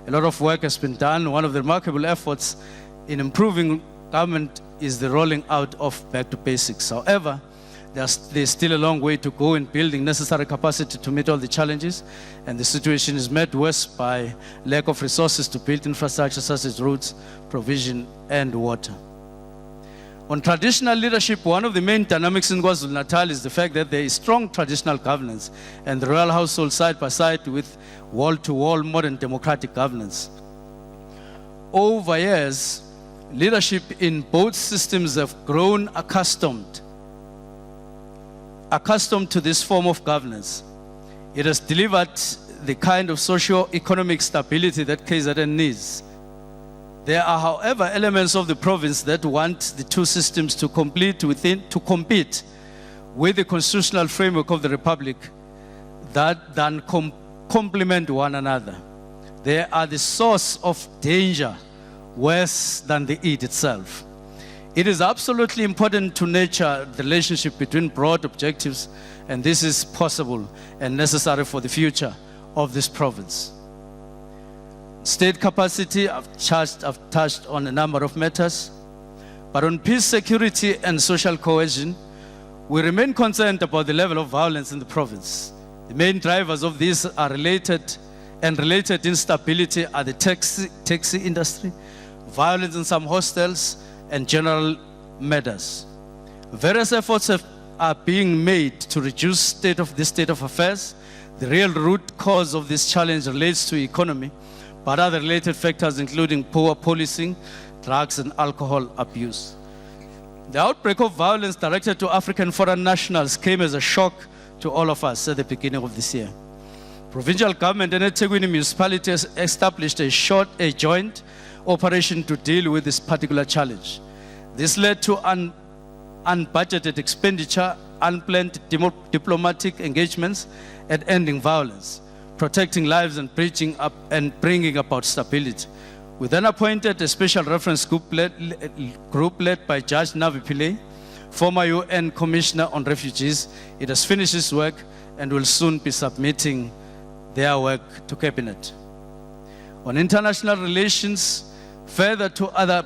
A lot of work has been done. One of the remarkable efforts in improving government is the rolling out of back to basics. However, There's still a long way to go in building necessary capacity to meet all the challenges, and the situation is made worse by lack of resources to build infrastructure such as roads, provision, and water. On traditional leadership, one of the main dynamics in KwaZulu-Natal is the fact that there is strong traditional governance and the royal household side by side with wall-to-wall modern democratic governance. Over years, leadership in both systems have grown accustomed to this form of governance. It has delivered the kind of socio-economic stability that KZN needs. There are, however, elements of the province that want the two systems to compete with the constitutional framework of the Republic that then complement one another. They are the source of danger worse than the Eid itself. It is absolutely important to nurture the relationship between broad objectives, and this is possible and necessary for the future of this province. State capacity, I've touched on a number of matters, but on peace, security, and social cohesion, we remain concerned about the level of violence in the province. The main drivers of this are related instability are the taxi industry, violence in some hostels, and general matters. Various efforts are being made to reduce this state of affairs. The real root cause of this challenge relates to economy, but other related factors including poor policing, drugs and alcohol abuse. The outbreak of violence directed to African foreign nationals came as a shock to all of us at the beginning of this year. Provincial government and eThekwini municipality has established a joint operation to deal with this particular challenge. This led to unbudgeted expenditure, unplanned diplomatic engagements, and ending violence, protecting lives and bringing about stability. We then appointed a special reference group led by Judge Navi Pillay, former UN Commissioner on Refugees. It has finished its work and will soon be submitting their work to Cabinet. On international relations, further to other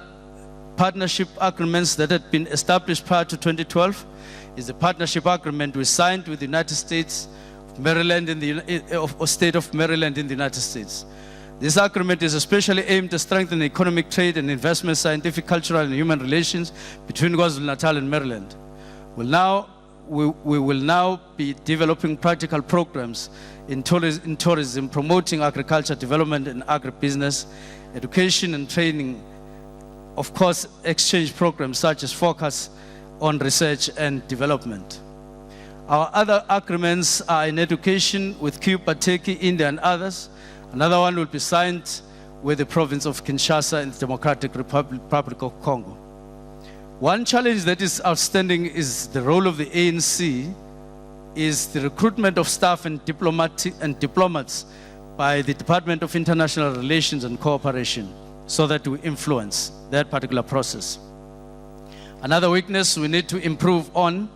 partnership agreements that had been established prior to 2012 is the partnership agreement we signed with the United States of Maryland State of Maryland in the United States. This agreement is especially aimed to strengthen economic trade and investment, scientific, cultural, and human relations between KwaZulu-Natal and Maryland. We will now be developing practical programs in tourism, promoting agriculture development and agribusiness, education and training, of course, exchange programs such as focus on research and development. Our other agreements are in education with Cuba, Turkey, India, and others. Another one will be signed with the province of Kinshasa in the Democratic Republic of Congo. One challenge that is outstanding is the role of the ANC is the recruitment of staff and diplomats by the Department of International Relations and Cooperation so that we influence that particular process. Another weakness we need to improve on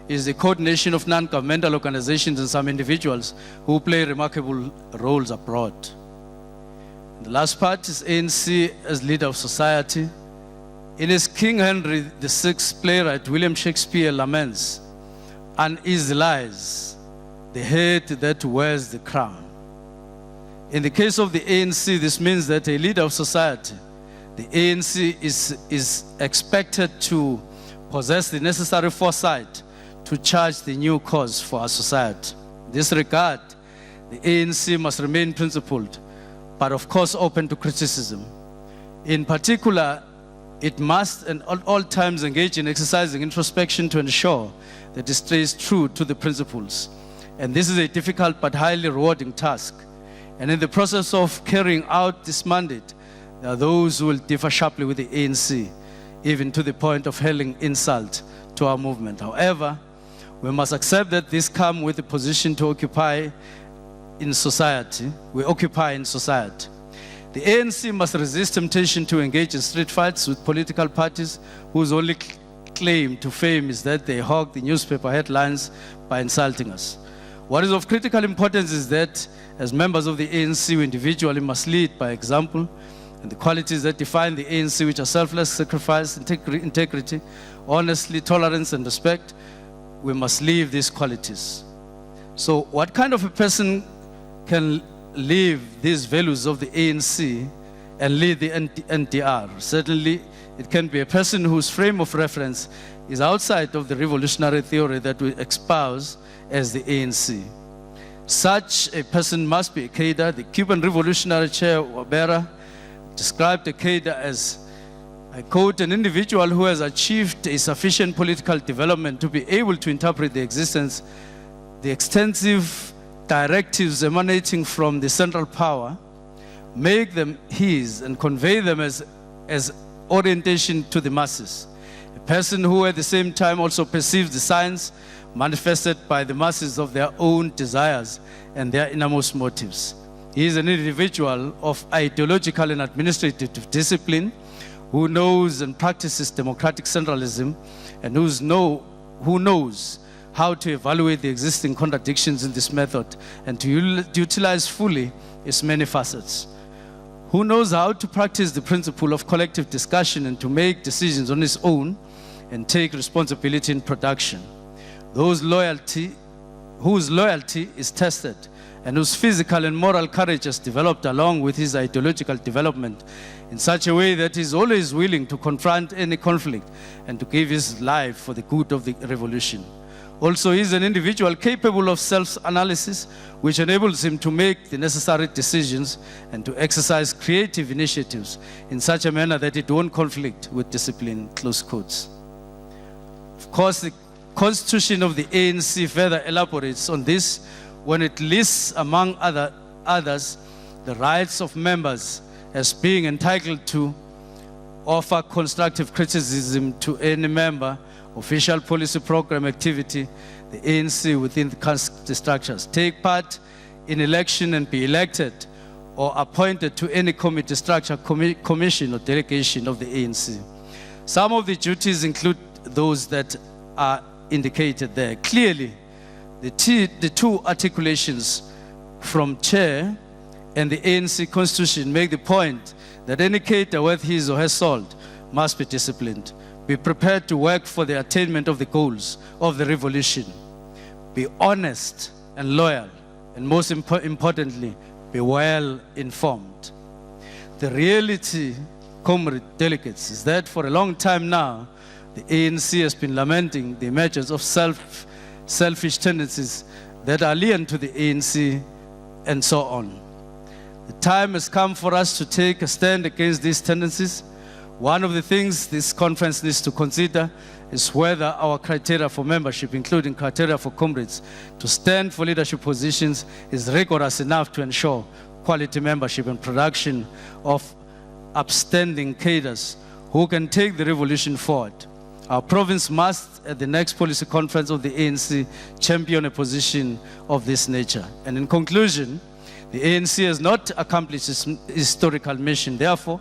is the coordination of non-governmental organizations and some individuals who play remarkable roles abroad. The last part is ANC as leader of society. In his King Henry VI playwright, William Shakespeare laments, "Uneasy lies the head that wears the crown." In the case of the ANC, this means that a leader of society, the ANC is expected to possess the necessary foresight to charge the new cause for our society. In this regard, the ANC must remain principled, but of course open to criticism. In particular, it must at all times engage in exercising introspection to ensure that it stays true to the principles. And this is a difficult but highly rewarding task. And in the process of carrying out this mandate, there are those who will differ sharply with the ANC, even to the point of hurling insult to our movement. However, we must accept that this comes with the position to occupy in society. We occupy in society. The ANC must resist temptation to engage in street fights with political parties whose only claim to fame is that they hog the newspaper headlines by insulting us. What is of critical importance is that as members of the ANC, we individually must lead by example, and the qualities that define the ANC, which are selfless, sacrifice, integrity, honesty, tolerance, and respect, we must live these qualities. So what kind of a person can live these values of the ANC and lead the NDR? Certainly, it can be a person whose frame of reference is outside of the revolutionary theory that we espouse as the ANC. Such a person must be a cadre. The Cuban revolutionary chair, Wabera, described a cadre as, I quote, an individual who has achieved a sufficient political development to be able to interpret the existence, the extensive directives emanating from the central power, make them his, and convey them as orientation to the masses. A person who at the same time also perceives the signs manifested by the masses of their own desires and their innermost motives. He is an individual of ideological and administrative discipline who knows and practices democratic centralism and who knows how to evaluate the existing contradictions in this method and to utilize fully its many facets. Who knows how to practice the principle of collective discussion and to make decisions on his own and take responsibility in production. Whose loyalty is tested and whose physical and moral courage has developed along with his ideological development in such a way that he is always willing to confront any conflict and to give his life for the good of the revolution. Also, he is an individual capable of self-analysis, which enables him to make the necessary decisions and to exercise creative initiatives in such a manner that it won't conflict with discipline, close quotes. Of course, the Constitution of the ANC further elaborates on this when it lists, among others, the rights of members as being entitled to offer constructive criticism to any member, official policy program activity, the ANC within the structures, take part in election and be elected or appointed to any committee, structure, commission or delegation of the ANC. Some of the duties include those that are indicated there. Clearly, the two articulations from chair and the ANC constitution make the point that any cadre worth his or her salt must be disciplined, be prepared to work for the attainment of the goals of the revolution, be honest and loyal, and most importantly, be well informed. The reality, comrade delegates, is that for a long time now, the ANC has been lamenting the emergence of selfish tendencies that are alien to the ANC and so on. The time has come for us to take a stand against these tendencies. One of the things this conference needs to consider is whether our criteria for membership, including criteria for comrades, to stand for leadership positions is rigorous enough to ensure quality membership and production of upstanding cadres who can take the revolution forward. Our province must, at the next policy conference of the ANC, champion a position of this nature. And in conclusion, the ANC has not accomplished its historical mission. Therefore,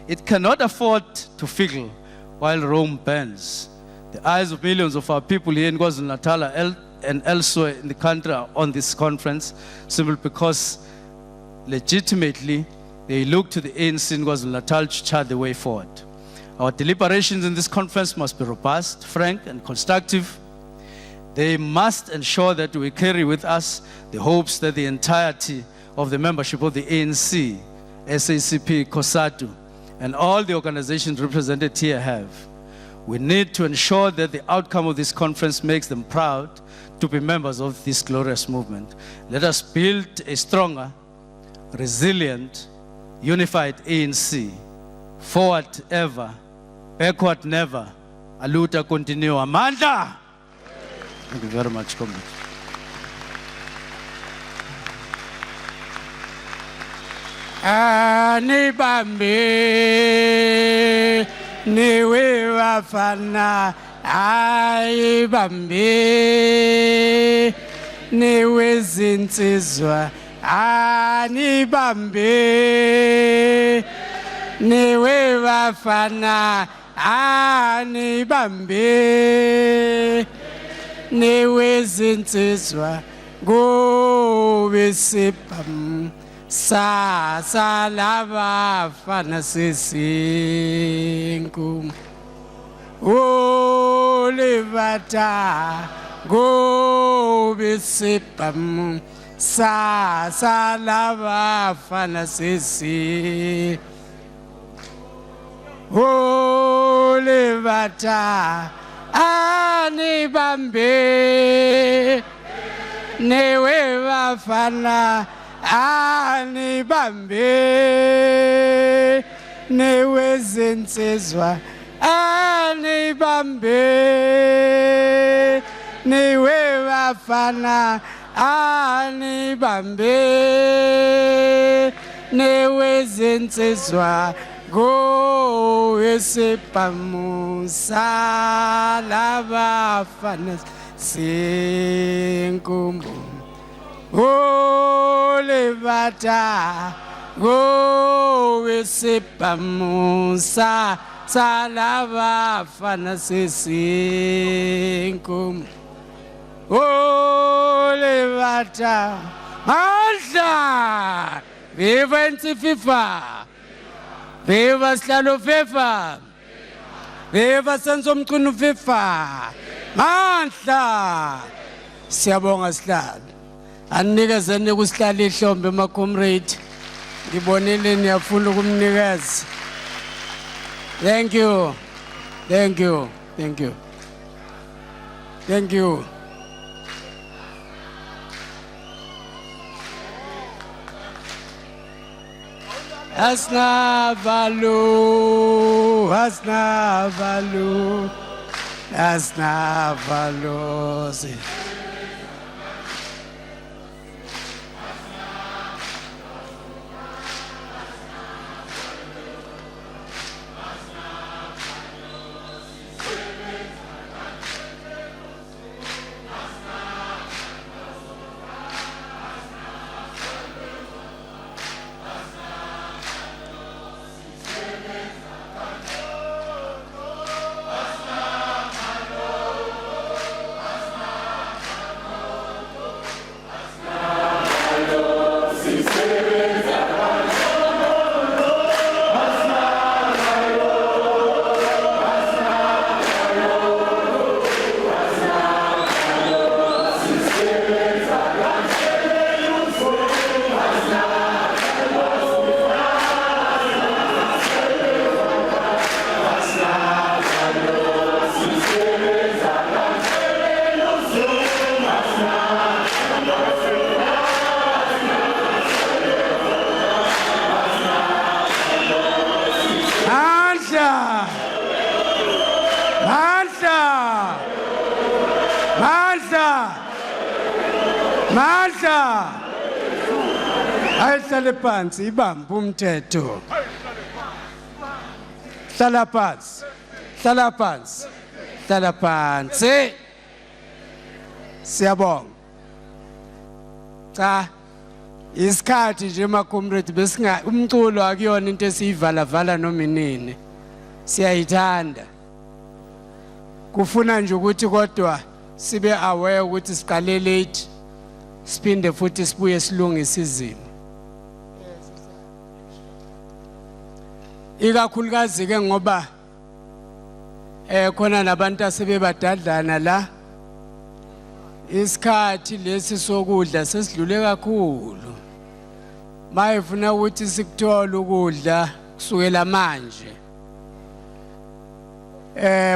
it cannot afford to fickle while Rome burns. The eyes of millions of our people here in KwaZulu-Natal and elsewhere in the country are on this conference simply because legitimately they look to the ANC in KwaZulu-Natal to chart the way forward. Our deliberations in this conference must be robust, frank, and constructive. They must ensure that we carry with us the hopes that the entirety of the membership of the ANC, SACP, COSATU, and all the organizations represented here have. We need to ensure that the outcome of this conference makes them proud to be members of this glorious movement. Let us build a stronger, resilient, unified ANC. Forward ever, backward never. Aluta continua. Amanda! Thank you very much, comrade. Anibambe niwe wafana ayibambe niwe zinsizwa anibambe niwe wafana anibambe niwe zinsizwa gobe sipam Sa lava fana sisinku Olivata Gobisipam sa lava fanasisi. Olevata ani bambe newe vafana ani bambe newe zinsizwa ani bambe newe vafana ani bambe newe zinsizwa go esipamusa lava fanas sinkumbu go levata go esipamusa salava fanas sinkumbu go levata Alta viva FIFA. Viva Slalo FIFA! Viva Senzo Mchunu FIFA! Mandla! Siyabonga Slalo. Anikezeni ukuhlala ihlombe ma comrade. Ngibonile niyafuna ukumnikeza. Thank you. Thank you. Thank you. Thank you. Hasna valu, hasna valu, hasna valu. Mandla! Ayihlale phansi ibambe umthetho. Hlala phansi. Hlala phansi. Hlala phansi. Siyabonga. Cha. Isikhathi nje ma comrade besinga umculo akuyona into esiyivala vala noma inini. Siyayithanda. Kufuna nje ukuthi kodwa sibe aware ukuthi siqale late. Siphinde futhi sibuye silungise izimo. Ikakhulukazi ke ngoba khona nabantu asebebadadlana la. Isikhathi lesi sokudla sesidlule kakhulu. Mayefuna ukuthi sikuthola ukudla kusukela manje.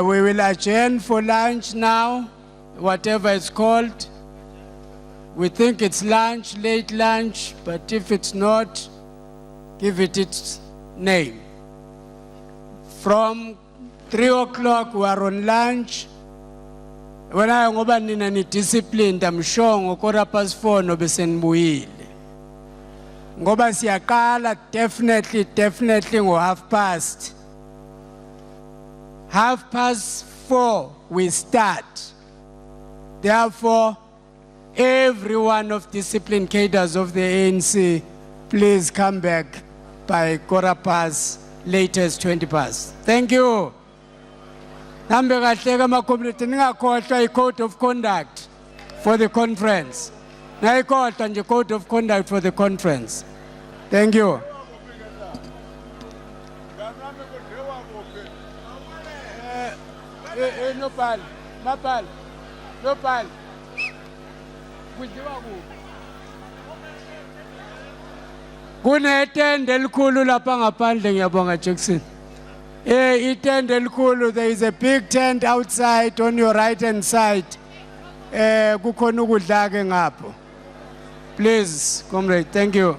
We will adjourn for lunch now, whatever it's called. We think it's lunch, late lunch, but if it's not, give it its name. From 3 o'clock, we are on lunch. When I am ni disciplined, I'm sure ngokora past 4 no besenbuyile. Ngoba siyaqala definitely ngo 4:30. 4:30 we start. Therefore, every one of disciplined cadres of the ANC, please come back by 4:15, latest 20:00. Thank you. Nambe kahleka ma-community ningakhohlwa i-code of conduct for the conference. Nayikhohlwa nje code of conduct for the conference. Thank you. No pal. Kunetende elikhulu lapha ngaphandle ngiyabonga Jackson. Itende elikhulu, there is a big tent outside on your right hand side. Kukhona ukudla ke ngapho. Please, comrade, thank you.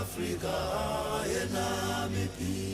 Africa, yena mipi.